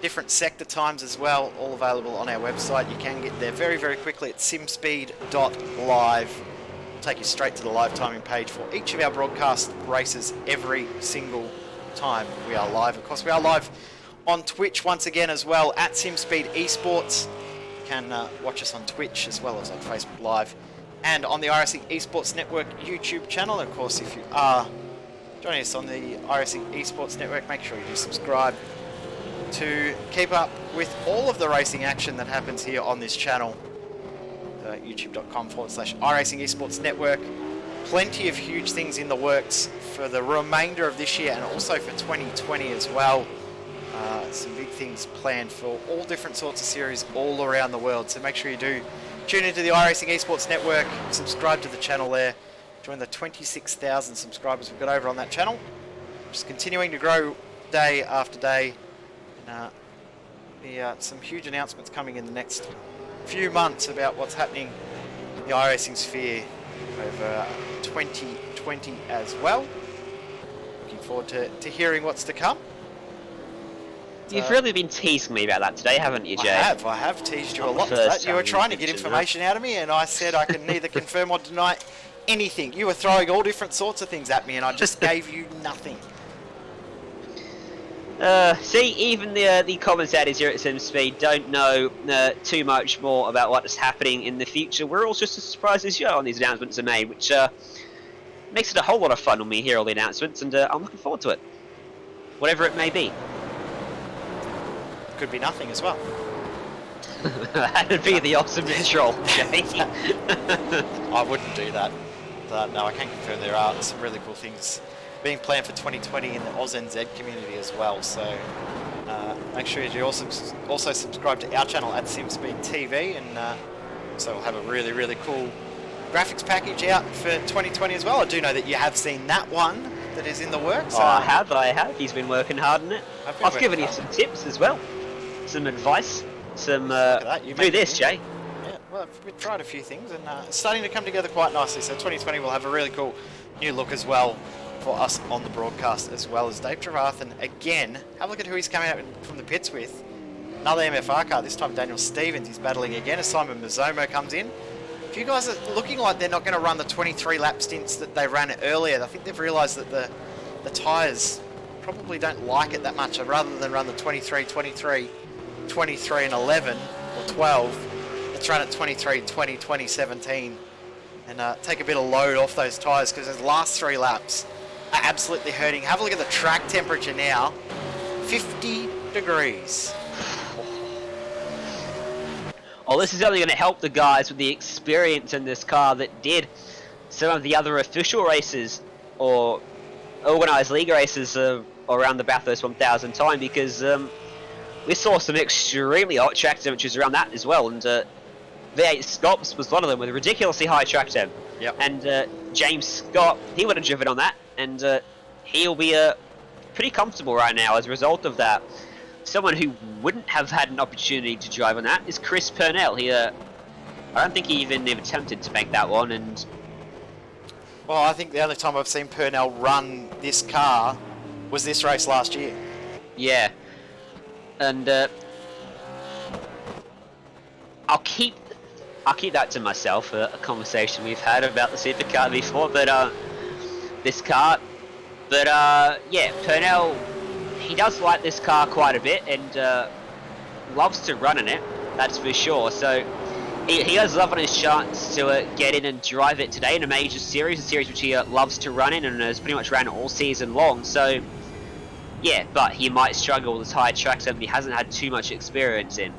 different sector times as well, all available on our website. You can get there very, very quickly at simspeed.live. It'll take you straight to the live timing page for each of our broadcast races every single time we are live. Of course, we are live on Twitch once again as well, at SimSpeed Esports. You can watch us on Twitch as well as on Facebook Live and on the iRacing Esports Network YouTube channel. Of course, if you are joining us on the iRacing Esports Network, make sure you do subscribe to keep up with all of the racing action that happens here on this channel. youtube.com/iRacing Esports Network. Plenty of huge things in the works for the remainder of this year and also for 2020 as well. Some big things planned for all different sorts of series all around the world. So make sure you do tune into the iRacing Esports Network, subscribe to the channel there. Join the 26,000 subscribers we've got over on that channel. Just continuing to grow day after day. And some huge announcements coming in the next few months about what's happening in the iRacing sphere over 2020 as well. Looking forward to hearing what's to come. You've really been teasing me about that today, haven't you, Jay? I have teased you a Not the lot for first that. You were time you've trying to get mentioned information out of me, and I said I can neither confirm or deny anything. You were throwing all different sorts of things at me, and I just gave you nothing. See, even the commentators here at SimSpeed don't know too much more about what's happening in the future. We're all just as surprised as you are when these announcements are made, which makes it a whole lot of fun when we hear all the announcements, and I'm looking forward to it. Whatever it may be. Could be nothing as well. That'd be the ultimate troll, Jay. I wouldn't do that. But no, I can confirm there are some really cool things being planned for 2020 in the AusNZ community as well. So make sure you also subscribe to our channel at SimSpeed TV, and so we'll have a really, really cool graphics package out for 2020 as well. I do know that you have seen that one that is in the works. Oh, I have. He's been working hard on it. I've given you some tips as well, some advice, some do this, Jay. Yeah, well, we've tried a few things, and it's starting to come together quite nicely. So 2020 will have a really cool new look as well for us on the broadcast, as well as Dave Trevathan. Again, have a look at who he's coming out from the pits with. Another MFR car, this time Daniel Stevens. He's battling again as Simon Mazzomo comes in. If you guys are looking like they're not going to run the 23 lap stints that they ran earlier, I think they've realised that the tyres probably don't like it that much. And rather than run the 23, 23, 23 and 11 or 12, let's run at 23, 20, 20, 17 and take a bit of load off those tyres, because those last 3 laps are absolutely hurting. Have a look at the track temperature now, 50 degrees. Well, this is only going to help the guys with the experience in this car that did some of the other official races or organised league races around the Bathurst 1000 time, because we saw some extremely hot track temperatures around that as well, and V8 Scops was one of them with a ridiculously high track temp. Yep. And James Scott, he would have driven on that, and he'll be pretty comfortable right now as a result of that. Someone who wouldn't have had an opportunity to drive on that is Chris Purnell. I don't think he even attempted to make that one, and Well, I think the only time I've seen Purnell run this car was this race last year. yeah. And I'll keep that to myself, a conversation we've had about the supercar before, but this car. But yeah, Purnell, he does like this car quite a bit, and loves to run in it, that's for sure. So he has love on his chance to get in and drive it today in a major series, a series which he loves to run in and has pretty much ran all season long. So yeah, but he might struggle with his high track temp he hasn't had too much experience in.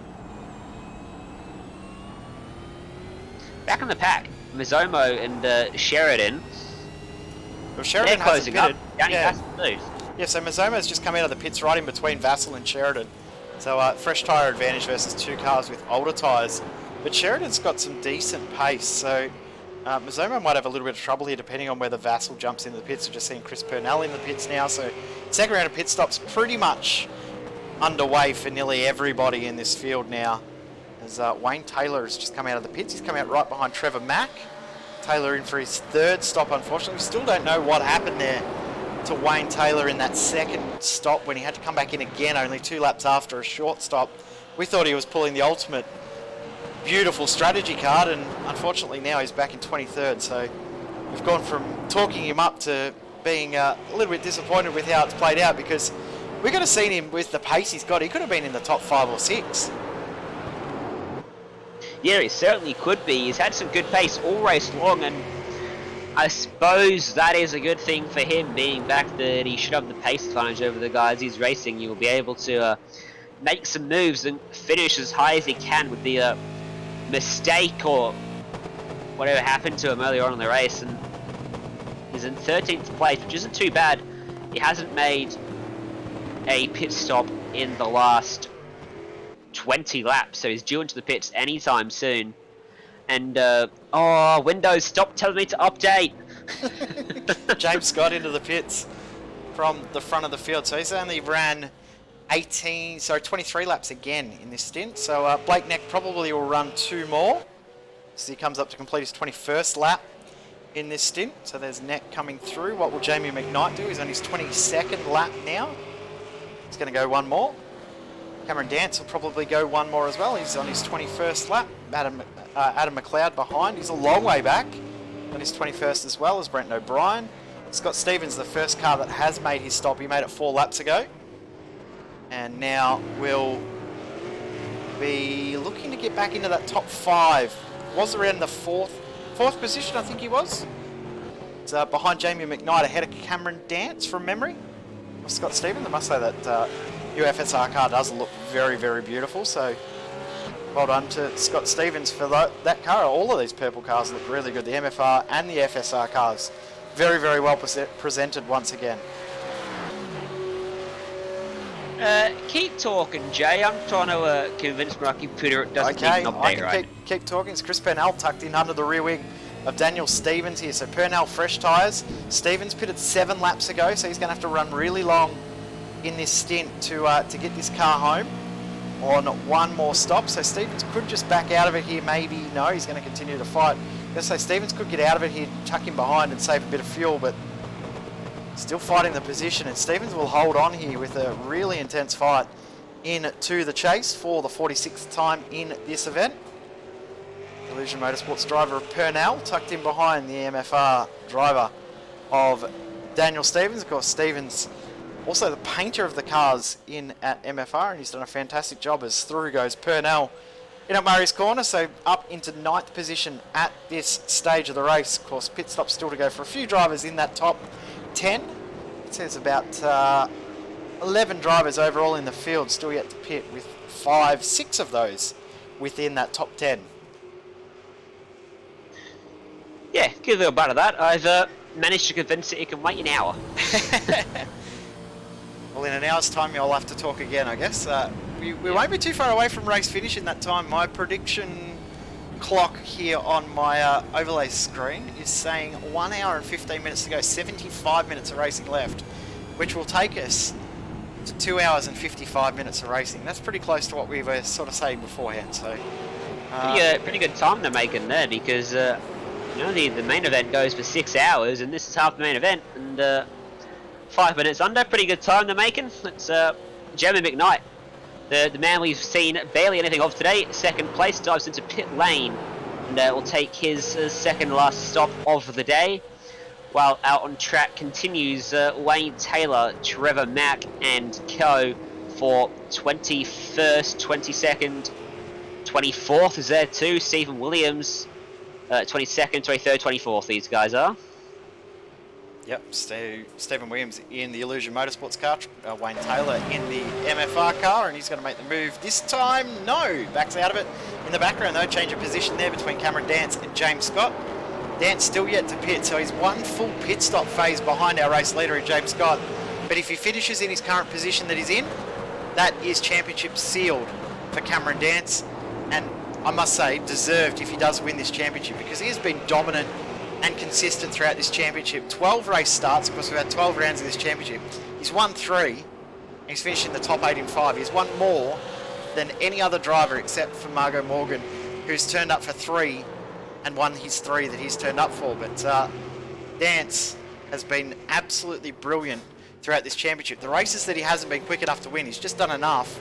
Back in the pack, Mazzomo and Sheridan. Well, Sheridan they're closing up. Danny yeah. has to lose. Yeah, so Mazzomo's just come out of the pits right in between Vassal and Sheridan. So fresh tyre advantage versus 2 cars with older tyres. But Sheridan's got some decent pace, so Mazzomo might have a little bit of trouble here depending on whether Vassal jumps into the pits. We're just seeing Chris Purnell in the pits now, so second round of pit stops pretty much underway for nearly everybody in this field now. As Wayne Taylor has just come out of the pits. He's come out right behind Trevor Mack. Taylor in for his 3rd stop, unfortunately. We still don't know what happened there to Wayne Taylor in that 2nd stop when he had to come back in again only 2 laps after a short stop. We thought he was pulling the ultimate beautiful strategy card, and unfortunately now he's back in 23rd. So we've gone from talking him up to being a little bit disappointed with how it's played out, because we could have seen him with the pace he's got. He could have been in the top 5 or 6. Yeah, he certainly could be. He's had some good pace all race long, and I suppose that is a good thing for him, being back that he should have the pace advantage over the guys he's racing. He will be able to make some moves and finish as high as he can with the mistake or whatever happened to him earlier on in the race. And he's in 13th place, which isn't too bad. He hasn't made a pit stop in the last 20 laps, so he's due into the pits anytime soon. And Windows, stop telling me to update. James Scott into the pits from the front of the field, so he's only ran 23 laps again in this stint. So Blake Neck probably will run 2 more, so he comes up to complete his 21st lap in this stint. So there's Neck coming through. What will Jamie McKnight do? He's on his 22nd lap now. He's going to go 1 more. Cameron Dance will probably go one more as well. He's on his 21st lap. Adam McLeod behind. He's a long way back on his 21st as well as Brenton O'Brien. Scott Stevens, the first car that has made his stop. He made it 4 laps ago. And now we'll be looking to get back into that top 5. Was around the fourth position, I think he was. It's behind Jamie McKnight, ahead of Cameron Dance from memory. Scott Stevens, I must say that UFSR car does look very, very beautiful. So well done to Scott Stevens for that car. All of these purple cars look really good. The MFR and the FSR cars. Very, very well presented once again. Keep talking, Jay. I'm trying to convince my computer it doesn't need an update, I can right? keep talking. It's Chris Purnell tucked in under the rear wing of Daniel Stevens here. So Purnell fresh tyres. Stevens pitted 7 laps ago, so he's going to have to run really long in this stint to get this car home on one more stop. So Stevens could just back out of it here, maybe. No, he's going to continue to fight. Let's say Stevens could get out of it here, tuck him behind and save a bit of fuel, but still fighting the position, and Stevens will hold on here with a really intense fight into the chase for the 46th time in this event. Illusion Motorsports driver Purnell tucked in behind the MFR driver of Daniel Stevens. Of course, Stevens also the painter of the cars in at MFR, and he's done a fantastic job as through goes Purnell in at Murray's Corner, so up into 9th position at this stage of the race. Of course, pit stop still to go for a few drivers in that top 10. It says about 11 drivers overall in the field still yet to pit, with 6 of those within that top 10. Yeah, give a little bit of that. I've managed to convince it you can wait an hour. Well, in an hour's time, you'll have to talk again, I guess. We won't be too far away from race finish in that time. My prediction clock here on my overlay screen is saying 1 hour and 15 minutes to go, 75 minutes of racing left, which will take us to 2 hours and 55 minutes of racing. That's pretty close to what we were sort of saying beforehand. So, pretty good time they're making there, because the main event goes for 6 hours, and this is half the main event, and 5 minutes under. Pretty good time they're making. It's Jeremy McKnight, the man we've seen barely anything of today. 2nd place, dives into pit lane, and will take his second last stop of the day. While out on track continues Wayne Taylor, Trevor Mack and co for 21st, 22nd, 24th is there too. Stephen Williams, 22nd, 23rd, 24th these guys are. Yep, Stephen Williams in the Illusion Motorsports car, Wayne Taylor in the MFR car, and he's going to make the move this time. No, backs out of it. In the background though, change of position there between Cameron Dance and James Scott. Dance still yet to pit, so he's one full pit stop phase behind our race leader in James Scott. But if he finishes in his current position that he's in, that is championship sealed for Cameron Dance, and I must say deserved if he does win this championship, because he has been dominant and consistent throughout this championship. 12 race starts, of course we've had 12 rounds of this championship. He's won 3, and he's finished in the top 8 in 5. He's won more than any other driver except for Margot Morgan, who's turned up for 3 and won his 3 that he's turned up for. But Dance has been absolutely brilliant throughout this championship. The races that he hasn't been quick enough to win, he's just done enough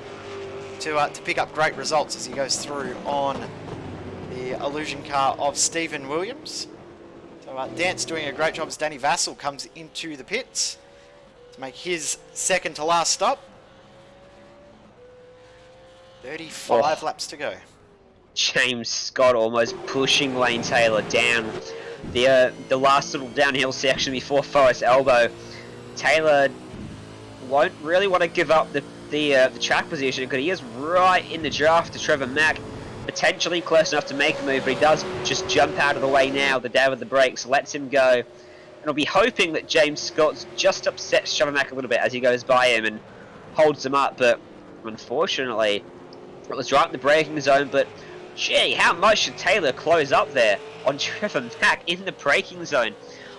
to pick up great results as he goes through on the Illusion car of Stephen Williams. So Dance doing a great job as Danny Vassell comes into the pits to make his second to last stop. 35 laps to go. James Scott almost pushing Wayne Taylor down the last little downhill section before Forest Elbow. Taylor won't really want to give up the track position, because he is right in the draft to Trevor Mack, potentially close enough to make a move, but he does just jump out of the way now. The dad with the brakes lets him go, and I'll be hoping that James Scott just upsets Trevor Mack a little bit as he goes by him and holds him up, but unfortunately it was right in the braking zone. But gee, how much should Taylor close up there on Trevor Mack in the braking zone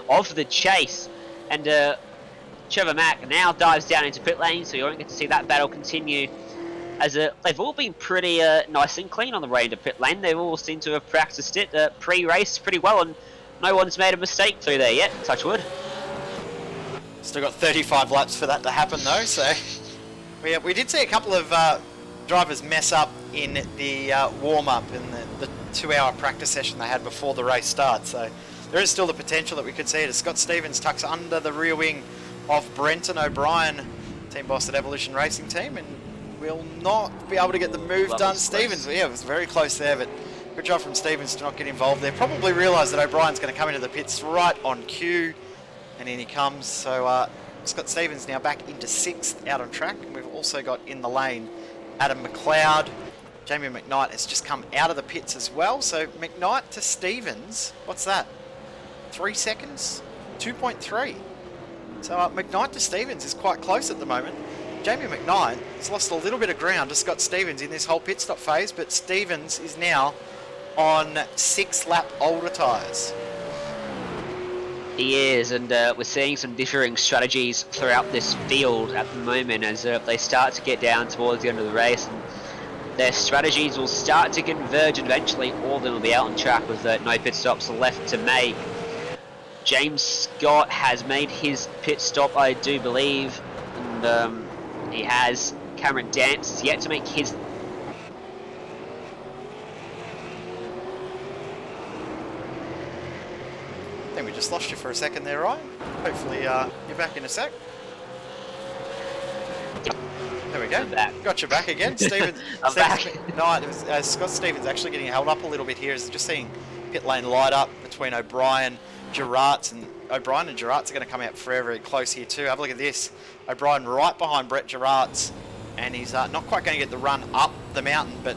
of the chase? And Trevor Mack now dives down into pit lane, so you won't get to see that battle continue, as they've all been pretty nice and clean on the way into pit lane. They all seem to have practiced it pre-race pretty well, and no one's made a mistake through there yet, touch wood. Still got 35 laps for that to happen though, so we did see a couple of drivers mess up in the warm-up and the 2-hour practice session they had before the race starts. So there is still the potential that we could see it as Scott Stevens tucks under the rear wing of Brenton O'Brien, team boss at Evolution Racing Team, and will not be able to get the move done. Stevens, yeah, it was very close there, but good job from Stevens to not get involved there. Probably realised that O'Brien's going to come into the pits right on cue, and in he comes. So Scott Stevens now back into 6th out on track, and we've also got in the lane Adam McLeod. Jamie McKnight has just come out of the pits as well. So McKnight to Stevens, what's that? 3 seconds? 2.3. So McKnight to Stevens is quite close at the moment. Jamie McKnight has lost a little bit of ground to Scott Stevens in this whole pit stop phase, but Stevens is now on 6-lap older tyres. He is, and we're seeing some differing strategies throughout this field at the moment as they start to get down towards the end of the race, and their strategies will start to converge. Eventually all of them will be out on track with no pit stops left to make. James Scott has made his pit stop, I do believe, and he has. Cameron Dance is yet to make his. I think we just lost you for a second there, Ryan. Hopefully you're back in a sec. There we go. I'm back. Got you back again. Stevens. I'm back. No, it was, Scott Stevens actually getting held up a little bit here. As just seeing pit lane light up between O'Brien, Gerrards, and O'Brien and Gerrards are going to come out very, very close here too. Have a look at this. O'Brien right behind Brett Gerrards, and he's not quite going to get the run up the mountain, but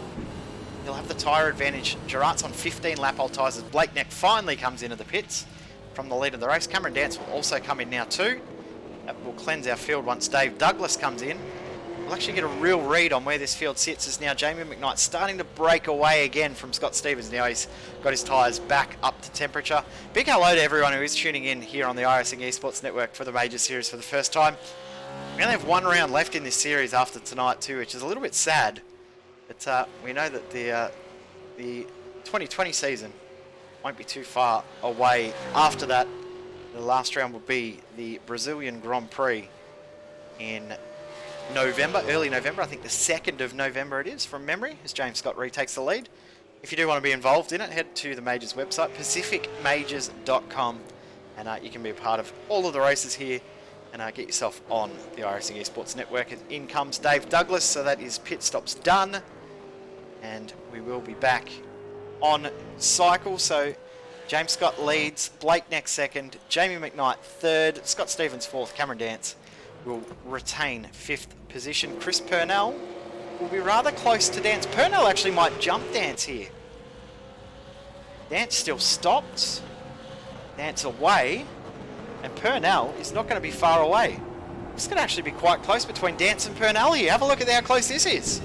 he'll have the tyre advantage. Gerrards on 15 lap old tyres as Blake Neck finally comes into the pits from the lead of the race. Cameron Dance will also come in now too. That will cleanse our field once Dave Douglas comes in. We'll actually get a real read on where this field sits as now Jamie McKnight starting to break away again from Scott Stevens. Now he's got his tyres back up to temperature. Big hello to everyone who is tuning in here on the iRacing Esports Network for the Major Series for the first time. We only have 1 round left in this series after tonight too, which is a little bit sad. But we know that the 2020 season won't be too far away. After that, the last round will be the Brazilian Grand Prix in November, early November. I think the 2nd of November it is from memory, as James Scott retakes the lead. If you do want to be involved in it, head to the Majors website, pacificmajors.com, and you can be a part of all of the races here and get yourself on the iRacing Esports Network. In comes Dave Douglas, so that is pit stops done, and we will be back on cycle. So James Scott leads, Blake next 2nd, Jamie McKnight 3rd, Scott Stevens 4th, Cameron Dance will retain 5th position. Chris Purnell will be rather close to Dance. Purnell actually might jump Dance here. Dance still stopped. Dance away. And Purnell is not going to be far away. It's going to actually be quite close between Dance and Purnell here. Have a look at how close this is.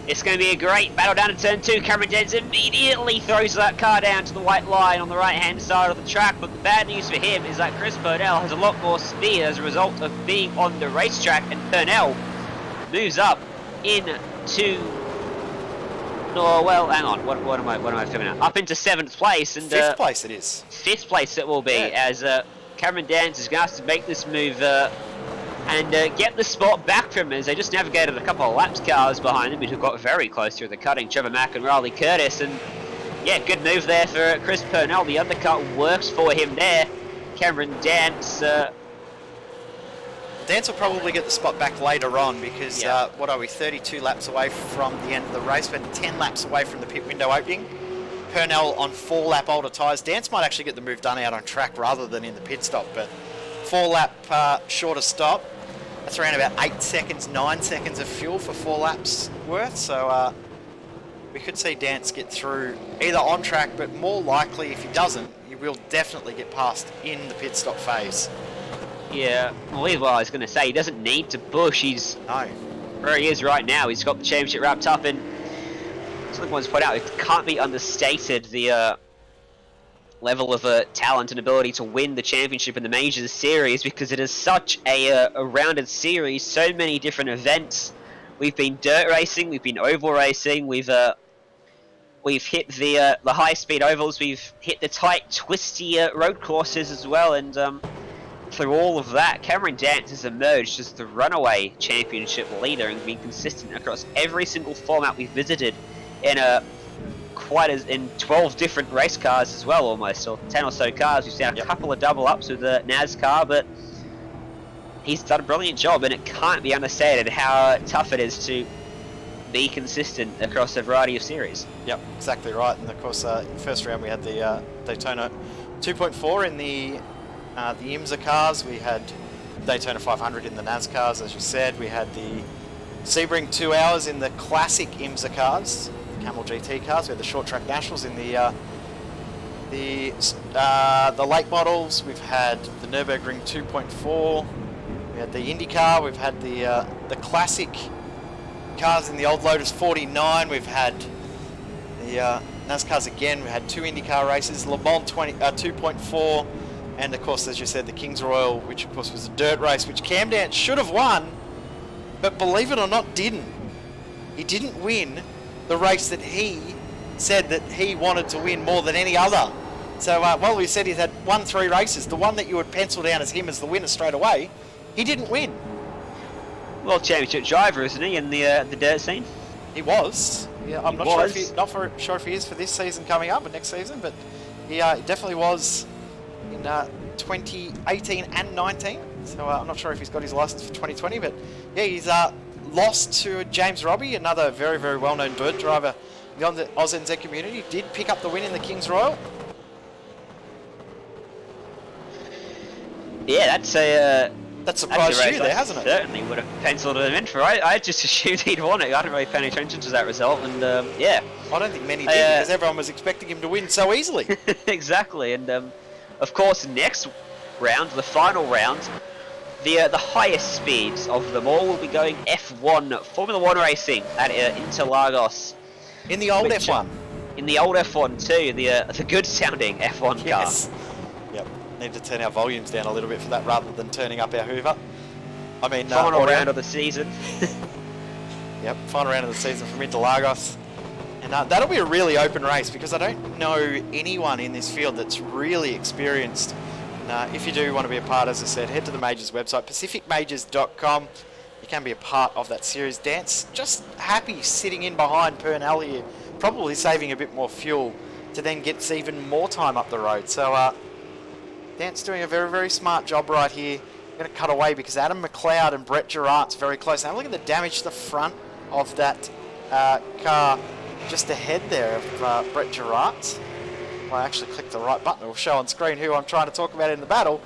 It's going to be a great battle down to turn 2. Cameron Dance immediately throws that car down to the white line on the right-hand side of the track. But the bad news for him is that Chris Purnell has a lot more speed as a result of being on the racetrack. And Purnell moves up into... Oh, well, hang on. What am I filming now? Up into 7th place. And 5th place it is. 5th place it will be, as Cameron Dance is going to have to make this move... and get the spot back from him as they just navigated a couple of laps cars behind him, who got very close through the cutting, Trevor Mack and Riley Curtis, and yeah, good move there for Chris Purnell. The undercut works for him there. Cameron Dance. Dance will probably get the spot back later on because, what are we, 32 laps away from the end of the race, but 10 laps away from the pit window opening. Purnell on 4 lap older tyres. Dance might actually get the move done out on track rather than in the pit stop, but 4 lap shorter stop. That's around about 8 seconds, 9 seconds of fuel for 4 laps worth. So we could see Dance get through either on track, but more likely if he doesn't, he will definitely get past in the pit stop phase. Yeah, well, I was going to say, he doesn't need to push. He's where he is right now. He's got the championship wrapped up, and something I want to point out, it can't be understated, the level of talent and ability to win the championship in the Majors series, because it is such a rounded series, so many different events. We've been dirt racing, we've been oval racing, we've hit the high speed ovals, we've hit the tight twisty road courses as well, and through all of that, Cameron Dance has emerged as the runaway championship leader and been consistent across every single format we've visited in in 12 different race cars as well, almost, or 10 or so cars. We've seen a couple of double ups with the NASCAR, but he's done a brilliant job, and it can't be understated how tough it is to be consistent across a variety of series. Yep, exactly right. And of course, first round we had the Daytona 2.4 in the IMSA cars. We had Daytona 500 in the NASCARs, as you said. We had the Sebring 2 hours in the classic IMSA cars, the Camel GT cars. We had the short track nationals in the late models. We've had the Nürburgring 2.4. We had the IndyCar. We've had the classic cars in the old Lotus 49. We've had the NASCARs again. We had 2 IndyCar races, Le Mans 2.4, and of course, as you said, the Kings Royal, which of course was a dirt race, which Cam Dance should have won, but believe it or not, didn't. He didn't win the race that he said that he wanted to win more than any other. So, while we said he's had won 3 races, the one that you would pencil down as him as the winner straight away, he didn't win. World Championship driver, isn't he, in the dirt scene? He was. Yeah, I'm not sure if he is for this season coming up, but next season. But he definitely was in 2018 and 19. So I'm not sure if he's got his license for 2020. But yeah, he's lost to James Robbie, another very, very well-known dirt driver in the AusNZ community. Did pick up the win in the Kings Royal. Yeah, that surprised you there, hasn't it? Certainly would have penciled him in for. I just assumed he'd won it. I didn't really pay any attention to that result, and yeah. I don't think many did because everyone was expecting him to win so easily. Exactly, and of course, next round, the final round, the highest speeds of them all will be going F1 Formula 1 racing at Interlagos. In the old F1. In the old F1 too, the good sounding F1 car. Yes. Yep. Need to turn our volumes down a little bit for that rather than turning up our Hoover. I mean, final round of the season. Yep, final round of the season from Interlagos. And that'll be a really open race because I don't know anyone in this field that's really experienced. And if you do want to be a part, as I said, head to the Majors website, pacificmajors.com. You can be a part of that series. Dance just happy sitting in behind Purnell here, probably saving a bit more fuel to then get even more time up the road. So, Dance doing a very, very smart job right here. I'm going to cut away because Adam McLeod and Brett Gerard's very close. Now look at the damage to the front of that car just ahead there of Brett Gerard's. If I actually click the right button, it will show on screen who I'm trying to talk about in the battle.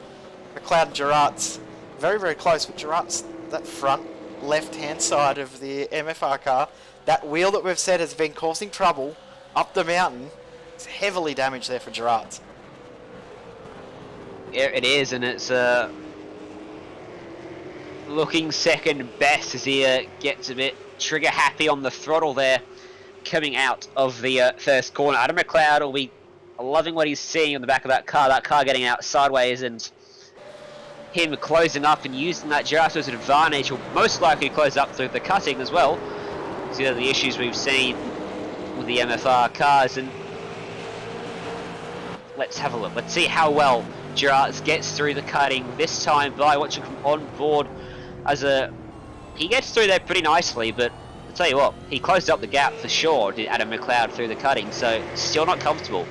McLeod and Gerard's very, very close, but Gerard's that front left-hand side of the MFR car, that wheel that we've said has been causing trouble up the mountain, is heavily damaged there for Gerard's. Yeah, it is, and it's looking second best as he gets a bit trigger happy on the throttle there, coming out of the first corner. Adam McLeod will be loving what he's seeing on the back of that car getting out sideways, and him closing up and using that just as an advantage. Will most likely close up through the cutting as well. These are the issues we've seen with the MFR cars, and let's have a look. Let's see how well Gerards gets through the cutting this time by watching him on board as he gets through there pretty nicely, but I'll tell you what, he closed up the gap for sure, did Adam McLeod through the cutting, so still not comfortable.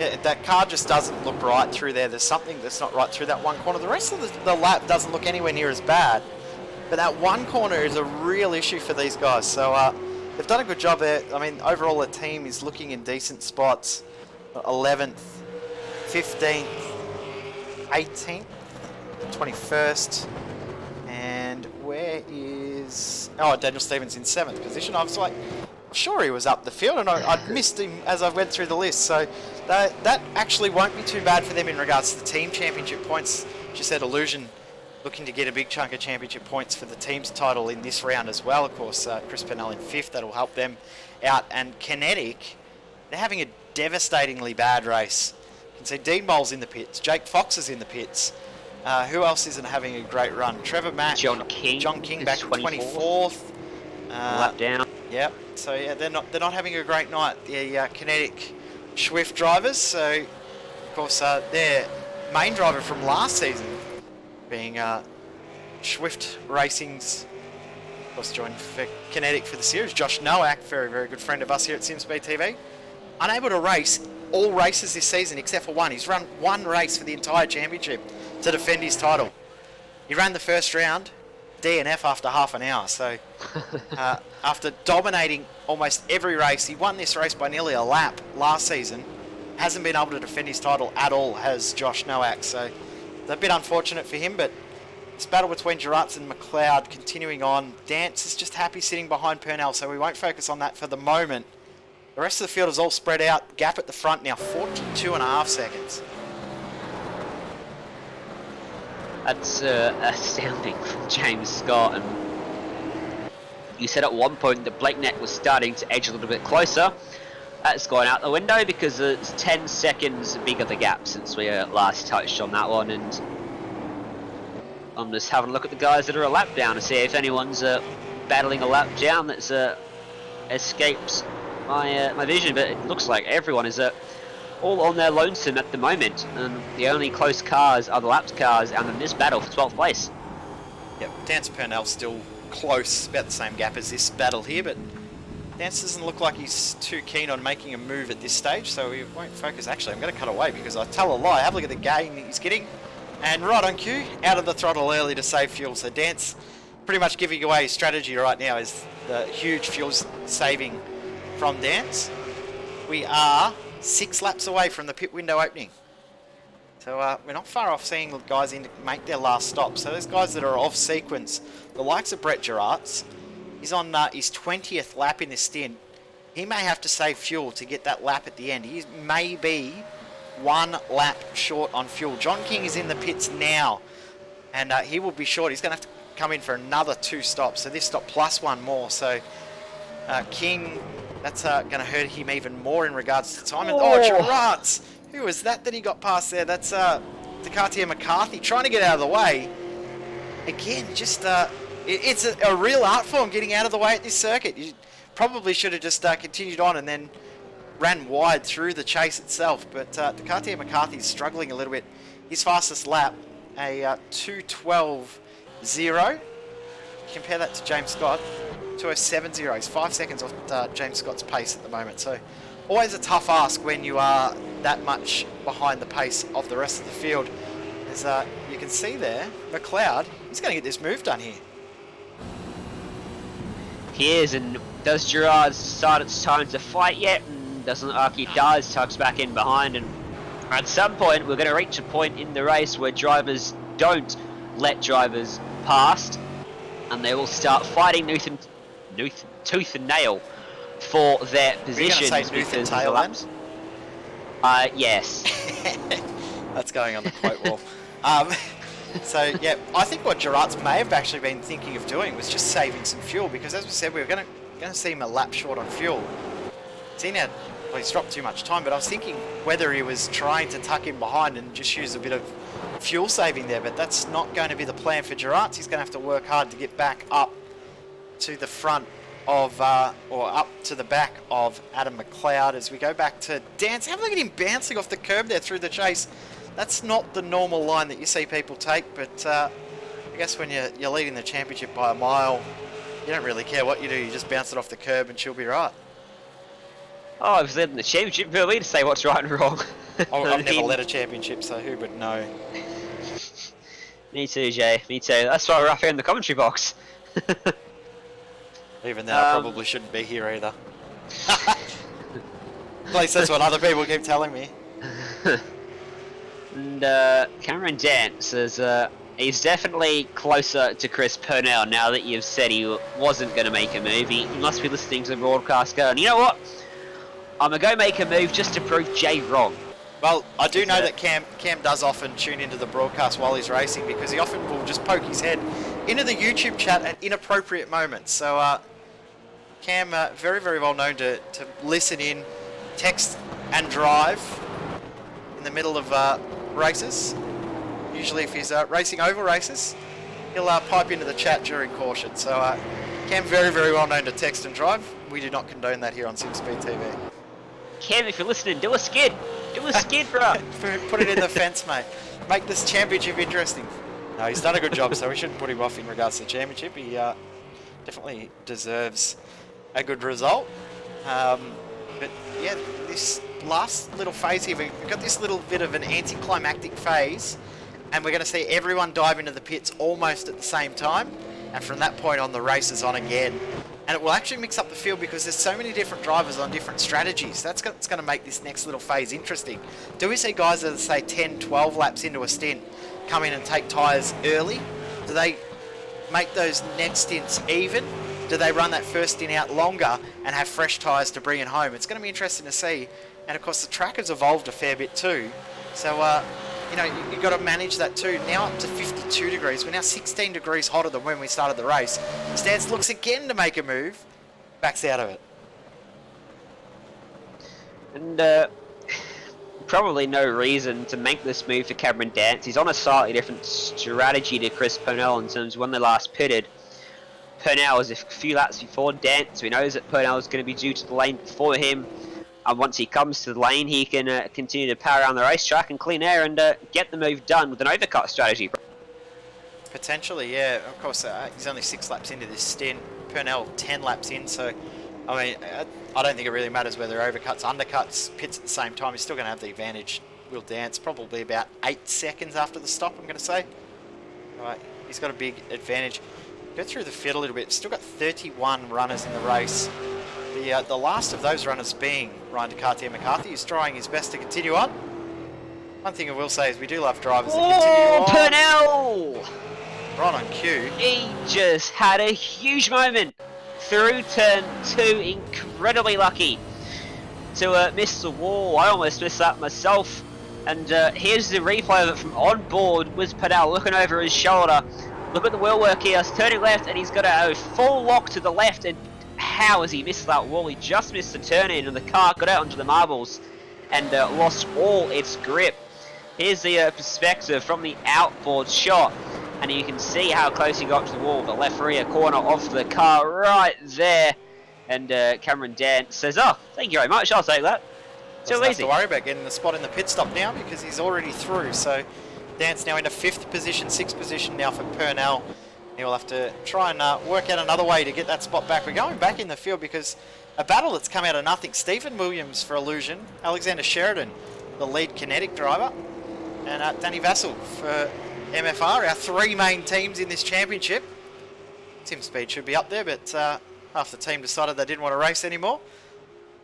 Yeah, that car just doesn't look right through there. There's something that's not right through that one corner. The rest of the lap doesn't look anywhere near as bad, but that one corner is a real issue for these guys. So they've done a good job there. I mean, overall the team is looking in decent spots. 11th, 15th, 18th, 21st, and where is... Oh, Daniel Stevens in 7th position. I was like, sure he was up the field, and I'd missed him as I went through the list. So that actually won't be too bad for them in regards to the team championship points. She said Illusion looking to get a big chunk of championship points for the team's title in this round as well. Of course, Chris Pennell in 5th. That'll help them out. And Kinetic, they're having a devastatingly bad race. You can see Dean Mole's in the pits. Jake Fox is in the pits. Who else isn't having a great run? Trevor Mack. John King back in 24th. Lap down. Yep. So yeah, they're not having a great night. The Kinetic Swift drivers. So of course they're main driver from last season, being Swift Racing's, of course, joined for Kinetic for the series. Josh Nowak, very, very good friend of us here at SimSpeed TV, unable to race all races this season except for one. He's run one race for the entire championship to defend his title. He ran the first round, DNF after half an hour. So after dominating almost every race, he won this race by nearly a lap last season. Hasn't been able to defend his title at all, has Josh Nowak. So it's a bit unfortunate for him, but this battle between Gerards and McLeod continuing on. Dance is just happy sitting behind Purnell, so we won't focus on that for the moment. The rest of the field is all spread out. Gap at the front now, 42.5 seconds. That's astounding from James Scott. And you said at one point that Blake Neck was starting to edge a little bit closer. That's gone out the window because it's 10 seconds bigger the gap since we last touched on that one. And I'm just having a look at the guys that are a lap down to see if anyone's battling a lap down that's escaped my vision, but it looks like everyone is all on their lonesome at the moment, and the only close cars are the lapped cars and in this battle for 12th place. Yep, Dance Purnell's still close, about the same gap as this battle here, but Dance doesn't look like he's too keen on making a move at this stage, so we won't focus. Actually, I'm going to cut away because I tell a lie. Have a look at the gain he's getting, and right on cue, out of the throttle early to save fuel. So Dance pretty much giving away his strategy right now is the huge fuel saving from Dance. We are 6 laps away from the pit window opening. So we're not far off seeing the guys in to make their last stop. So those guys that are off sequence, the likes of Brett Gerards, he's on his 20th lap in this stint. He may have to save fuel to get that lap at the end. He may be 1 lap short on fuel. John King is in the pits now, and he will be short. He's going to have to come in for another 2 stops. So this stop plus 1 more. So King, that's going to hurt him even more in regards to time. And, Gerards! Who was that he got past there? That's Ducati McCarthy trying to get out of the way. Again, just it's a real art form getting out of the way at this circuit. You probably should have just continued on and then ran wide through the chase itself. But Ducati McCarthy's struggling a little bit. His fastest lap, a 2:12.0. Compare that to James Scott. 2:07.0. He's 5 seconds off James Scott's pace at the moment. So always a tough ask when you are that much behind the pace of the rest of the field. As you can see there, McLeod, he's going to get this move done here. He is, and does Gerard start its time to fight yet? And doesn't look like he does. Tucks back in behind, and at some point we're going to reach a point in the race where drivers don't let drivers past, and they will start fighting tooth and nail for their positions. Are you going to say tooth and tail then? Yes. That's going on the quote wall. So yeah, I think what Gerards may have actually been thinking of doing was just saving some fuel, because as we said, we were going to see him a lap short on fuel. He's dropped too much time, but I was thinking whether he was trying to tuck in behind and just use a bit of fuel saving there, but that's not going to be the plan for Gerards. He's going to have to work hard to get back up to the front of, or up to the back of Adam McLeod as we go back to Dance. Have a look at him bouncing off the curb there through the chase. That's not the normal line that you see people take, but I guess when you're leading the championship by a mile, you don't really care what you do. You just bounce it off the curb and she'll be right. Oh, I was leading the championship. Who are we to say what's right and wrong? I've never led a championship, so who would know? Me too, Jay. Me too. That's why we're up here in the commentary box. Even then, I probably shouldn't be here either. At least that's what other people keep telling me. And Cameron Dance is he's definitely closer to Chris Purnell now that you've said he wasn't going to make a move. He must be listening to the broadcast going, you know what? I'm going to go make a move just to prove Jay wrong. Well, I do know that Cam does often tune into the broadcast while he's racing, because he often will just poke his head into the YouTube chat at inappropriate moments. So Cam, very, very well known to listen in, text and drive in the middle of races. Usually if he's racing oval races, he'll pipe into the chat during caution. So Cam, very, very well known to text and drive. We do not condone that here on SimSpeed TV. Cam, if you're listening, do a skid. Do a skid, bro. Put it in the fence, mate. make this championship interesting. No, he's done a good job, so we shouldn't put him off in regards to the championship. He definitely deserves a good result. But yeah, this last little phase here, we've got this little bit of an anticlimactic phase, and we're going to see everyone dive into the pits almost at the same time, and from that point on the race is on again. And it will actually mix up the field because there's so many different drivers on different strategies. That's going to make this next little phase interesting. Do we see guys that are, say, 10, 12 laps into a stint come in and take tyres early? Do they make those next stints even? Do they run that first stint out longer and have fresh tyres to bring it home? It's going to be interesting to see. And of course the track has evolved a fair bit too. So, you know, you've got to manage that too. Now up to 52 degrees. We're now 16 degrees hotter than when we started the race. Stance looks again to make a move. Backs out of it. And probably no reason to make this move for Cameron Dance. He's on a slightly different strategy to Chris Purnell in terms of when they last pitted. Purnell was a few laps before Dance, so he knows that Purnell is going to be due to the lane before him. And once he comes to the lane, he can continue to power around the racetrack and clean air and get the move done with an overcut strategy. Potentially, yeah. Of course, he's only 6 laps into this stint. Purnell 10 laps in, so I mean, I don't think it really matters whether overcuts, undercuts, pits at the same time. He's still going to have the advantage. Will Dance probably about 8 seconds after the stop, I'm going to say. All right, he's got a big advantage. Go through the field a little bit. Still got 31 runners in the race. The last of those runners being Ryan McCarthy, who's trying his best to continue on. One thing I will say is we do love drivers that continue on. Purnell! Right on cue. He just had a huge moment through turn 2. Incredibly lucky to miss the wall. I almost missed that myself. And here's the replay of it from on board with Purnell looking over his shoulder. Look at the wheel work here. He's turning left and he's got a full lock to the left. And how has he missed that wall? He just missed the turn in and the car got out onto the marbles and lost all its grip. Here's the perspective from the outboard shot, and you can see how close he got to the wall, the left rear corner of the car right there. And Cameron Dance says, "Oh, thank you very much, I'll take that." Too Doesn't have easy. to worry about getting the spot in the pit stop now because he's already through. So Dance now into 5th position, 6th position now for Purnell. He'll have to try and work out another way to get that spot back. We're going back in the field because a battle that's come out of nothing. Stephen Williams for Illusion, Alexander Sheridan, the lead Kinetic driver, and Danny Vassell for MFR, our 3 main teams in this championship. Tim Speed should be up there, but half the team decided they didn't want to race anymore.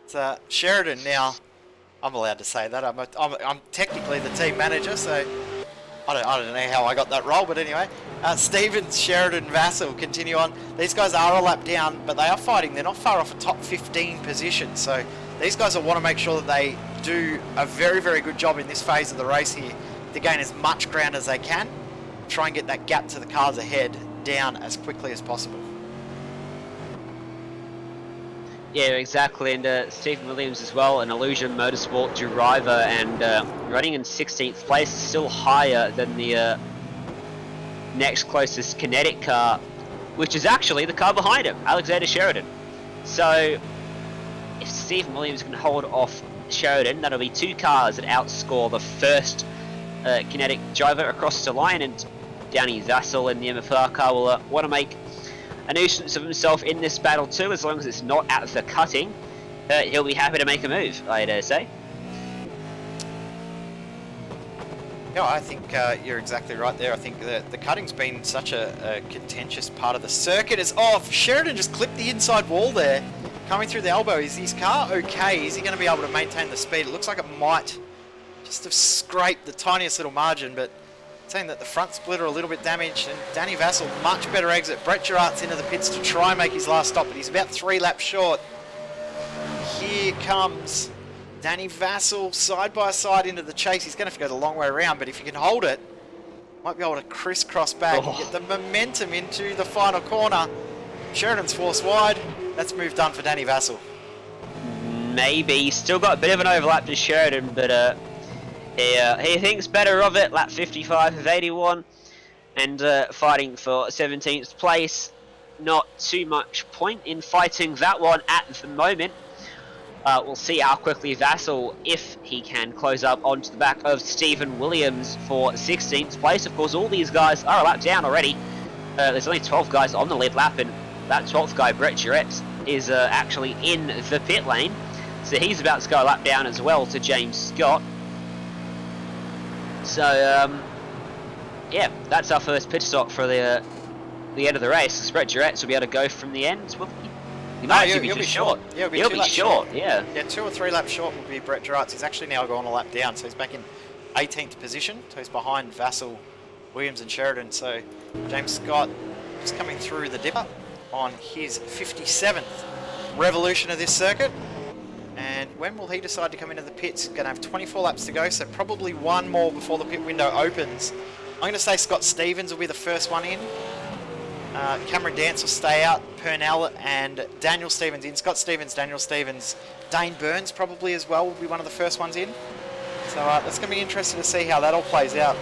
It's Sheridan now. I'm allowed to say that. I'm technically the team manager, so I don't know how I got that role, but anyway. Stevens, Sheridan, Vassell continue on. These guys are a lap down, but they are fighting. They're not far off a top 15 position, so these guys will want to make sure that they do a very, very good job in this phase of the race here to gain as much ground as they can, try and get that gap to the cars ahead down as quickly as possible. Yeah, exactly, and Stephen Williams as well, an Illusion Motorsport driver, and running in 16th place, still higher than the next closest Kinetic car, which is actually the car behind him, Alexander Sheridan. So, if Stephen Williams can hold off Sheridan, that'll be 2 cars that outscore the first Kinetic driver across the line, and Danny Vassell in the MFR car will want to make a nuisance of himself in this battle too, as long as it's not at the cutting. He'll be happy to make a move, I dare say. Yeah, I think you're exactly right there. I think that the cutting's been such a contentious part of the circuit. It's off. Sheridan just clipped the inside wall there, coming through the elbow. Is his car okay? Is he going to be able to maintain the speed? It looks like it might just have scraped the tiniest little margin, but saying that the front splitter a little bit damaged, and Danny Vassell, much better exit. Brett Gerard's into the pits to try and make his last stop, but he's about 3 laps short. Here comes Danny Vassell side by side into the chase. He's going to have to go the long way around, but if he can hold it, might be able to crisscross back and get the momentum into the final corner. Sheridan's forced wide. That's move done for Danny Vassell. Maybe. He's still got a bit of an overlap to Sheridan, but he thinks better of it. Lap 55 of 81, and fighting for 17th place. Not too much point in fighting that one at the moment. We'll see how quickly Vassal, if he can, close up onto the back of Stephen Williams for 16th place. Of course, all these guys are a lap down already. There's only 12 guys on the lead lap, and that 12th guy, Brett Jarrett, is actually in the pit lane. So he's about to go a lap down as well to James Scott. So, yeah, that's our first pit stop for the end of the race. Brett Jarrett will be able to go from the end. Will he? He might actually be short. Yeah, he'll be short. Yeah. Yeah, 2 or 3 laps short will be Brett Jarrett. He's actually now gone a lap down, so he's back in 18th position. So he's behind Vassal, Williams and Sheridan. So James Scott just coming through the dipper on his 57th revolution of this circuit. And when will he decide to come into the pits? He's going to have 24 laps to go, so probably one more before the pit window opens. I'm going to say Scott Stevens will be the first one in. Cameron Dance will stay out, Purnell and Daniel Stevens in. Scott Stevens, Daniel Stevens, Dane Burns probably as well will be one of the first ones in. So that's going to be interesting to see how that all plays out.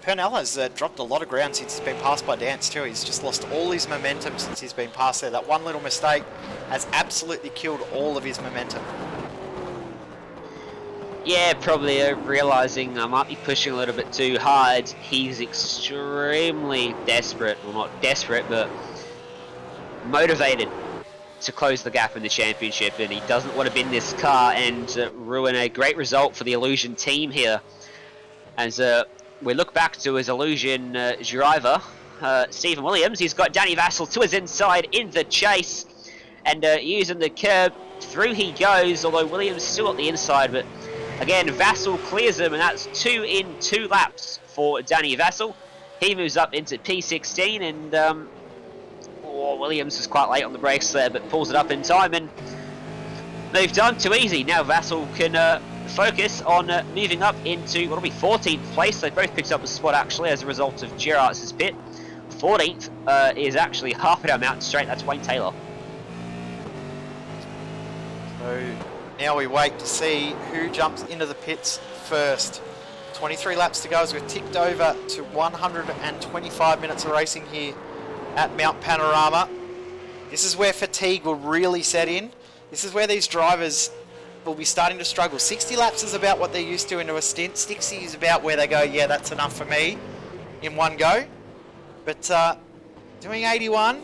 Purnell has dropped a lot of ground since he's been passed by Dance too. He's just lost all his momentum since he's been passed there. That one little mistake has absolutely killed all of his momentum. Yeah, probably realising I might be pushing a little bit too hard. He's extremely desperate, well not desperate, but motivated to close the gap in the championship, and he doesn't want to bin this car and ruin a great result for the Illusion team here. As we look back to his Illusion driver, Stephen Williams, he's got Danny Vassal to his inside in the chase, and using the curb, through he goes, although Williams still at the inside, but again, Vassal clears him, and that's 2 in 2 laps for Danny Vassal. He moves up into P16, and Williams is quite late on the brakes there, but pulls it up in time, and moved on. Too easy. Now Vassal can focus on moving up into what'll be 14th place. They both picked up a spot actually as a result of Gerard's pit. 14th is actually half an hour mountain straight. That's Wayne Taylor. So now we wait to see who jumps into the pits first. 23 laps to go as we've ticked over to 125 minutes of racing here at Mount Panorama. This is where fatigue will really set in. This is where these drivers will be starting to struggle. 60 laps is about what they're used to into a stint. 60 is about where they go, yeah, that's enough for me in one go. But doing 81,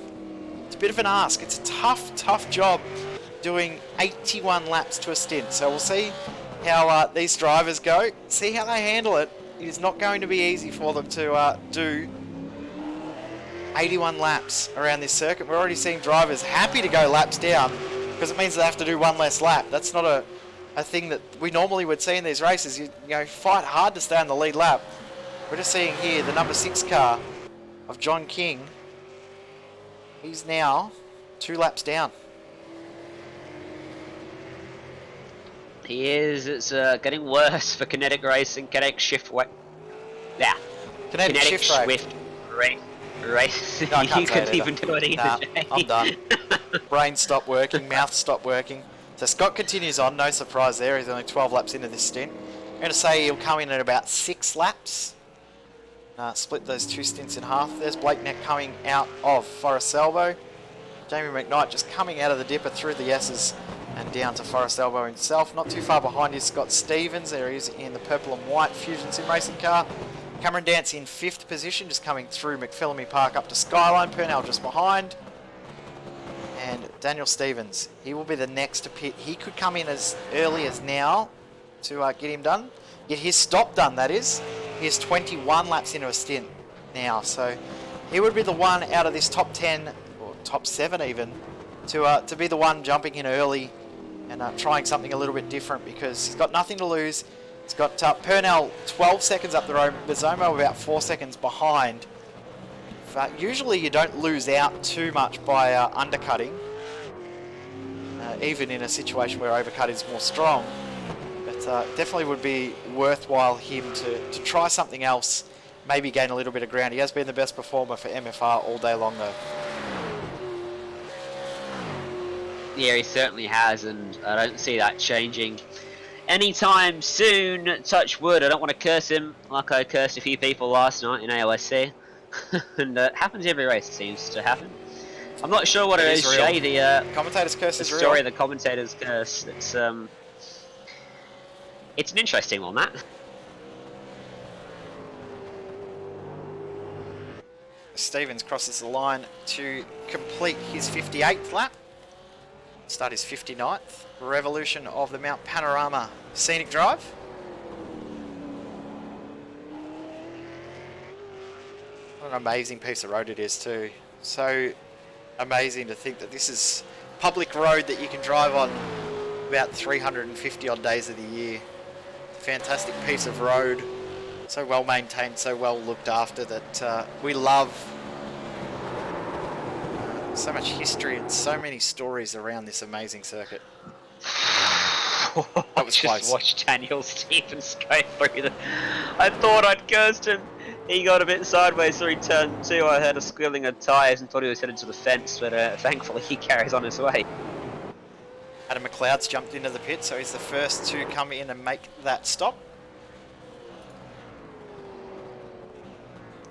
it's a bit of an ask. It's a tough job doing 81 laps to a stint. So we'll see how these drivers go, see how they handle it. It is not going to be easy for them to do 81 laps around this circuit. We're already seeing drivers happy to go laps down because it means they have to do one less lap. That's not a thing that we normally would see in these races. You know, fight hard to stay on the lead lap. We're just seeing here the number 6 car of John King. He's now 2 laps down. He is. It's getting worse for Kinetic Racing. Kinetic Shift. Yeah. Kinetic Shift Swift race. No, You couldn't even do it either. Nah, Jay. I'm done. Brain stopped working, mouth stopped working. So Scott continues on, no surprise there. He's only 12 laps into this stint. I'm going to say he'll come in at about 6 laps. Split those 2 stints in half. There's Blake Neck coming out of Forest Elbow. Jamie McKnight just coming out of the dipper through the S's and down to Forest Elbow himself. Not too far behind is Scott Stevens. There he is in the purple and white Fusion Sim Racing car. Cameron Dance in 5th position, just coming through McPhillamy Park up to Skyline. Purnell just behind. And Daniel Stevens, he will be the next to pit. He could come in as early as now to get him done. Get his stop done, that is. He is 21 laps into a stint now. So he would be the one out of this top 10, or top 7 even, to be the one jumping in early and trying something a little bit different because he's got nothing to lose. He's got Purnell 12 seconds up the road, Bizzomo about 4 seconds behind. Usually you don't lose out too much by undercutting, even in a situation where overcut is more strong. But definitely would be worthwhile him to try something else, maybe gain a little bit of ground. He has been the best performer for MFR all day long though. Yeah, he certainly has, and I don't see that changing anytime soon. Touch wood. I don't want to curse him like I cursed a few people last night in AOSC. and it happens every race. It seems to happen. I'm not sure what it is, real. Shay. The Commentator's curse the is story real. of the commentator's curse. It's an interesting one, that. Stevens crosses the line to complete his 58th lap. Start his 59th revolution of the Mount Panorama Scenic Drive. What an amazing piece of road it is too. So amazing to think that this is public road that you can drive on about 350 odd days of the year. Fantastic piece of road, so well maintained, so well looked after, that we love. So much history and so many stories around this amazing circuit. That was Just close. watched Daniel Stevens go through the... I thought I'd cursed him. He got a bit sideways through turn 2. I heard a squealing of tyres and thought he was headed to the fence, but thankfully he carries on his way. Adam McLeod's jumped into the pit, so he's the first to come in and make that stop.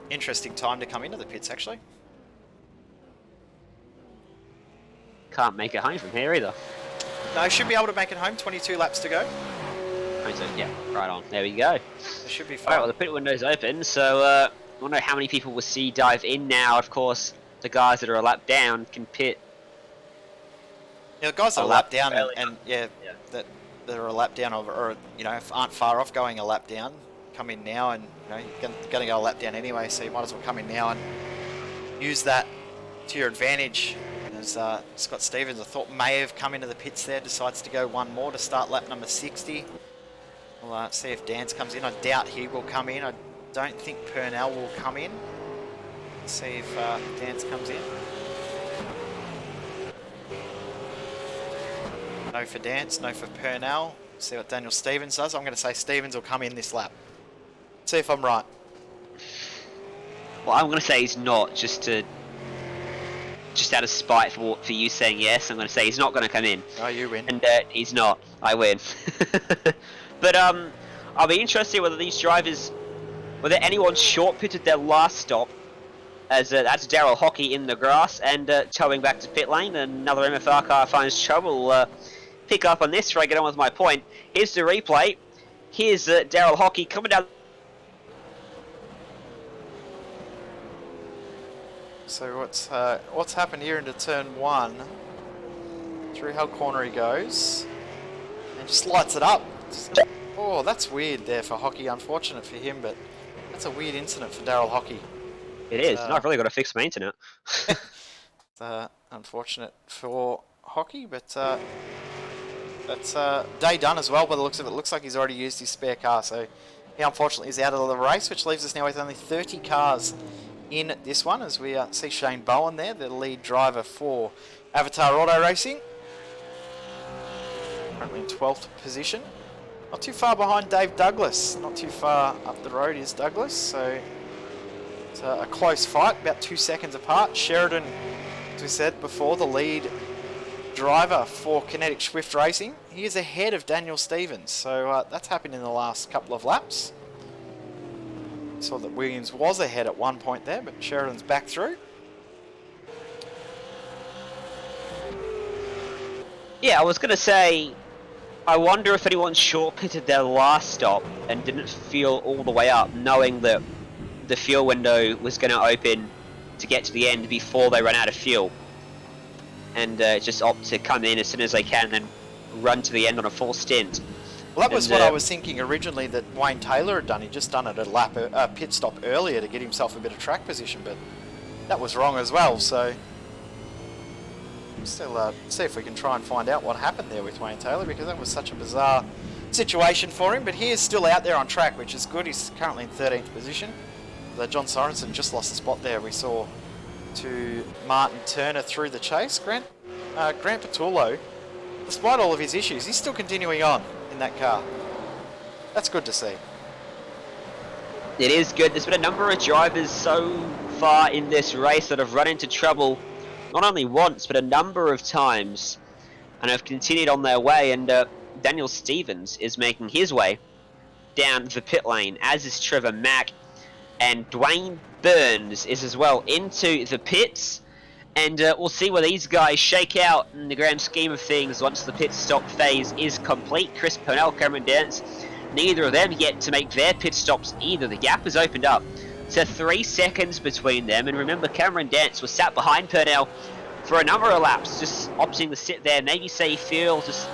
Interesting time to come into the pits, actually. Can't make it home from here either. No, should be able to make it home. 22 laps to go. Yeah, right on. There we go. It should be Alright, fine. well the pit window's open, so I don't know how many people we'll see dive in now. Of course, the guys that are a lap down can pit. Yeah, the guys that A are lap lap down early. and Yeah. that are a lap down or you know, aren't far off going a lap down, come in now, and you know, you're going to go a lap down anyway, so you might as well come in now and use that to your advantage. As Scott Stevens, I thought, may have come into the pits there, decides to go one more to start lap number 60. We'll see if Dance comes in. I doubt he will come in. I don't think Purnell will come in. Let's see if Dance comes in. No for Dance, no for Purnell. See what Daniel Stevens does. I'm going to say Stevens will come in this lap. See if I'm right. Well, I'm going to say he's not, just out of spite for you saying yes. I'm going to say he's not going to come in. Oh, you win. And he's not. I win. But I'll be interested whether these drivers, whether anyone short pitted their last stop, as that's Daryl Hockey in the grass and towing back to pit lane. Another MFR car finds trouble. Pick up on this before I get on with my point. Here's the replay. Here's Daryl Hockey coming down. So what's happened here into turn 1? Through Hell Corner he goes, and just lights it up. Oh, that's weird there for Hockey. Unfortunate for him, but that's a weird incident for Daryl Hockey. It is. I've really got to fix my internet. Unfortunate for Hockey, but that's day done as well by the looks of it. Looks like he's already used his spare car, so he unfortunately is out of the race, which leaves us now with only 30 cars in this one, as we see Shane Bowen there, the lead driver for Avatar Auto Racing. Currently in 12th position. Not too far behind Dave Douglas. Not too far up the road is Douglas, so it's a close fight, about 2 seconds apart. Sheridan, as we said before, the lead driver for Kinetic Swift Racing. He is ahead of Daniel Stevens, so that's happened in the last couple of laps. Saw that Williams was ahead at one point there, but Sheridan's back through. Yeah, I was going to say, I wonder if anyone short pitted their last stop and didn't fuel all the way up, knowing that the fuel window was going to open to get to the end before they ran out of fuel. And just opt to come in as soon as they can and then run to the end on a full stint. Well, that was what I was thinking originally that Wayne Taylor had done. He'd just done it a pit stop earlier to get himself a bit of track position, but that was wrong as well. So still see if we can try and find out what happened there with Wayne Taylor, because that was such a bizarre situation for him. But he is still out there on track, which is good. He's currently in 13th position. John Sorensen just lost a spot there. We saw to Martin Turner through the chase. Grant Patullo, despite all of his issues, he's still continuing on in that car. That's good to see. It is good. There's been a number of drivers so far in this race that have run into trouble not only once but a number of times and have continued on their way, and Daniel Stevens is making his way down the pit lane, as is Trevor Mack, and Dwayne Burns is as well into the pits. And we'll see where these guys shake out in the grand scheme of things once the pit stop phase is complete. Chris Purnell, Cameron Dance, neither of them yet to make their pit stops either. The gap has opened up to 3 seconds between them. And remember, Cameron Dance was sat behind Purnell for a number of laps, just opting to sit there, maybe safe fuel, just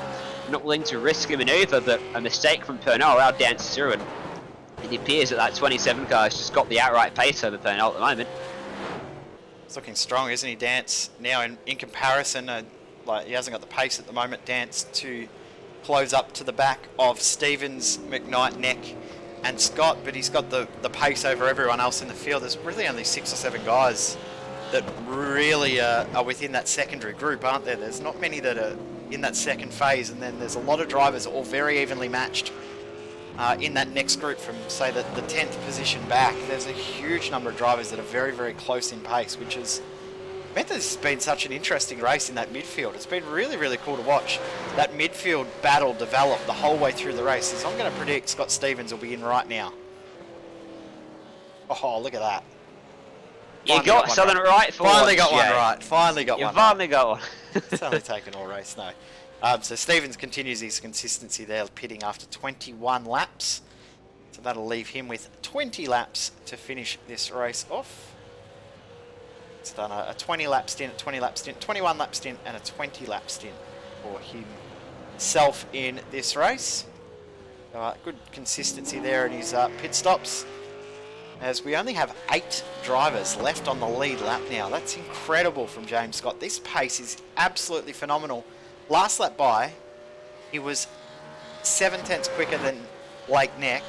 not willing to risk a manoeuvre, but a mistake from Purnell allowed Dance through. And it appears that 27 car has just got the outright pace over Purnell at the moment. He's looking strong, isn't he, Dance? Now, in comparison, like he hasn't got the pace at the moment, Dance, to close up to the back of Stevens, McKnight, Neck, and Scott, but he's got the pace over everyone else in the field. There's really only 6 or 7 guys that really are within that secondary group, aren't there? There's not many that are in that second phase, and then there's a lot of drivers all very evenly matched in that next group from, say, the 10th position back. There's a huge number of drivers that are very, very close in pace, which has meant that this has been such an interesting race in that midfield. It's been really, really cool to watch that midfield battle develop the whole way through the race. As I'm going to predict Scott Stevens will be in right now. Oh, look at that. You got something right for Finally got one one right. Finally got one right. You finally got one. It's only taken all race, no. So Stevens continues his consistency there, pitting after 21 laps. So that'll leave him with 20 laps to finish this race off. He's done a 20 lap stint, a 20 lap stint, 21 lap stint, and a 20 lap stint for himself in this race. Good consistency there in his pit stops, as we only have 8 drivers left on the lead lap now. That's incredible from James Scott. This pace is absolutely phenomenal. Last lap by, he was 7/10 quicker than Blake Neck,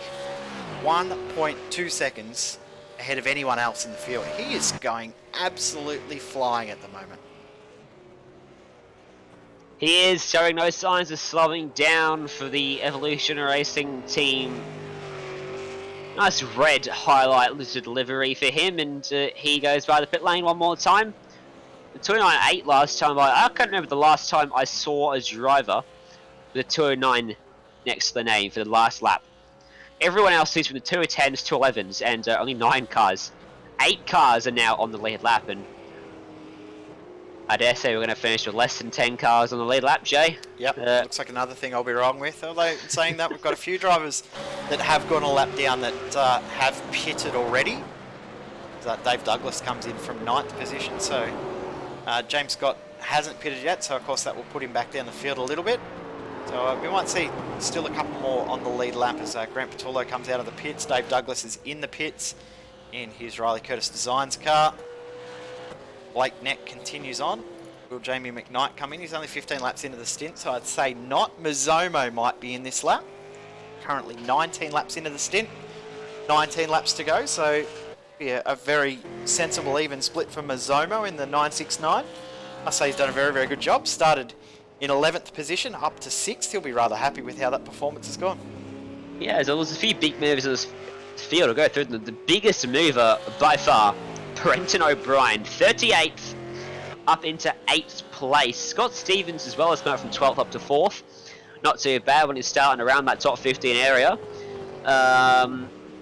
1.2 seconds ahead of anyone else in the field. He is going absolutely flying at the moment. He is showing no signs of slowing down for the Evolution Racing team. Nice red highlight lizard livery for him, and he goes by the pit lane one more time. The 298 last time, I can't remember the last time I saw a driver with a 209 next to the name for the last lap. Everyone else is from the 210s, 211s, and only 9 cars. 8 cars are now on the lead lap, and I dare say we're going to finish with less than 10 cars on the lead lap, Jay. Yep, looks like another thing I'll be wrong with. Although, in saying that, we've got a few drivers that have gone a lap down that have pitted already. Dave Douglas comes in from 9th position, so James Scott hasn't pitted yet, so of course that will put him back down the field a little bit. So we might see still a couple more on the lead lap as Grant Patullo comes out of the pits. Dave Douglas is in the pits in his Riley Curtis Designs car. Blake Neck continues on. Will Jamie McKnight come in? He's only 15 laps into the stint, so I'd say not. Mazomo might be in this lap. Currently 19 laps into the stint. 19 laps to go, so yeah, a very sensible even split for Mazomo in the 969. I say he's done a very, very good job. Started in 11th position, up to 6th. He'll be rather happy with how that performance has gone. Yeah, so there's a few big movers in this field to go through. The biggest mover by far, Brenton O'Brien, 38th, up into 8th place. Scott Stevens as well has gone from 12th up to 4th. Not too bad when he's starting around that top 15 area.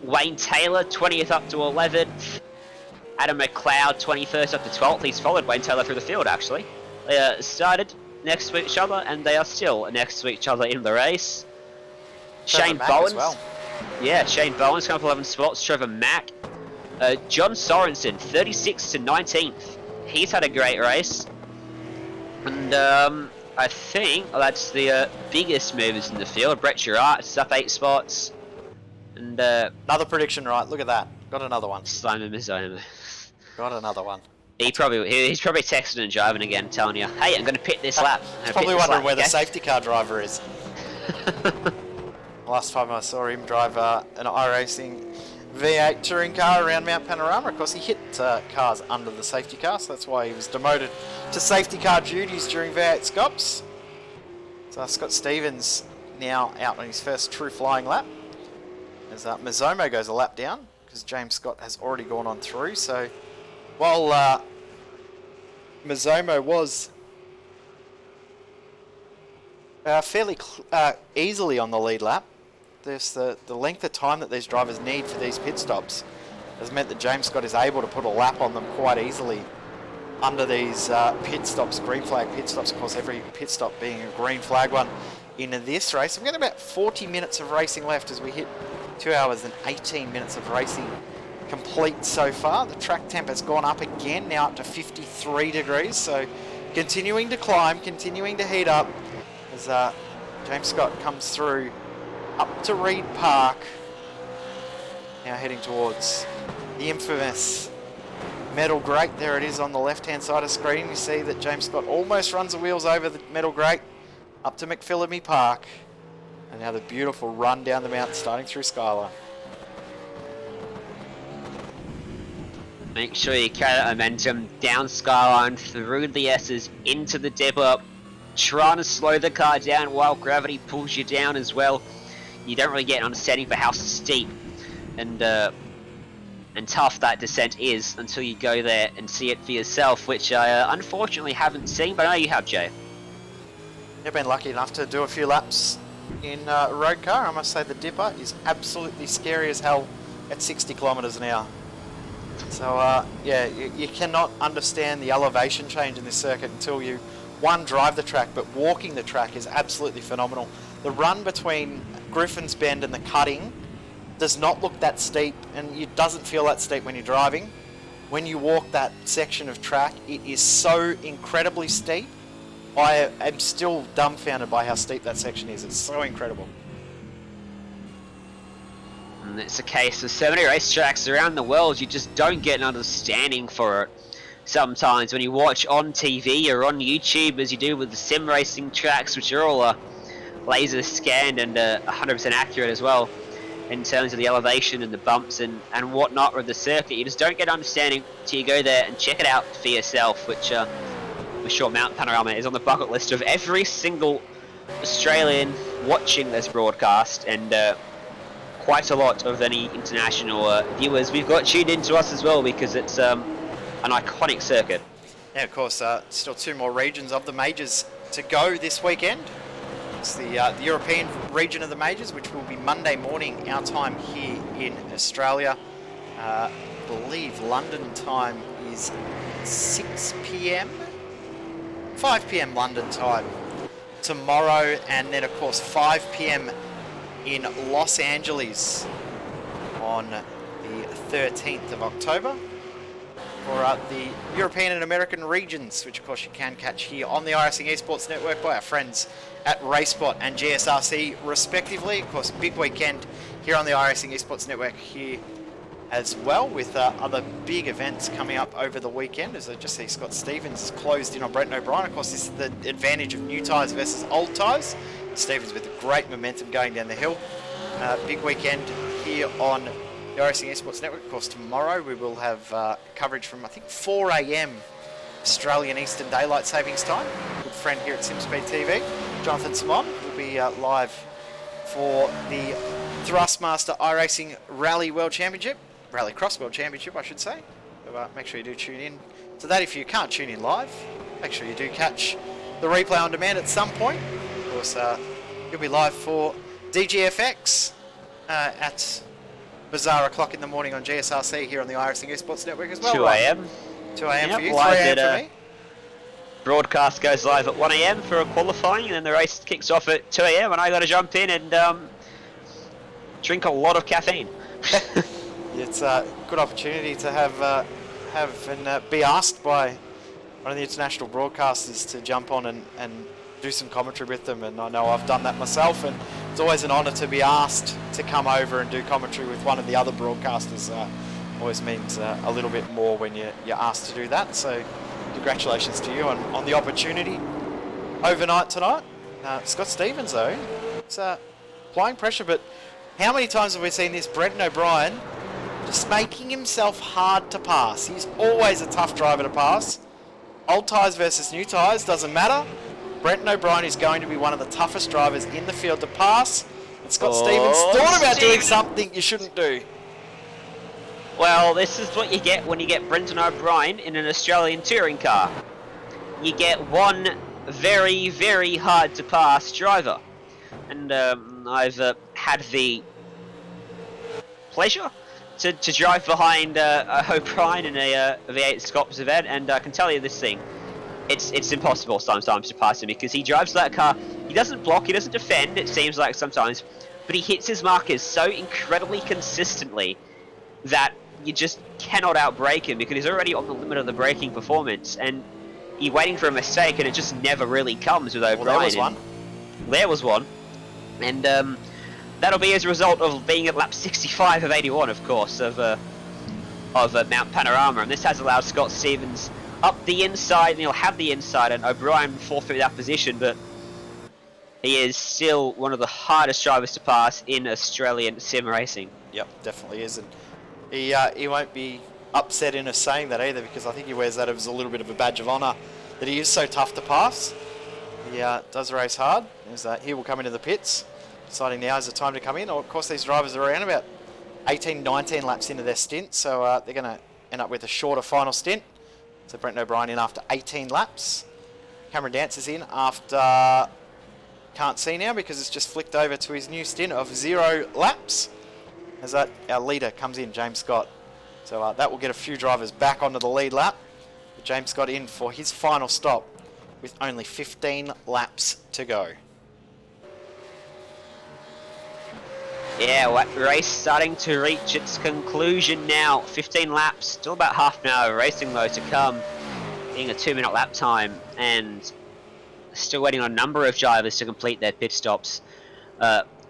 Wayne Taylor, 20th up to 11th. Adam McLeod, 21st up to 12th. He's followed Wayne Taylor through the field, actually. They started next to each other, and they are still next to each other in the race. Shane Bowens. Well. Yeah, Shane Bowens come up 11 spots. Trevor Mack. John Sorensen, 36th to 19th. He's had a great race. And I think that's the biggest movers in the field. Brett Girard is up 8 spots. And another prediction right. Look at that. Got another one. Simon Mazomo. Got another one. He's probably texting and driving again, telling you, hey, I'm going to pit this lap. He's probably wondering where the safety car driver is. Last time I saw him drive an iRacing V8 touring car around Mount Panorama. Of course, he hit cars under the safety car, so that's why he was demoted to safety car duties during V8 Scops. So Scott Stevens now out on his first true flying lap. As Mazomo goes a lap down, because James Scott has already gone on through. So while Mazomo was fairly easily on the lead lap, there's the length of time that these drivers need for these pit stops has meant that James Scott is able to put a lap on them quite easily under these pit stops, green flag pit stops. Of course, every pit stop being a green flag one in this race. We've got about 40 minutes of racing left as we hit 2 hours and 18 minutes of racing complete so far. The track temp has gone up again, now up to 53 degrees. So continuing to climb, continuing to heat up as James Scott comes through up to Reed Park. Now heading towards the infamous metal grate. There it is on the left-hand side of the screen. You see that James Scott almost runs the wheels over the metal grate up to McPhillamy Park. And now the beautiful run down the mountain starting through Skyline. Make sure you carry that momentum down Skyline, through the S's, into the dip up, trying to slow the car down while gravity pulls you down as well. You don't really get an understanding for how steep and tough that descent is until you go there and see it for yourself, which I unfortunately haven't seen, but I know you have, Jay. I've been lucky enough to do a few laps in a road car. I must say the dipper is absolutely scary as hell at 60 kilometers an hour. So yeah, you cannot understand the elevation change in this circuit until you, one, drive the track, but walking the track is absolutely phenomenal. The run between Griffin's Bend and the cutting does not look that steep, and it doesn't feel that steep when you're driving. When you walk that section of track, it is so incredibly steep. I am still dumbfounded by how steep that section is. It's so incredible. And it's a case of so many racetracks around the world, you just don't get an understanding for it. Sometimes when you watch on TV or on YouTube, as you do with the sim racing tracks, which are all laser scanned and 100% accurate as well, in terms of the elevation and the bumps and whatnot of the circuit, you just don't get an understanding till you go there and check it out for yourself, which I'm sure Mount Panorama is on the bucket list of every single Australian watching this broadcast, and quite a lot of any international viewers we've got tuned into us as well, because it's an iconic circuit. Yeah, of course, still 2 more regions of the majors to go this weekend. It's the European region of the majors, which will be Monday morning, our time here in Australia. I believe London time is 6 p.m. 5 p.m. London time tomorrow, and then of course 5 p.m. in Los Angeles on the 13th of October for the European and American regions, which of course you can catch here on the iRacing Esports Network by our friends at RaceSpot and GSRC respectively. Of course, big weekend here on the iRacing Esports Network here as well, with other big events coming up over the weekend. As I just see, Scott Stevens has closed in on Brenton O'Brien. Of course, this is the advantage of new tyres versus old tyres. Stevens with great momentum going down the hill. Big weekend here on the iRacing Esports Network. Of course, tomorrow we will have coverage from, I think, 4 a.m. Australian Eastern Daylight Savings Time. Good friend here at SimSpeed TV, Jonathan Simon, will be live for the Thrustmaster iRacing Rally World Championship. Rallycross World Championship, I should say. So make sure you do tune in to that. If you can't tune in live, make sure you do catch the replay on demand at some point. Of course, you'll be live for DGFX at bizarre o'clock in the morning on GSRC here on the iRacing Esports Network as well. 2 a.m. 2 a.m. Yep, for you, 3 a.m. for me. Broadcast goes live at 1 a.m. for a qualifying, and then the race kicks off at 2 a.m. and I got to jump in and drink a lot of caffeine. It's a good opportunity to have and be asked by one of the international broadcasters to jump on and do some commentary with them, and I know I've done that myself, and it's always an honour to be asked to come over and do commentary with one of the other broadcasters. Always means a little bit more when you're asked to do that, so congratulations to you on the opportunity overnight tonight. Scott Stevens though, it's applying pressure, but how many times have we seen this? Brenton O'Brien just making himself hard to pass. He's always a tough driver to pass. Old tyres versus new tyres, doesn't matter. Brenton O'Brien is going to be one of the toughest drivers in the field to pass. And Scott Stevens thought about doing something you shouldn't do. Well, this is what you get when you get Brenton O'Brien in an Australian touring car. You get one very, very hard to pass driver. And I've had the pleasure to drive behind O'Brien in a V8 Scops event, and I can tell you this thing, it's impossible sometimes to pass him because he drives that car. He doesn't block, he doesn't defend, it seems like sometimes, but he hits his markers so incredibly consistently that you just cannot outbrake him because he's already on the limit of the braking performance, and you're waiting for a mistake and it just never really comes with O'Brien. Well, there was one. There was one. And that'll be as a result of being at lap 65 of 81, of course, of Mount Panorama, and this has allowed Scott Stevens up the inside, and he'll have the inside, and O'Brien forfeit that position, but he is still one of the hardest drivers to pass in Australian sim racing. Yep, definitely is, and he won't be upset in us saying that either, because I think he wears that as a little bit of a badge of honour, that he is so tough to pass. He does race hard. He will come into the pits. Deciding now is the time to come in. Of course, these drivers are around about 18, 19 laps into their stint, so they're going to end up with a shorter final stint. So Brenton O'Brien in after 18 laps. Cameron Dance is in after, can't see now because it's just flicked over to his new stint of 0 laps. As our leader comes in, James Scott. So that will get a few drivers back onto the lead lap. But James Scott in for his final stop with only 15 laps to go. Yeah, race starting to reach its conclusion now. 15 laps, still about half an hour of racing though to come, being a 2-minute lap time, and still waiting on a number of drivers to complete their pit stops.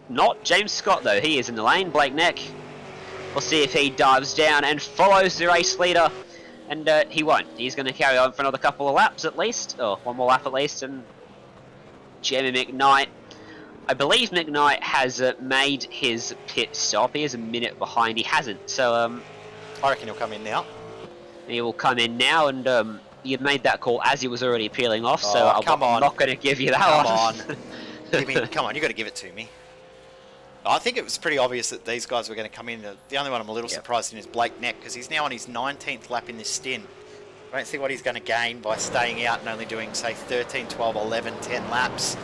Not James Scott though, he is in the lane. Blake Neck, we'll see if he dives down and follows the race leader, and he won't. He's going to carry on for another couple of laps at least, or one more lap at least, and Jeremy McKnight, I believe McKnight has made his pit stop. He is a minute behind. He hasn't, so I reckon he'll come in now. He will come in now, and you've made that call as he was already peeling off, so I'm not going to give you that one. Come on, you got to give it to me. I think it was pretty obvious that these guys were going to come in. The only one I'm a little surprised in is Blake Neck, because he's now on his 19th lap in this stint. I don't see what he's going to gain by staying out and only doing, say, 13, 12, 11, 10 laps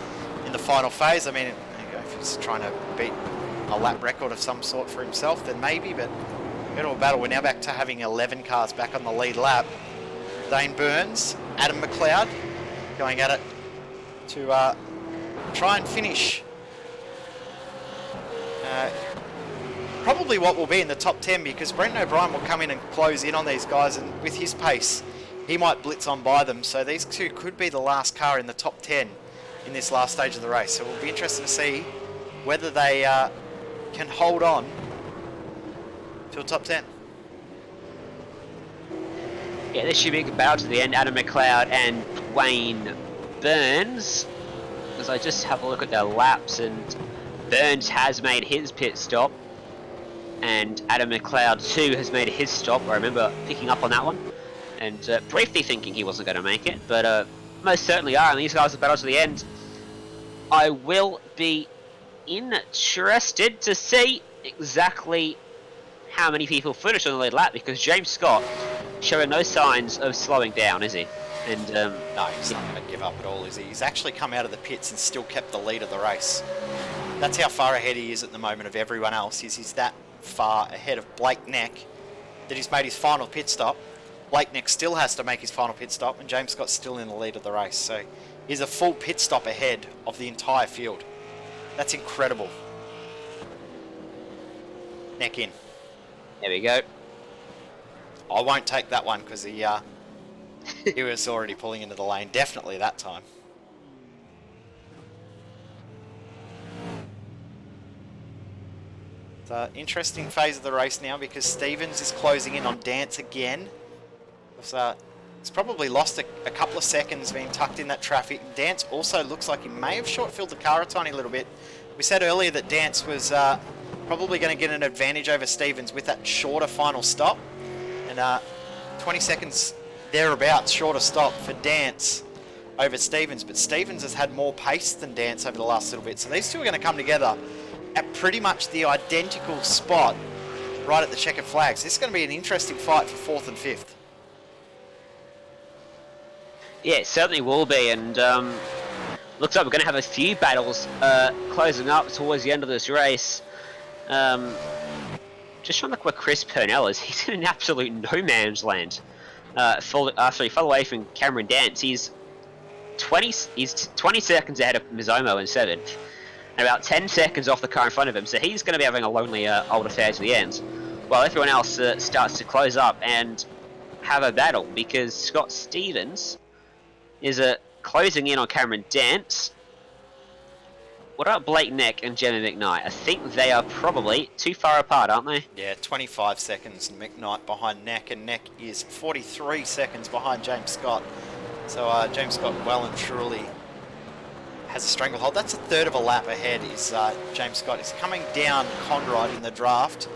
in the final phase. I mean, if he's trying to beat a lap record of some sort for himself, then maybe, but go to a battle. We're now back to having 11 cars back on the lead lap. Dane Burns, Adam McLeod going at it to try and finish probably what will be in the top 10, because Brenton O'Brien will come in and close in on these guys, and with his pace he might blitz on by them, so these two could be the last car in the top 10 in this last stage of the race. So we'll be interested to see whether they can hold on to a top 10. Yeah, this should be a good battle to the end. Adam McLeod and Wayne Burns, as I just have a look at their laps, and Burns has made his pit stop, and Adam McLeod too has made his stop. I remember picking up on that one and briefly thinking he wasn't going to make it, but most certainly are, and these guys will battle to the end. I will be interested to see exactly how many people finish on the lead lap, because James Scott showing no signs of slowing down, is he? And no, he's not going to give up at all, is he? He's actually come out of the pits and still kept the lead of the race. That's how far ahead he is at the moment of everyone else. He's that far ahead of Blake Neck that he's made his final pit stop. Blake Neck still has to make his final pit stop, and James Scott's still in the lead of the race. So he's a full pit stop ahead of the entire field. That's incredible. Neck in. There we go. I won't take that one because he was already pulling into the lane. Definitely that time. It's an interesting phase of the race now because Stevens is closing in on Dance again. He's probably lost a couple of seconds being tucked in that traffic. Dance also looks like he may have short-filled the car a tiny little bit. We said earlier that Dance was probably going to get an advantage over Stevens with that shorter final stop. And 20 seconds thereabouts shorter stop for Dance over Stevens. But Stevens has had more pace than Dance over the last little bit. So these two are going to come together at pretty much the identical spot right at the checkered flags. This is going to be an interesting fight for 4th and 5th. Yeah, it certainly will be, and looks like we're going to have a few battles closing up towards the end of this race. just trying to look where Chris Purnell is. He's in an absolute no man's land. He fell away from Cameron Dance. He's 20 seconds ahead of Mizomo in 7th, and about 10 seconds off the car in front of him, so he's going to be having a lonely old affair to the end, while everyone else starts to close up and have a battle, because Scott Stevens is closing in on Cameron Dance. What about Blake Neck and Gemma McKnight? I think they are probably too far apart, aren't they? Yeah, 25 seconds and McKnight behind Neck, and Neck is 43 seconds behind James Scott. So James Scott well and truly has a stranglehold. That's a third of a lap ahead is James Scott. He's coming down Conrad in the draft,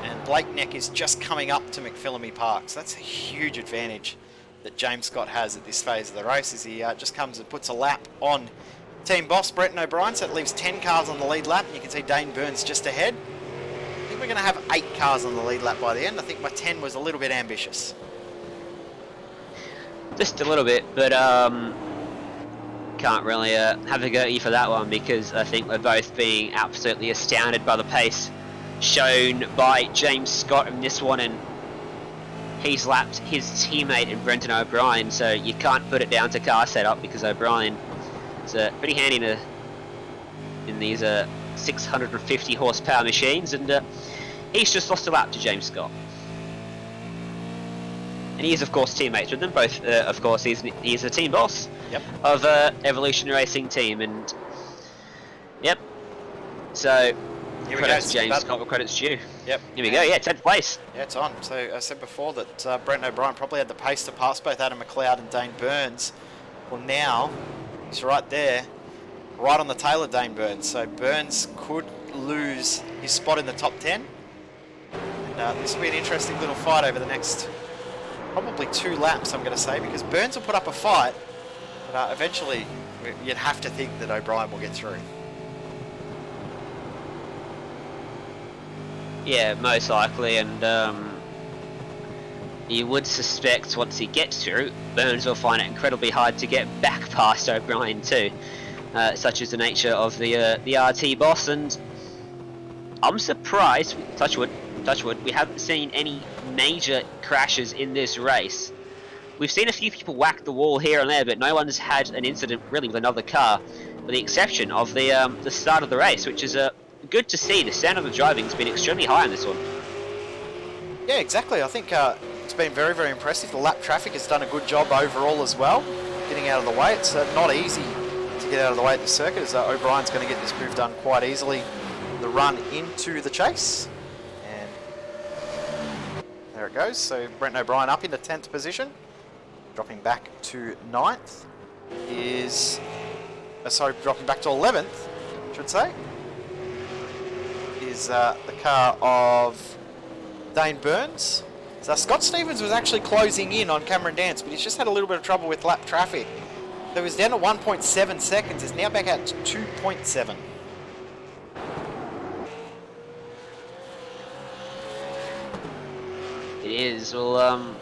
and Blake Neck is just coming up to McPhillamy Park. So that's a huge advantage that James Scott has at this phase of the race, as he just comes and puts a lap on team boss Brenton O'Brien. So it leaves 10 cars on the lead lap, and you can see Dane Burns just ahead. I think we're going to have 8 cars on the lead lap by the end. I think my 10 was a little bit ambitious. Just a little bit, but can't really have a go at you for that one, because I think we're both being absolutely astounded by the pace shown by James Scott in this one, and he's lapped his teammate in Brenton O'Brien, so you can't put it down to car setup, because O'Brien is pretty handy in these 650 horsepower machines, and he's just lost a lap to James Scott. And he is, of course, teammates with them. Both, of course, he's the team boss of Evolution Racing Team. And, yep. So, Here credits to James Scott, where credit's due. Yep. Here we go, yeah, 10th place. Yeah, it's on. So I said before that Brenton O'Brien probably had the pace to pass both Adam McLeod and Dane Burns. Well, now he's right there, right on the tail of Dane Burns. So Burns could lose his spot in the top 10. And this will be an interesting little fight over the next probably 2 laps, I'm going to say, because Burns will put up a fight, but eventually you'd have to think that O'Brien will get through. Yeah, most likely, and you would suspect once he gets through, Burns will find it incredibly hard to get back past O'Brien too, such is the nature of the RT boss. And I'm surprised, touch wood, we haven't seen any major crashes in this race. We've seen a few people whack the wall here and there, but no one's had an incident really with another car, with the exception of the start of the race, which is good to see. The standard of driving has been extremely high on this one. Yeah, exactly. I think it's been very, very impressive. The lap traffic has done a good job overall as well, getting out of the way. It's not easy to get out of the way at the circuit, as O'Brien's going to get this move done quite easily. The run into the chase. There it goes. So Brenton O'Brien up into 10th position, dropping back to 9th is dropping back to 11th, I should say, is the car of Dane Burns. So Scott Stevens was actually closing in on Cameron Dance, but he's just had a little bit of trouble with lap traffic. So he was down at 1.7 seconds, is now back at 2.7. It is. Well,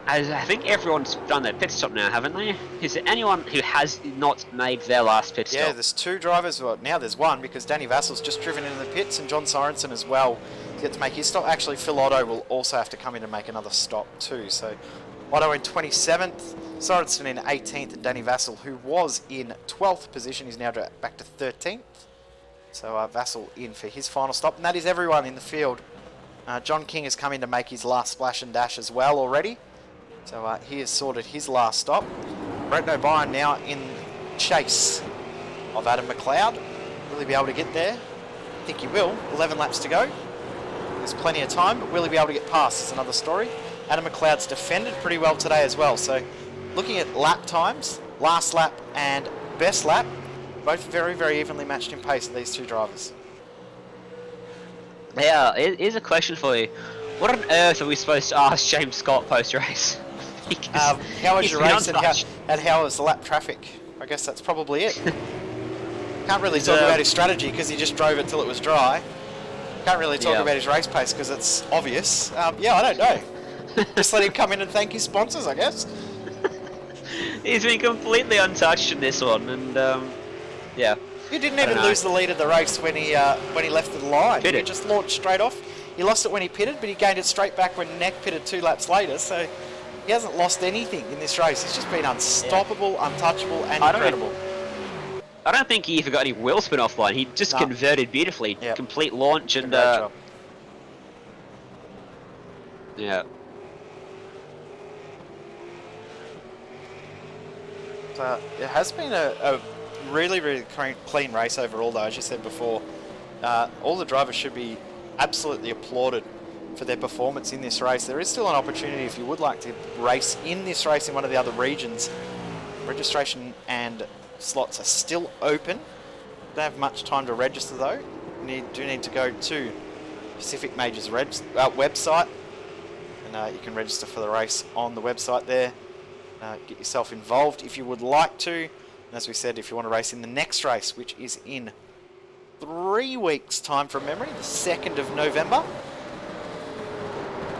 I think everyone's done their pit stop now, haven't they? Is there anyone who has not made their last pit stop? Yeah, there's 2 drivers. Well, now there's 1, because Danny Vassal's just driven into the pits, and John Sorensen as well to get to make his stop. Actually, Phil Otto will also have to come in and make another stop too. So Otto in 27th, Sorensen in 18th, and Danny Vassal, who was in 12th position, is now back to 13th. So Vassal in for his final stop, and that is everyone in the field. John King has come in to make his last splash and dash as well already. So he has sorted his last stop. Brenton O'Brien now in chase of Adam McLeod. Will he be able to get there? I think he will. 11 laps to go. There's plenty of time, but will he be able to get past is another story. Adam McLeod's defended pretty well today as well. So looking at lap times, last lap and best lap, both very, very evenly matched in pace of these 2 drivers. Yeah, here's a question for you. What on earth are we supposed to ask James Scott post-race? How was your race and how was the lap traffic? I guess that's probably it. Can't really talk about his strategy because he just drove it till it was dry. Can't really talk about his race pace because it's obvious. Yeah, I don't know. Just let him come in and thank his sponsors, I guess. He's been completely untouched in this one, and yeah. He didn't even lose the lead of the race when he left the line. He just launched straight off. He lost it when he pitted, but he gained it straight back when Neck pitted 2 laps later. So he hasn't lost anything in this race. He's just been unstoppable, untouchable, and incredible. I don't think he even got any wheel spin offline. He just converted beautifully. Yep. Complete launch and Great job. yeah. So it has been a really, really clean race overall, though. As you said before, all the drivers should be absolutely applauded for their performance in this race. There is still an opportunity if you would like to race in this race in one of the other regions. Registration and slots are still open. Don't have much time to register though. You do need to go to Pacific Majors website, and you can register for the race on the website there. Get yourself involved if you would like to. And as we said, if you want to race in the next race, which is in 3 weeks' time from memory, the 2nd of November,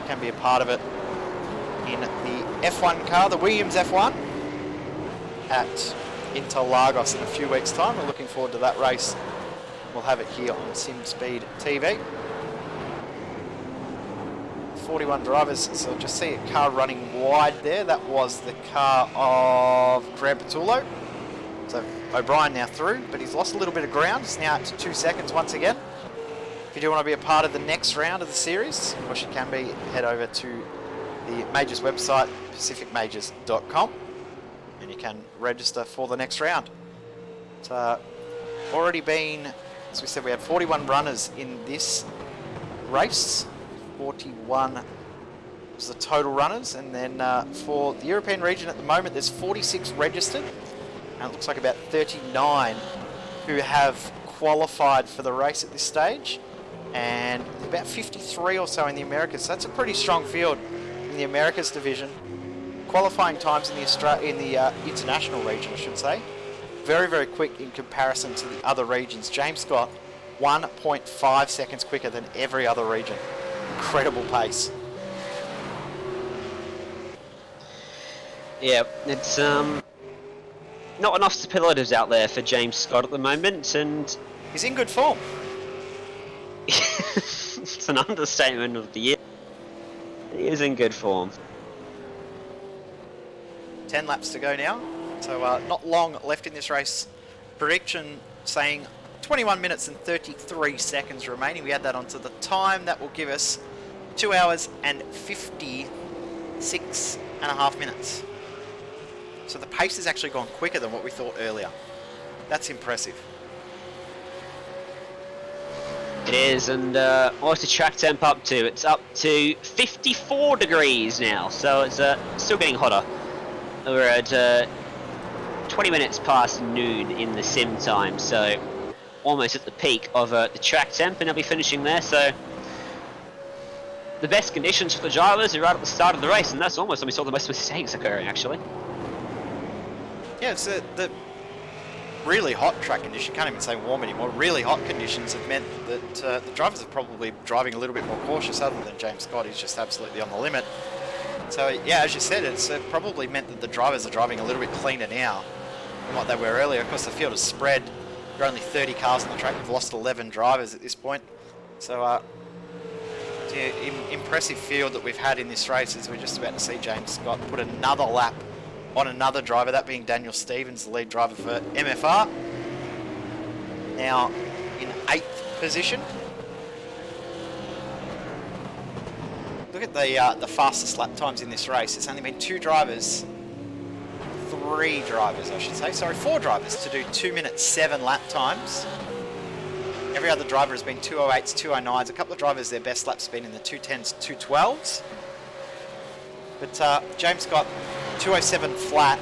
you can be a part of it in the F1 car, the Williams F1, at Interlagos in a few weeks' time. We're looking forward to that race. We'll have it here on SimSpeed TV. 41 drivers, so just see a car running wide there. That was the car of Graham Patullo. So O'Brien now through, but he's lost a little bit of ground. It's now at 2 seconds once again. If you do want to be a part of the next round of the series, of course you can be, head over to the Majors website, pacificmajors.com, and you can register for the next round. It's already been, as we said, we had 41 runners in this race. 41 was the total runners, and then for the European region at the moment there's 46 registered, and it looks like about 39 who have qualified for the race at this stage, and about 53 or so in the Americas. So that's a pretty strong field in the Americas division. Qualifying times in the international region, I should say, very, very quick in comparison to the other regions. James Scott 1.5 seconds quicker than every other region. Incredible pace. Yeah, it's not enough superlatives out there for James Scott at the moment, and he's in good form. it's an understatement of the year. He is in good form. 10 laps to go now, so not long left in this race. Prediction saying 21 minutes and 33 seconds remaining. We add that onto the time. That will give us 2 hours and 56.5 minutes. So the pace has actually gone quicker than what we thought earlier. That's impressive. It is, and what's the track temp up to? It's up to 54 degrees now, so it's still getting hotter. We're at 20 minutes past noon in the sim time, so almost at the peak of the track temp, and they'll be finishing there. So the best conditions for the drivers are right at the start of the race, and that's almost when we saw the most mistakes occurring, actually. Yeah, it's the really hot track condition. Can't even say warm anymore. Really hot conditions have meant that the drivers are probably driving a little bit more cautious, other than James Scott. He's just absolutely on the limit. So yeah, as you said, it's probably meant that the drivers are driving a little bit cleaner now than what they were earlier. Of course, the field is spread. There are only 30 cars on the track. We've lost 11 drivers at this point. So impressive field that we've had in this race, as we're just about to see James Scott put another lap on another driver, that being Daniel Stevens, the lead driver for MFR. Now in 8th position. Look at the fastest lap times in this race. It's only been 4 drivers, I should say. Sorry, 4 drivers to do 2 minutes 7 lap times. Every other driver has been 208s, 209s. A couple of drivers, their best laps have been in the 210s, 212s. But James Scott, 207 flat.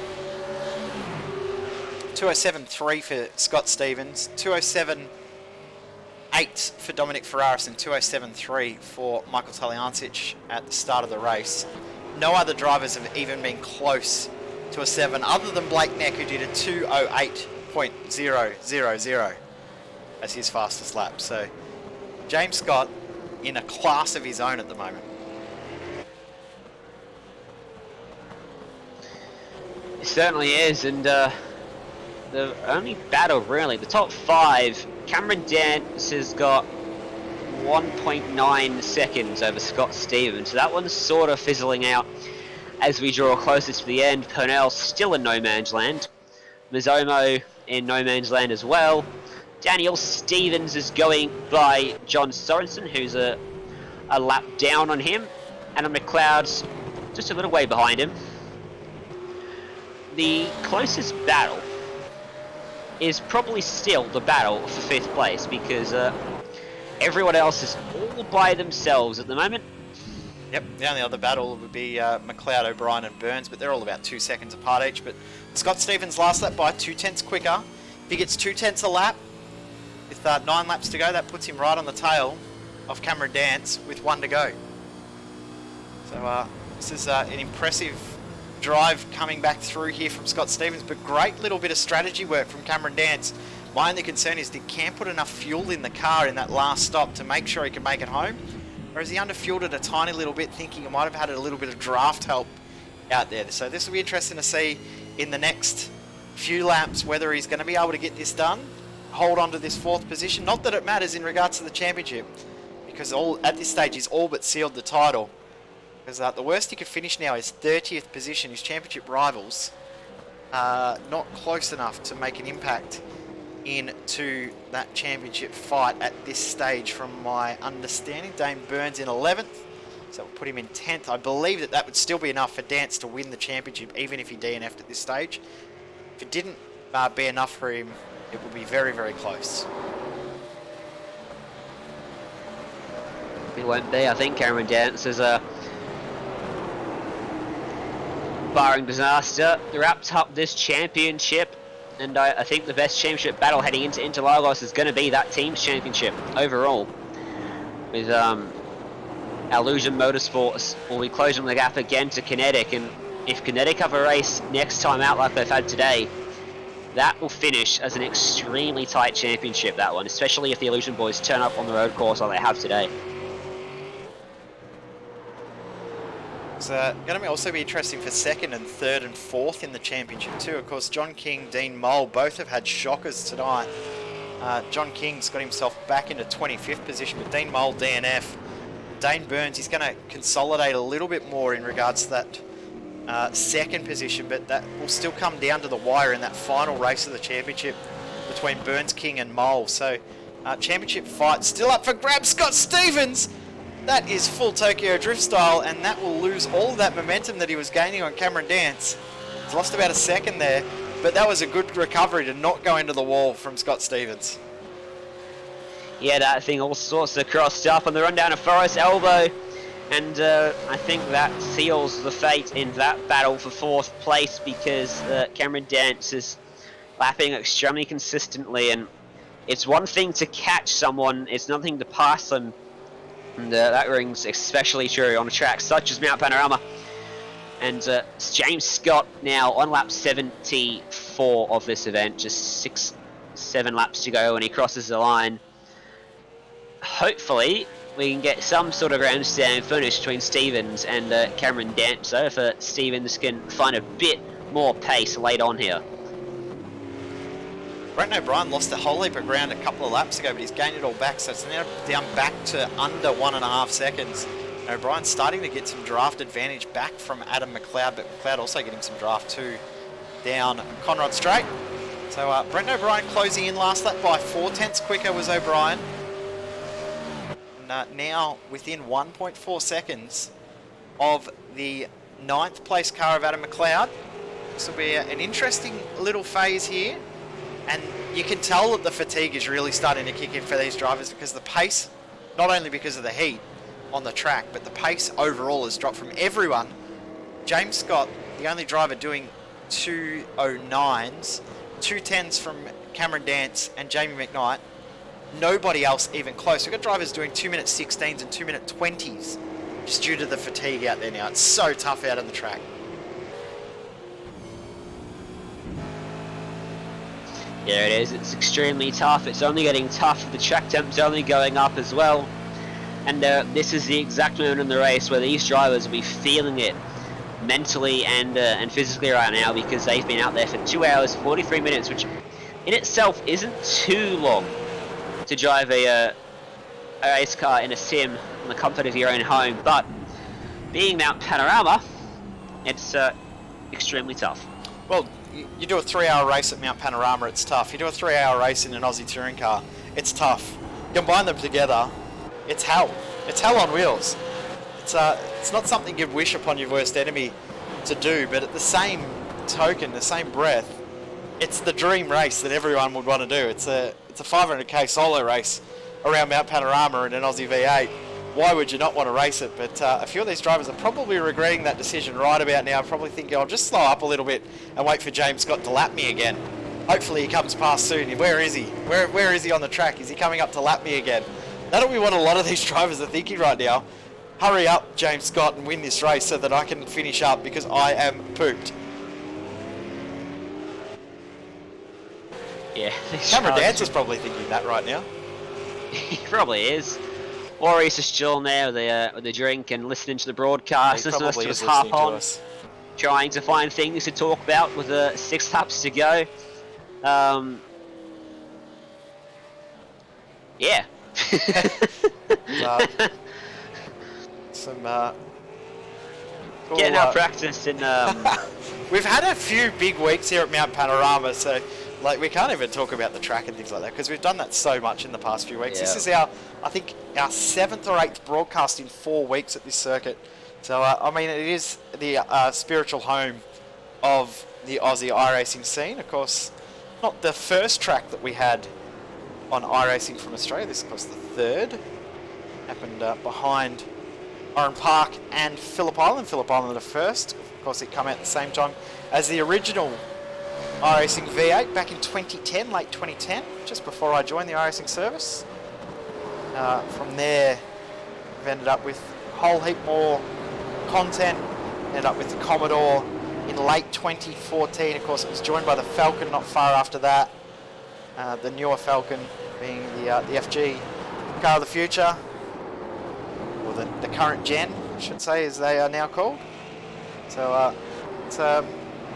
207.3 for Scott Stevens. 207.8 for Dominic Ferraris, and 207.3 for Michael Taliancic at the start of the race. No other drivers have even been close to a 7, other than Blake Neck, who did a 208.000 as his fastest lap. So James Scott in a class of his own at the moment. It certainly is, and the only battle really, the top 5, Cameron Dance has got 1.9 seconds over Scott Stevens. So that one's sort of fizzling out as we draw closer to the end. Purnell still in no man's land. Mizomo in no man's land as well. Daniel Stevens is going by John Sorensen, who's a lap down on him. Adam McLeod's just a little way behind him. The closest battle is probably still the battle for 5th place, because everyone else is all by themselves at the moment. Yep, the only other battle would be McLeod, O'Brien and Burns, but they're all about 2 seconds apart each. But Scott Stevens last lap by 2/10 quicker. If he gets 2/10 a lap, with 9 laps to go, that puts him right on the tail of Cameron Dance with 1 to go. So this is an impressive drive coming back through here from Scott Stevens, but great little bit of strategy work from Cameron Dance. My only concern is did Cam put enough fuel in the car in that last stop to make sure he could make it home? Or has he underfueled it a tiny little bit, thinking he might have had a little bit of draft help out there? So this will be interesting to see in the next few laps whether he's going to be able to get this done, hold on to this 4th position. Not that it matters in regards to the championship, because at this stage he's all but sealed the title. Because the worst he could finish now is 30th position. His championship rivals not close enough to make an impact into that championship fight at this stage from my understanding. Dane Burns in 11th, so we'll put him in 10th. I believe that would still be enough for Dance to win the championship, even if he DNF'd at this stage. If it didn't be enough for him, it would be very, very close. It won't be. I think Cameron Dance is barring disaster, wrapped up this championship, and I think the best championship battle heading into Interlagos is going to be that team's championship overall. With Illusion Motorsports will be closing the gap again to Kinetic, and if Kinetic have a race next time out like they've had today, that will finish as an extremely tight championship, that one, especially if the Illusion boys turn up on the road course like they have today. It's going to also be interesting for 2nd and 3rd and 4th in the championship too. Of course, John King, Dean Mole, both have had shockers tonight. John King's got himself back into 25th position, but Dean Mole, DNF. Dane Burns, he's going to consolidate a little bit more in regards to that 2nd position, but that will still come down to the wire in that final race of the championship between Burns, King and Mole. So championship fight still up for grabs. Scott Stevens! That is full Tokyo Drift style, and that will lose all of that momentum that he was gaining on Cameron Dance. He's lost about a second there, but that was a good recovery to not go into the wall from Scott Stevens. Yeah, that thing all sorts of crossed up on the run down to Forest Elbow, and I think that seals the fate in that battle for 4th place, because Cameron Dance is lapping extremely consistently, and it's one thing to catch someone, it's another thing to pass them. And that rings especially true on a track such as Mount Panorama. And James Scott now on lap 74 of this event, just 6-7 laps to go when he crosses the line. Hopefully we can get some sort of grandstand finish between Stevens and Cameron Dance, so if Stevens can find a bit more pace late on here. Brenton O'Brien lost a whole heap of ground a couple of laps ago, but he's gained it all back, so it's now down back to under 1.5 seconds. And O'Brien's starting to get some draft advantage back from Adam McLeod, but McLeod also getting some draft too down Conrod Straight. So Brenton O'Brien closing in last lap by 4/10 quicker was O'Brien. And now within 1.4 seconds of the 9th place car of Adam McLeod. This will be an interesting little phase here. And you can tell that the fatigue is really starting to kick in for these drivers, because the pace, not only because of the heat on the track, but the pace overall has dropped from everyone. James Scott, the only driver doing 2:09s, 2:10s from Cameron Dance and Jamie McKnight. Nobody else even close. We've got drivers doing 2-minute 16s and 2-minute 20s just due to the fatigue out there now. It's so tough out on the track. Yeah, it is. It's extremely tough. It's only getting tougher. The track temp's only going up as well. And this is the exact moment in the race where these drivers will be feeling it mentally and physically right now, because they've been out there for 2 hours, 43 minutes, which in itself isn't too long to drive a a race car in a sim in the comfort of your own home, but being Mount Panorama, it's extremely tough. Well, you do a 3-hour race at Mount Panorama, it's tough. You do a 3-hour race in an Aussie touring car, it's tough. Combine them together, it's hell. It's hell on wheels. It's not something you'd wish upon your worst enemy to do, but at the same token, the same breath, it's the dream race that everyone would want to do. It's a 500k solo race around Mount Panorama in an Aussie V8. Why would you not want to race it? But a few of these drivers are probably regretting that decision right about now. Probably thinking, I'll just slow up a little bit and wait for James Scott to lap me again. Hopefully he comes past soon. Where is he? Where is he on the track? Is he coming up to lap me again? That'll be what a lot of these drivers are thinking right now. Hurry up, James Scott, and win this race so that I can finish up because I am pooped. Yeah. Cameron Dancer's probably thinking that right now. He probably is. Or he's just chilling there with the drink and listening to the broadcast. He probably is half listening to on, us. trying to find things to talk about with 6 laps to go. Yeah. Getting our practice in. We've had a few big weeks here at Mount Panorama, so like we can't even talk about the track and things like that because we've done that so much in the past few weeks. Yeah. This is I think our 7th or 8th broadcast in 4 weeks at this circuit. So I mean, it is the spiritual home of the Aussie iRacing scene. Of course, not the first track that we had on iRacing from Australia. This is, of course, the 3rd. Happened behind Oran Park and Phillip Island. Phillip Island at first. Of course, it came out at the same time as the original iRacing V8 back in 2010, late 2010, just before I joined the iRacing service. From there, we've ended up with a whole heap more content. Ended up with the Commodore in late 2014. Of course, it was joined by the Falcon not far after that. The newer Falcon being the FG car of the future, or the current gen, I should say, as they are now called. So it's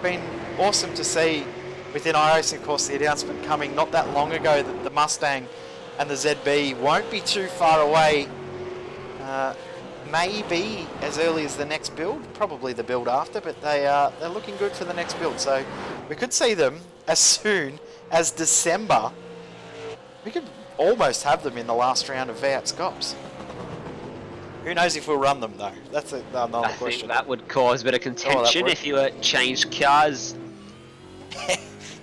been awesome to see within iRacing, of course, the announcement coming not that long ago that the Mustang and the ZB won't be too far away. Maybe as early as the next build, probably the build after, but they're looking good for the next build. So we could see them as soon as December. We could almost have them in the last round of V8 Scops. Who knows if we'll run them though? That's another question. I think that would cause a bit of contention if you changed cars.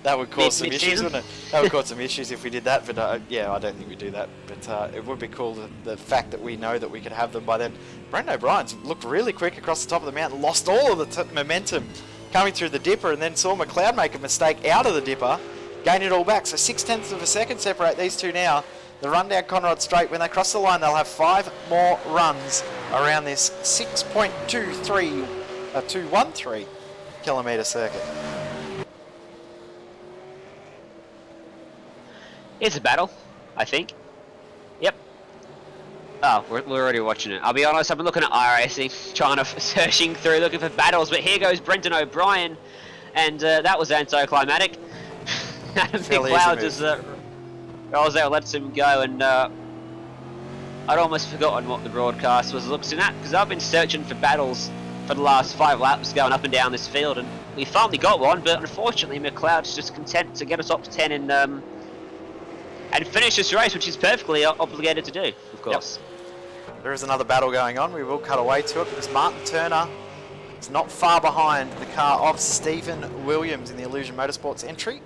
That would cause some issues, wouldn't it? That would cause some issues if we did that, but yeah, I don't think we'd do that. But it would be cool, the fact that we know that we could have them by then. Brendan O'Brien's looked really quick across the top of the mountain, lost all of the momentum coming through the dipper, and then saw McLeod make a mistake out of the dipper, gain it all back. So 0.6 of a second separate these two now. The run down Conrad Straight, when they cross the line, they'll have 5 more runs around this 213 kilometre circuit. It's a battle, I think. Yep. Oh, we're already watching it. I'll be honest, I've been looking at iRacing, searching through, looking for battles, but here goes Brendan O'Brien, and that was anticlimactic. Adam McLeod just rolls out, lets him go, and I'd almost forgotten what the broadcast was looking at, because I've been searching for battles for the last 5 laps going up and down this field, and we finally got one, but unfortunately McLeod's just content to get us up to 10 and finish this race, which he's perfectly obligated to do, of course. Yep. There is another battle going on. We will cut away to it because Martin Turner is not far behind the car of Stephen Williams in the Illusion Motorsports entry.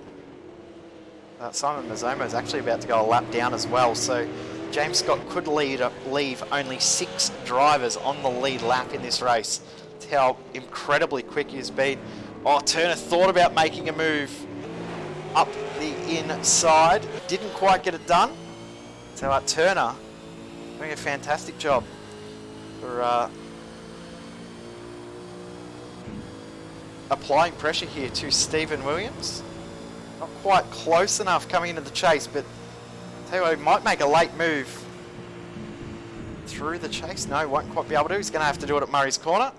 Simon Mazzomo is actually about to go a lap down as well, so James Scott could leave only 6 drivers on the lead lap in this race. That's how incredibly quick he's been. Oh, Turner thought about making a move up the inside, didn't quite get it done. So Turner doing a fantastic job for applying pressure here to Stephen Williams. Not quite close enough coming into the chase, but tell you what, he might make a late move through the chase. No, won't quite be able to. He's going to have to do it at Murray's Corner.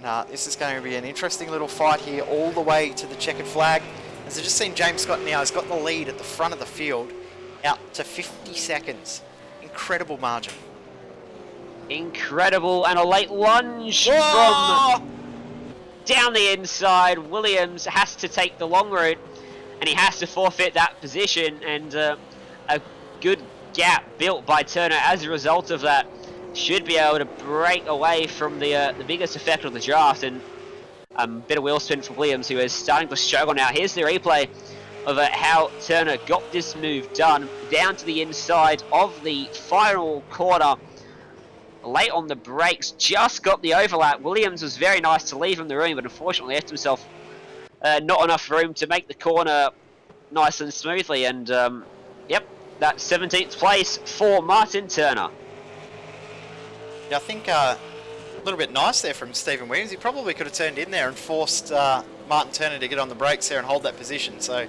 Nah, this is going to be an interesting little fight here all the way to the checkered flag. As I've just seen James Scott now has got the lead at the front of the field out to 50 seconds. Incredible margin. Incredible, and a late lunge Whoa! from down the inside. Williams has to take the long route, and he has to forfeit that position, and a good gap built by Turner as a result of that should be able to break away from the biggest effect of the draft, and a bit of wheel spin for Williams, who is starting to struggle now. Here's the replay of how Turner got this move done down to the inside of the final corner. Late on the brakes, just got the overlap. Williams was very nice to leave him the room, but unfortunately left himself not enough room to make the corner nice and smoothly. And yep, that 17th place for Martin Turner. Yeah, I think a little bit nice there from Stephen Williams. He probably could have turned in there and forced Martin Turner to get on the brakes there and hold that position. So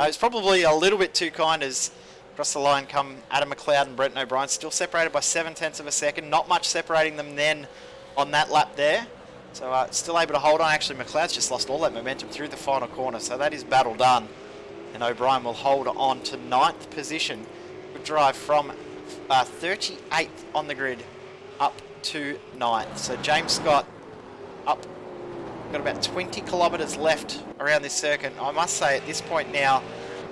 it's probably a little bit too kind as across the line come Adam McLeod and Brenton O'Brien, still separated by 0.7 of a second. Not much separating them then on that lap there. So still able to hold on. Actually, McLeod's just lost all that momentum through the final corner. So that is battle done. And O'Brien will hold on to 9th position. Good drive from 38th on the grid up to 9th. So James Scott up. Got about 20 kilometres left around this circuit. I must say at this point now,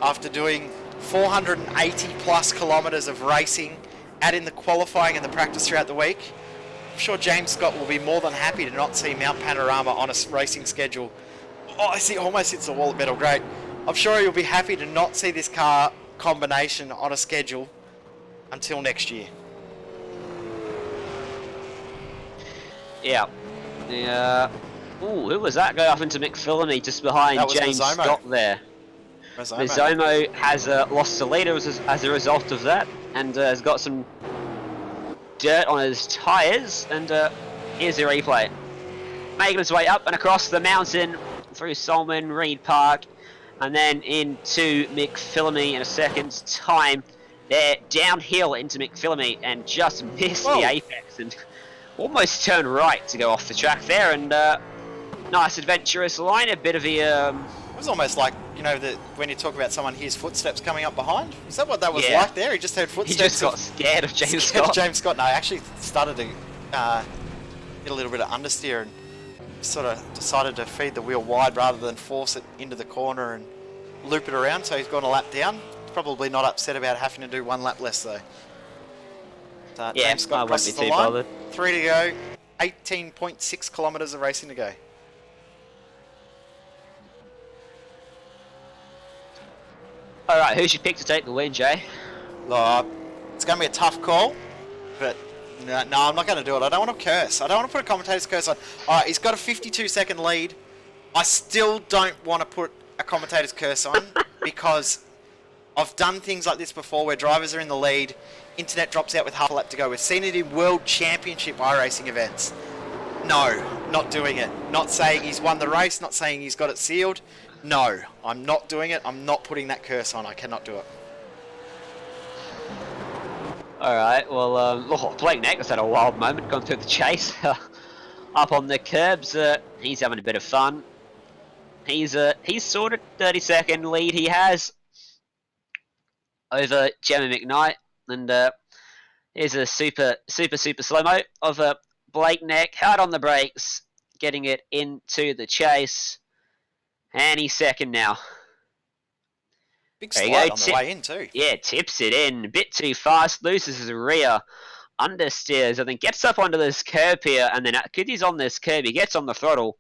after doing 480 plus kilometres of racing, add in the qualifying and the practice throughout the week, I'm sure James Scott will be more than happy to not see Mount Panorama on a racing schedule. Oh, I see, almost hits the wall at Metal Great. I'm sure he'll be happy to not see this car combination on a schedule until next year. Yeah. Ooh, who was that? Go off into McPhillamy just behind James Mazzomo. Scott there. Mazzomo has lost a leader as a result of that, and has got some dirt on his tyres, and here's the replay. Making his way up and across the mountain through Solomon Reed Park, and then into McPhillamy in a second's time. They're downhill into McPhillamy and just missed the apex and almost turned right to go off the track there, and nice adventurous line, a bit of a... It was almost like, you know, when you talk about someone hears footsteps coming up behind. Is that what that was like there? He just heard footsteps. He just got scared of James Scott. James Scott. No, I actually started to get a little bit of understeer and sort of decided to feed the wheel wide rather than force it into the corner and loop it around. So he's gone a lap down. Probably not upset about having to do one lap less though. Yeah, James Scott I won't crosses be the too line. bothered. 3 to go. 18.6 kilometres of racing to go. Alright, who's your pick to take the win, Jay? It's going to be a tough call, but no, I'm not going to do it. I don't want to curse. I don't want to put a commentator's curse on. Alright, he's got a 52-second lead. I still don't want to put a commentator's curse on because I've done things like this before where drivers are in the lead, internet drops out with half a lap to go. We've seen it in World Championship iRacing events. No, not doing it. Not saying he's won the race, not saying he's got it sealed. No, I'm not doing it. I'm not putting that curse on. I cannot do it. Alright, well, Blake Neck has had a wild moment going through the chase. Up on the curbs, he's having a bit of fun. He's sorted 30-second lead he has over Gemma McKnight, and here's a super slow-mo of Blake Neck, hard on the brakes, getting it into the chase, and he's second now. Big slide on the way in too. Yeah, tips it in, a bit too fast, loses his rear, understeers, and then gets up onto this curb here, and then because he's on this curb, he gets on the throttle,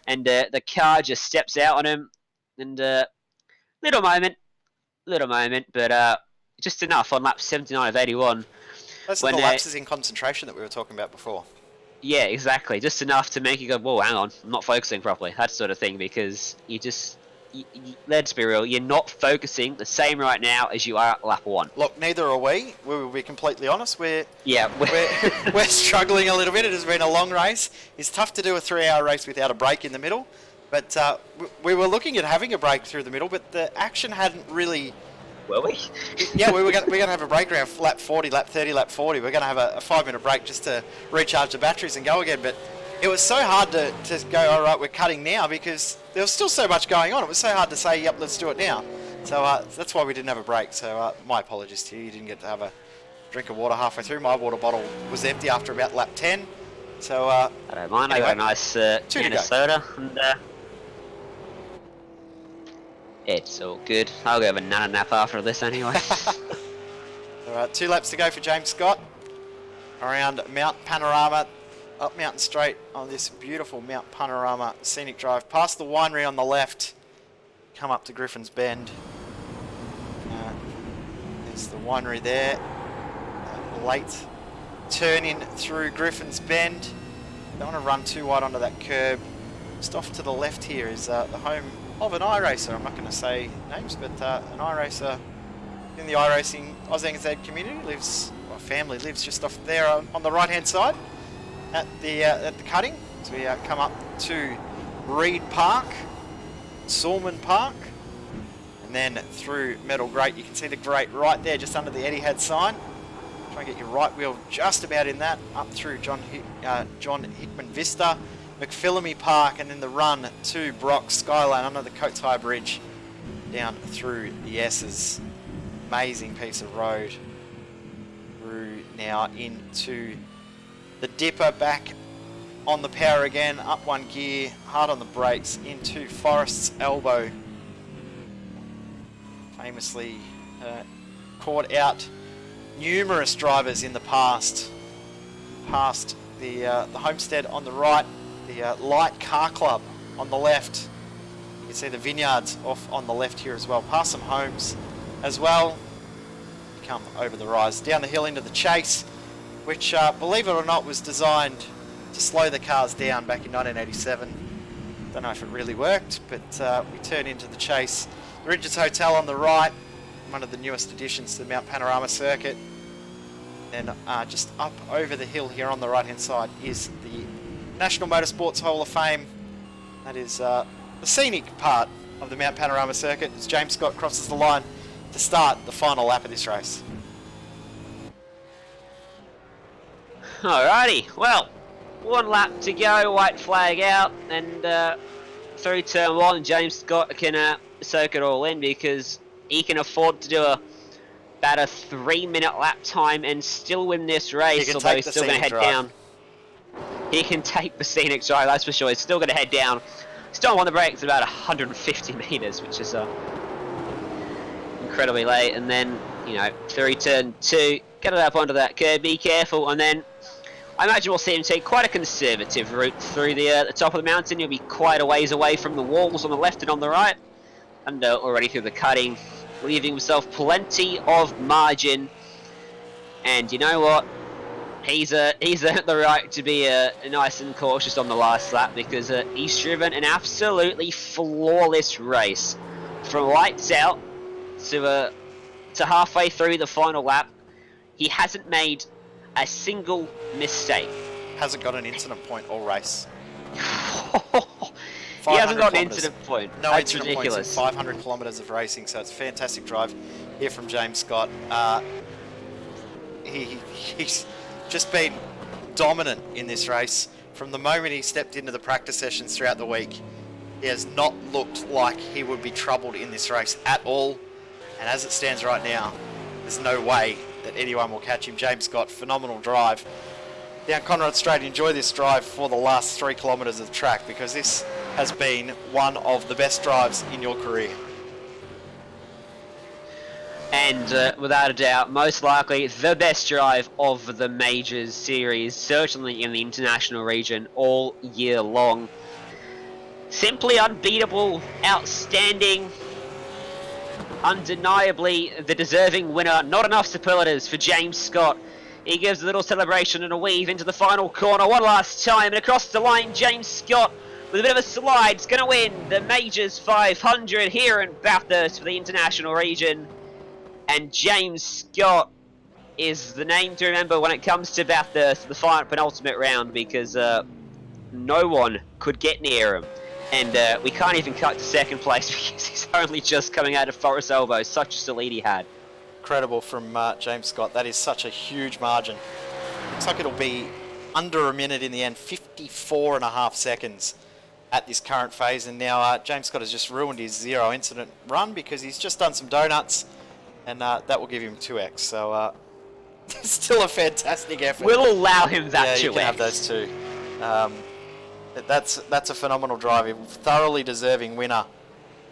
and the car just steps out on him, and little moment, but just enough on lap 79 of 81. Those are the lapses in concentration that we were talking about before. Yeah, exactly. Just enough to make you go, whoa, hang on, I'm not focusing properly. That sort of thing, because let's be real, you're not focusing the same right now as you are at lap 1. Look, neither are we. We will be completely honest. We're struggling a little bit. It has been a long race. It's tough to do a 3-hour race without a break in the middle. But we were looking at having a break through the middle, but the action hadn't really... Were we? Yeah, we're going to have a break around lap 40, lap 30, lap 40. We're going to have a 5-minute break just to recharge the batteries and go again. But it was so hard to go, all right, we're cutting now, because there was still so much going on. It was so hard to say, yep, let's do it now. So that's why we didn't have a break. So my apologies to you. You didn't get to have drink of water halfway through. My water bottle was empty after about lap 10. So, I don't mind. anyway, I got a nice two to can of go. soda, and it's all good. I'll go have a nap after this anyway. All right, 2 laps to go for James Scott around Mount Panorama, up Mountain Straight on this beautiful Mount Panorama scenic drive, past the winery on the left, come up to Griffin's Bend. There's the winery there. Late turn in through Griffin's Bend. Don't want to run too wide onto that curb. Just off to the left here is the home of an iRacer. I'm not going to say names, but an iRacer in the iRacing AusNZ community family lives just off there on the right hand side at the cutting. So we come up to Reed Park, Salmon Park, and then through Metal Grate. You can see the grate right there just under the Etihad sign. Try and get your right wheel just about in that, up through John Hickman Vista, McPhillamy Park, and then the run to Brock Skyline under the Coates High Bridge down through the S's. Amazing piece of road. Through now into the Dipper, back on the power again, up 1 gear, hard on the brakes into Forest's Elbow. Famously caught out numerous drivers in the past. Past the Homestead on the right, the Light Car Club on the left. You can see the vineyards off on the left here as well. Past some homes as well. Come over the rise, down the hill into the Chase, which, believe it or not, was designed to slow the cars down back in 1987. Don't know if it really worked, but we turn into the Chase. The Ridges Hotel on the right, one of the newest additions to the Mount Panorama circuit. And just up over the hill here on the right hand side is the National Motorsports Hall of Fame. That is the scenic part of the Mount Panorama circuit as James Scott crosses the line to start the final lap of this race. Alrighty, well, 1 lap to go, white flag out, and through turn 1, James Scott can soak it all in because he can afford to do about a 3-minute lap time and still win this race, although he's still going to head down. He can take the scenic drive, that's for sure. He's still going to head down. Still on the brakes about 150 metres, which is incredibly late. And then, you know, through turn 2, get it up onto that curb, be careful, and then I imagine we'll see him take quite a conservative route through the top of the mountain. He'll be quite a ways away from the walls on the left and on the right, and already through the cutting, leaving himself plenty of margin. And you know what? He's earned the right to be nice and cautious on the last lap because he's driven an absolutely flawless race from lights out to halfway through the final lap. He hasn't made a single mistake. Hasn't got an incident point all race. He hasn't got an incident point. No That's incident ridiculous. points in 500 kilometres of racing, so it's a fantastic drive here from James Scott. He's just been dominant in this race. From the moment he stepped into the practice sessions throughout the week, he has not looked like he would be troubled in this race at all. And as it stands right now, there's no way that anyone will catch him. James Scott, phenomenal drive. Down Conrad Straight, enjoy this drive for the last 3 kilometres of the track because this has been one of the best drives in your career. And without a doubt, most likely the best drive of the Majors series, certainly in the international region all year long. Simply unbeatable, outstanding, undeniably the deserving winner. Not enough superlatives for James Scott. He gives a little celebration and a weave into the final corner one last time, and across the line, James Scott with a bit of a slide is going to win the Majors 500 here in Bathurst for the international region. And James Scott is the name to remember when it comes to Bathurst, the final penultimate round, because no one could get near him. And we can't even cut to second place because he's only just coming out of Forest Elbow. Such a lead he had. Incredible from James Scott. That is such a huge margin. Looks like it'll be under a minute in the end, 54.5 seconds at this current phase. And now James Scott has just ruined his 0 incident run because he's just done some donuts. And that will give him 2x. So Still a fantastic effort. We'll allow him that Yeah, to you can have those two. That's a phenomenal drive. A thoroughly deserving winner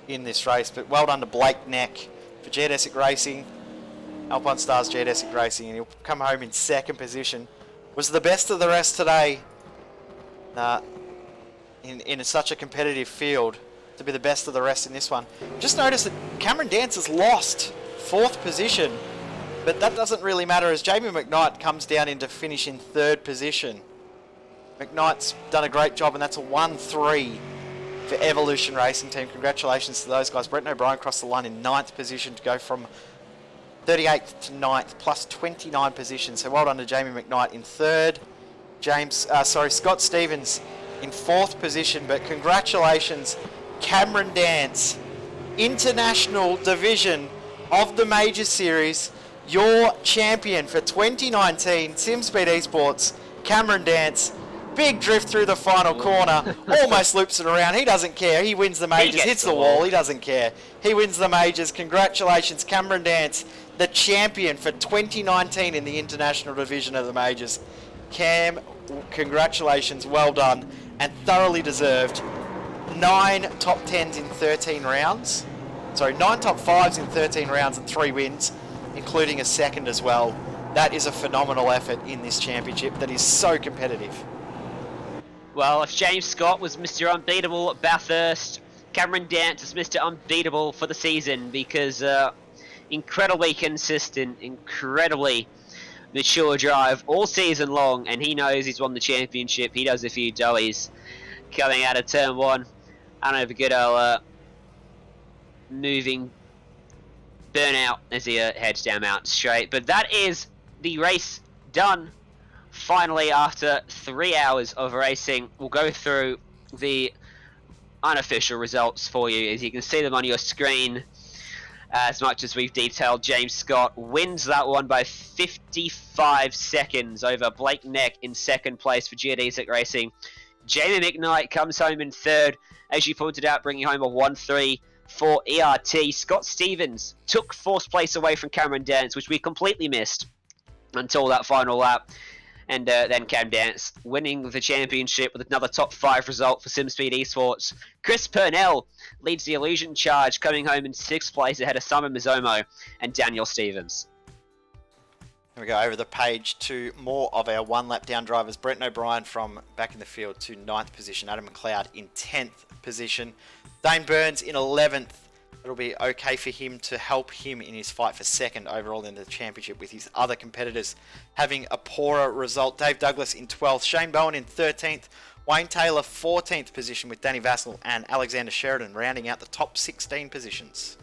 in this race. But well done to Blake Neck for Geodesic Racing, Alpine Stars Geodesic Racing, and he'll come home in second position. Was the best of the rest today. In such a competitive field, to be the best of the rest in this one. Just notice that Cameron Dance has lost fourth position, but that doesn't really matter as Jamie McKnight comes down into finish in third position. McKnight's done a great job, and that's a 1-3 for Evolution Racing Team. Congratulations to those guys. Brett O'Brien crossed the line in 9th position to go from 38th to 9th, plus 29 positions. So well done to Jamie McKnight in third. Scott Stevens in 4th position, but congratulations, Cameron Dance, International Division of the Major Series, your champion for 2019 SimSpeed Esports, Cameron Dance. Big drift through the final corner, almost loops it around. He doesn't care. He wins the majors, hits the wall. He doesn't care. He wins the majors. Congratulations, Cameron Dance, the champion for 2019 in the International Division of the Majors. Cam, congratulations, well done, and thoroughly deserved. 9 top 10s in 13 rounds. Sorry, 9 top 5s in 13 rounds and 3 wins, including a second as well. That is a phenomenal effort in this championship that is so competitive. Well, if James Scott was Mr. Unbeatable at Bathurst, Cameron Dance is Mr. Unbeatable for the season because incredibly consistent, incredibly mature drive all season long, and he knows he's won the championship. He does a few dollies coming out of turn 1. I don't know if a good old moving burnout as he heads down Mountain Straight. But that is the race done. Finally, after 3 hours of racing, we'll go through the unofficial results for you. As you can see them on your screen, as much as we've detailed, James Scott wins that one by 55 seconds over Blake Neck in second place for Geodesic Racing. Jamie McKnight comes home in third, as you pointed out, bringing home a 1-3 for ERT. Scott Stevens took fourth place away from Cameron Dance, which we completely missed until that final lap. And then Cam Dance winning the championship with another top 5 result for SimSpeed Esports. Chris Purnell leads the Illusion Charge, coming home in 6th place ahead of Simon Mizomo and Daniel Stevens. Here we go over the page to more of our one lap down drivers. Brent O'Brien from back in the field to 9th position. Adam McLeod in 10th position. Dane Burns in 11th. It'll be okay for him to help him in his fight for second overall in the championship, with his other competitors having a poorer result. Dave Douglas in 12th, Shane Bowen in 13th, Wayne Taylor 14th position, with Danny Vassell and Alexander Sheridan rounding out the top 16 positions.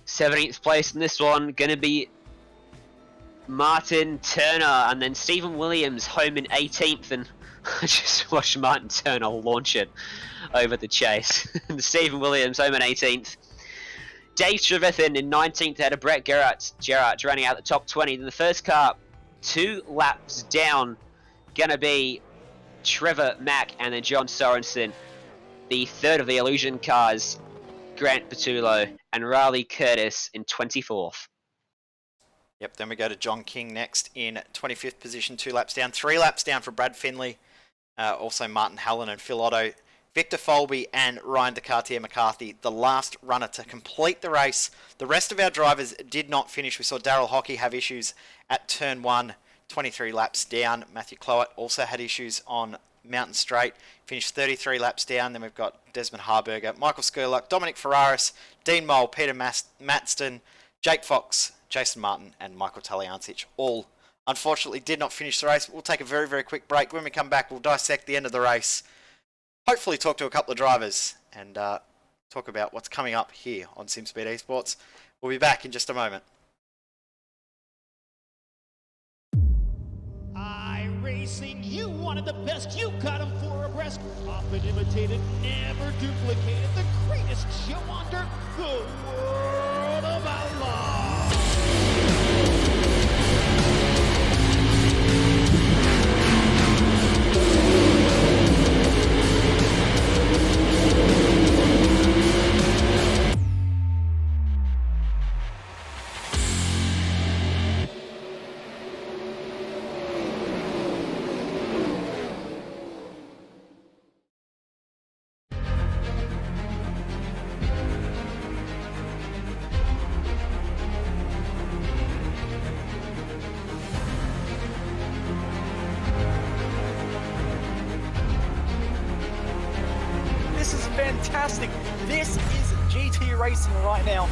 17th place in this one, going to be Martin Turner, and then Stephen Williams home in 18th, and I just watched Martin Turner launch it over the chase. Stephen Williams home in 18th. Dave Trevethan in 19th ahead of Brett Gerrard running out the top 20. Then the first car 2 laps down, gonna be Trevor Mack and then John Sorensen. The third of the Illusion cars, Grant Petullo and Riley Curtis in 24th. Yep, then we go to John King next in 25th position, 2 laps down. 3 laps down for Brad Finley. Also Martin Hallen and Phil Otto. Victor Folby and Ryan DeCartier McCarthy, the last runner to complete the race. The rest of our drivers did not finish. We saw Daryl Hockey have issues at turn 1, 23 laps down. Matthew Clowett also had issues on Mountain Straight, finished 33 laps down. Then we've got Desmond Harberger, Michael Skurlock, Dominic Ferraris, Dean Mole, Peter Matston, Jake Fox, Jason Martin and Michael Taliancic all unfortunately did not finish the race. We'll take a very, very quick break. When we come back, we'll dissect the end of the race. Hopefully talk to a couple of drivers and talk about what's coming up here on SimSpeed Esports. We'll be back in just a moment. iRacing, you wanted the best, you got them 4 abreast. Often imitated, never duplicated. The greatest show on dirt, the World of Outlaws. tier racing right now.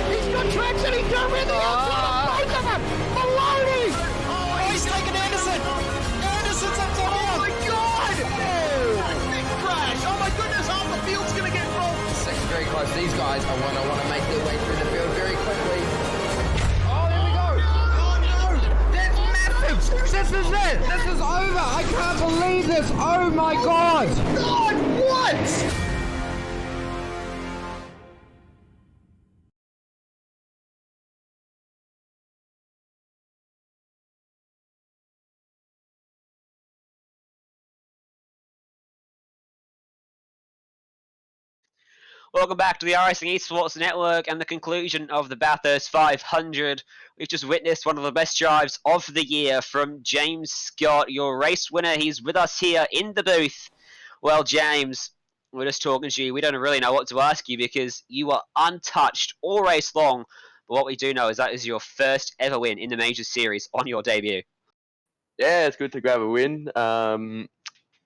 He's got traction, he's going around the outside of both of them! Maloney! Oh, he's taken Anderson! Anderson's up to Oh my god! Big crash! Oh my goodness, half the field's gonna get rolled! Second very close. These guys are want to make their way through the field very quickly. Oh, there we go. Oh no! That's massive! This is it! This is over! I can't believe this! Oh my god! God, what? Welcome back to the iRacing Esports Network and the conclusion of the Bathurst 500. We've just witnessed one of the best drives of the year from James Scott, your race winner. He's with us here in the booth. Well, James, we're just talking to you. We don't really know what to ask you because you are untouched all race long. But what we do know is that is your first ever win in the Major Series on your debut. Yeah, it's good to grab a win.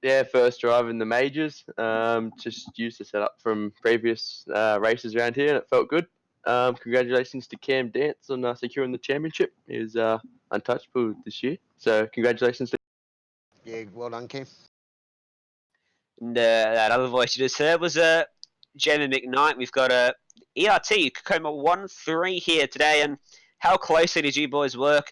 Yeah, first drive in the majors. Just used the setup from previous races around here, and it felt good. Congratulations to Cam Dance on securing the championship. He was untouchable this year, so congratulations to. Yeah, well done, Cam. And that other voice you just heard was Jamie McKnight. We've got ERT Tacoma 1-3 here today. And how closely did you boys work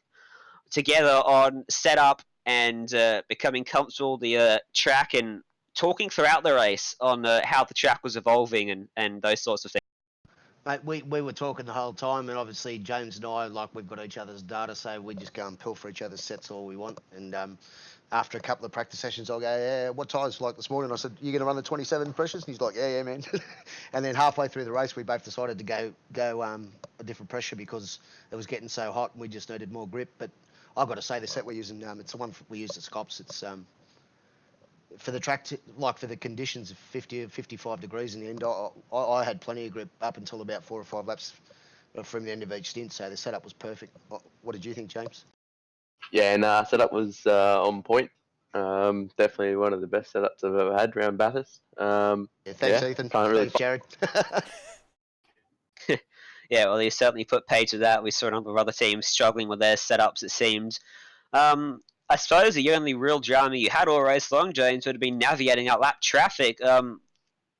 together on setup and becoming comfortable the track and talking throughout the race on how the track was evolving and those sorts of things? Mate, we were talking the whole time, and obviously James and I, like, we've got each other's data, so we just go and pilfer each other's sets all we want. And after a couple of practice sessions, I'll go, yeah, what time's like this morning? I said, you going to run the 27 pressures? And he's like, yeah, man. And then halfway through the race, we both decided to go a different pressure because it was getting so hot and we just needed more grip. But I've got to say, the set we're using, it's the one we used at Scops. It's for the track, like for the conditions of 50 or 55 degrees in the end, I had plenty of grip up until about 4 or 5 laps from the end of each stint. So the setup was perfect. What did you think, James? Yeah, setup was on point. Definitely one of the best setups I've ever had around Bathurst. Yeah, thanks, Ethan. Thanks, Jared. Yeah, well, you certainly put pay to that. We saw a number of other teams struggling with their setups, it seemed. I suppose the only real drama you had all race long, James, would have been navigating out lap traffic.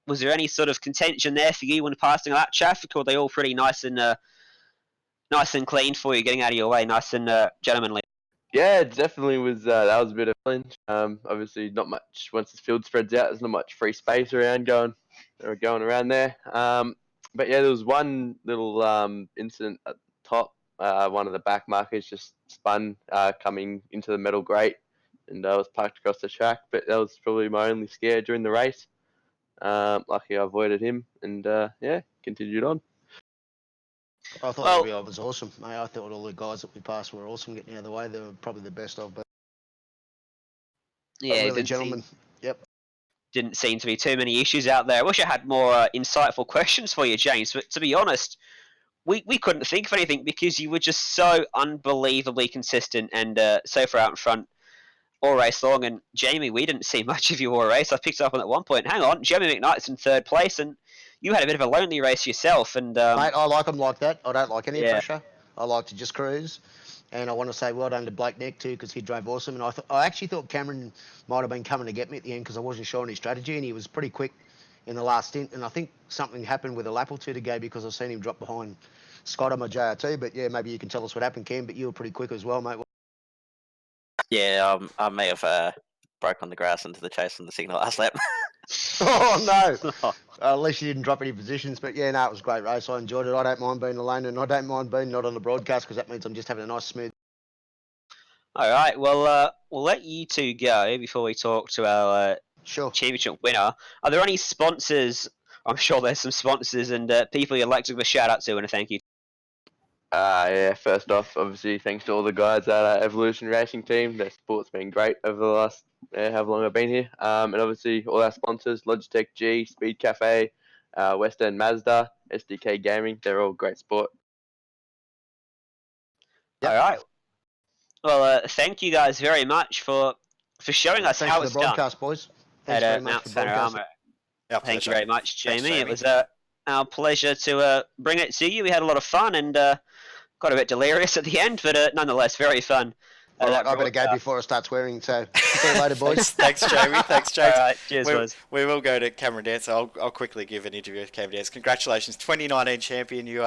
Was there any sort of contention there for you when passing lap traffic, or were they all pretty nice and clean for you, getting out of your way, nice and gentlemanly? Yeah, it definitely was. That was a bit of a challenge. Obviously, not much. Once the field spreads out, there's not much free space around going around there. But yeah, there was one little incident at the top. One of the back markers just spun coming into the metal grate, and I was parked across the track. But that was probably my only scare during the race. Lucky I avoided him, and yeah, continued on. I thought the was awesome, mate. I thought all the guys that we passed were awesome getting out of the way. They were probably the best of, but yeah, really gentlemen. Yep. Didn't seem to be too many issues out there. I wish I had more insightful questions for you, James, but to be honest, we couldn't think of anything because you were just so unbelievably consistent and so far out in front all race long. And Jamie, we didn't see much of you all race. I picked up on at one point. Hang on, Jamie McKnight's in third place, and you had a bit of a lonely race yourself. And mate, I like them like that. I don't like any pressure. I like to just cruise. And I want to say well done to Blake Neck too, because he drove awesome. And I actually thought Cameron might have been coming to get me at the end because I wasn't sure on his strategy, and he was pretty quick in the last stint. And I think something happened with a lap or two to go because I've seen him drop behind Scott on my JRT. But yeah, maybe you can tell us what happened, Cam. But you were pretty quick as well, mate. Yeah, I may have broke on the grass into the chase on the signal last lap. Oh no! At least you didn't drop any positions. But yeah, no, it was a great race. I enjoyed it. I don't mind being alone, and I don't mind being not on the broadcast because that means I'm just having a nice smooth. All right, well, we'll let you two go before we talk to our championship winner. Are there any sponsors? I'm sure there's some sponsors and people you'd like to give a shout out to and a thank you. Yeah, first off, obviously, thanks to all the guys at our Evolution Racing team. Their support's been great over the last however long I've been here. And obviously, all our sponsors, Logitech G, Speed Cafe, West End Mazda, SDK Gaming, they're all great sport. Yep. All right. Well, thank you guys very much for showing us how it's done. Thanks for the broadcast, boys. Thanks very much for Panorama. Thank you very much, Jamie. It was our pleasure to bring it to you. We had a lot of fun and got a bit delirious at the end, but nonetheless, very fun. All right, I better go before I start swearing, so see you later, boys. Thanks, Jamie. Thanks, James. All right, cheers, boys. We will go to Cameron Dance. I'll quickly give an interview with Cameron Dance. Congratulations, 2019 champion. You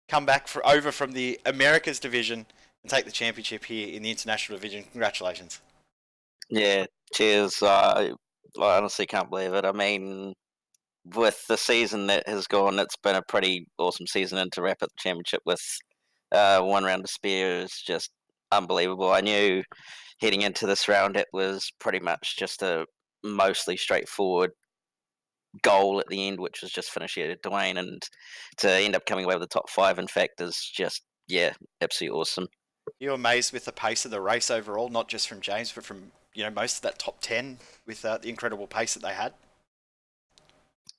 come back over from the Americas division and take the championship here in the international division. Congratulations. Yeah, cheers. I honestly can't believe it. I mean, with the season that has gone, it's been a pretty awesome season, and to wrap up the championship with 1 round to spare is just unbelievable. I knew heading into this round it was pretty much just a mostly straightforward goal at the end, which was just finish here at Dwayne, and to end up coming away with the top 5, in fact, is just, yeah, absolutely awesome. You're amazed with the pace of the race overall, not just from James, but from most of that top 10 with the incredible pace that they had?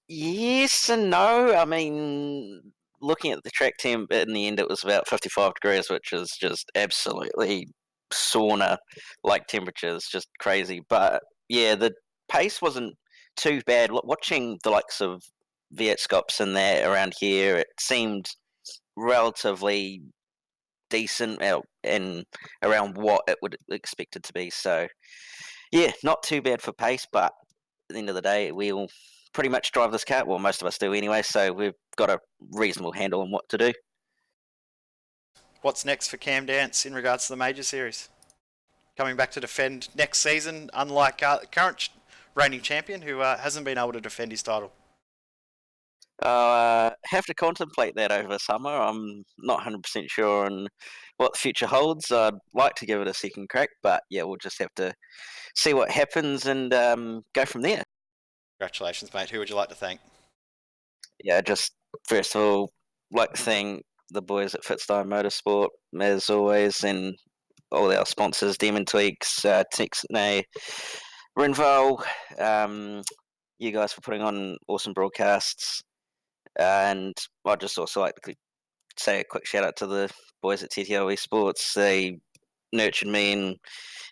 Yes and no. I mean, looking at the track temp, in the end it was about 55 degrees, which is just absolutely sauna-like temperatures, just crazy. But yeah, the pace wasn't too bad. Watching the likes of Vietscops in there around here, it seemed relatively decent and around what it would expect it to be. So yeah, not too bad for pace, but at the end of the day, we'll pretty much drive this car. Well, most of us do anyway, so we've got a reasonable handle on what to do. What's next for Cam Dance in regards to the Major Series? Coming back to defend next season, unlike current reigning champion who hasn't been able to defend his title. Have to contemplate that over summer. I'm not 100% sure on what the future holds. I'd like to give it a second crack, but yeah, we'll just have to see what happens and go from there. Congratulations, mate. Who would you like to thank? Yeah, just first of all, like to thank the boys at Fitstyle Motorsport, as always, and all our sponsors, Demon Tweaks, Texnay, Renval, you guys for putting on awesome broadcasts. And I'd just also like to say a quick shout out to the boys at TTL Esports. They nurtured me and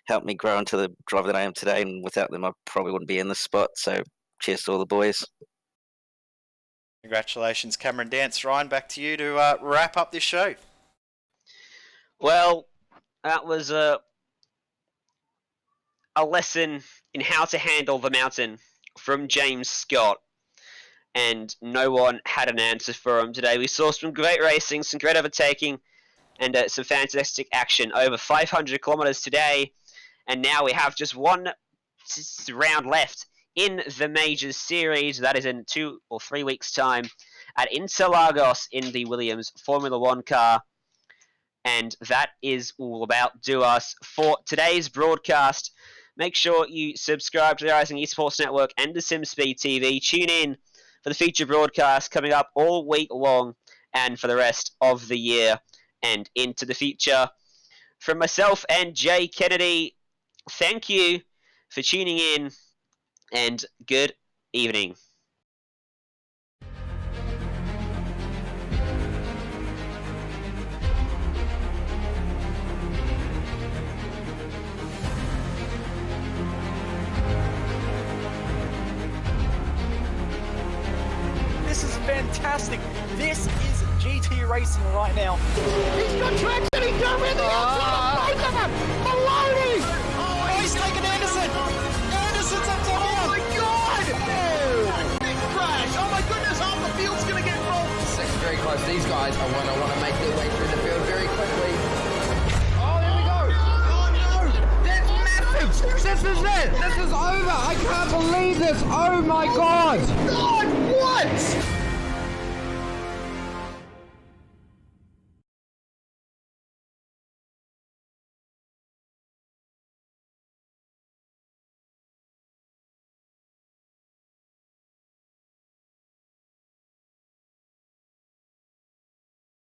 helped me grow into the driver that I am today, and without them I probably wouldn't be in this spot. So cheers to all the boys. Congratulations, Cameron Dance. Ryan, back to you to wrap up this show. Well, that was a lesson in how to handle the mountain from James Scott, and no one had an answer for him today. We saw some great racing, some great overtaking, and some fantastic action. Over 500 kilometers today, and now we have just one round left in the Majors Series. That is in 2 or 3 weeks' time at Interlagos in the Williams Formula 1 car. And that is all about do us for today's broadcast. Make sure you subscribe to the iRacing Esports Network and the SimSpeed TV. Tune in for the feature broadcast coming up all week long and for the rest of the year and into the future. From myself and Jay Kennedy, thank you for tuning in and good evening. This is fantastic. This is GT racing right now. He's got traction, he's got rid of the outside of both of them! Maloney! Oh, he's taken Anderson. Anderson's up top. Oh my god! Oh! Big crash! Oh my goodness, half the field's gonna get involved! Second very close. These guys I want to make their way through the field very quickly. Oh, there we go! Oh no! That's massive! This is it! This is over! I can't believe this! Oh my god! God, what?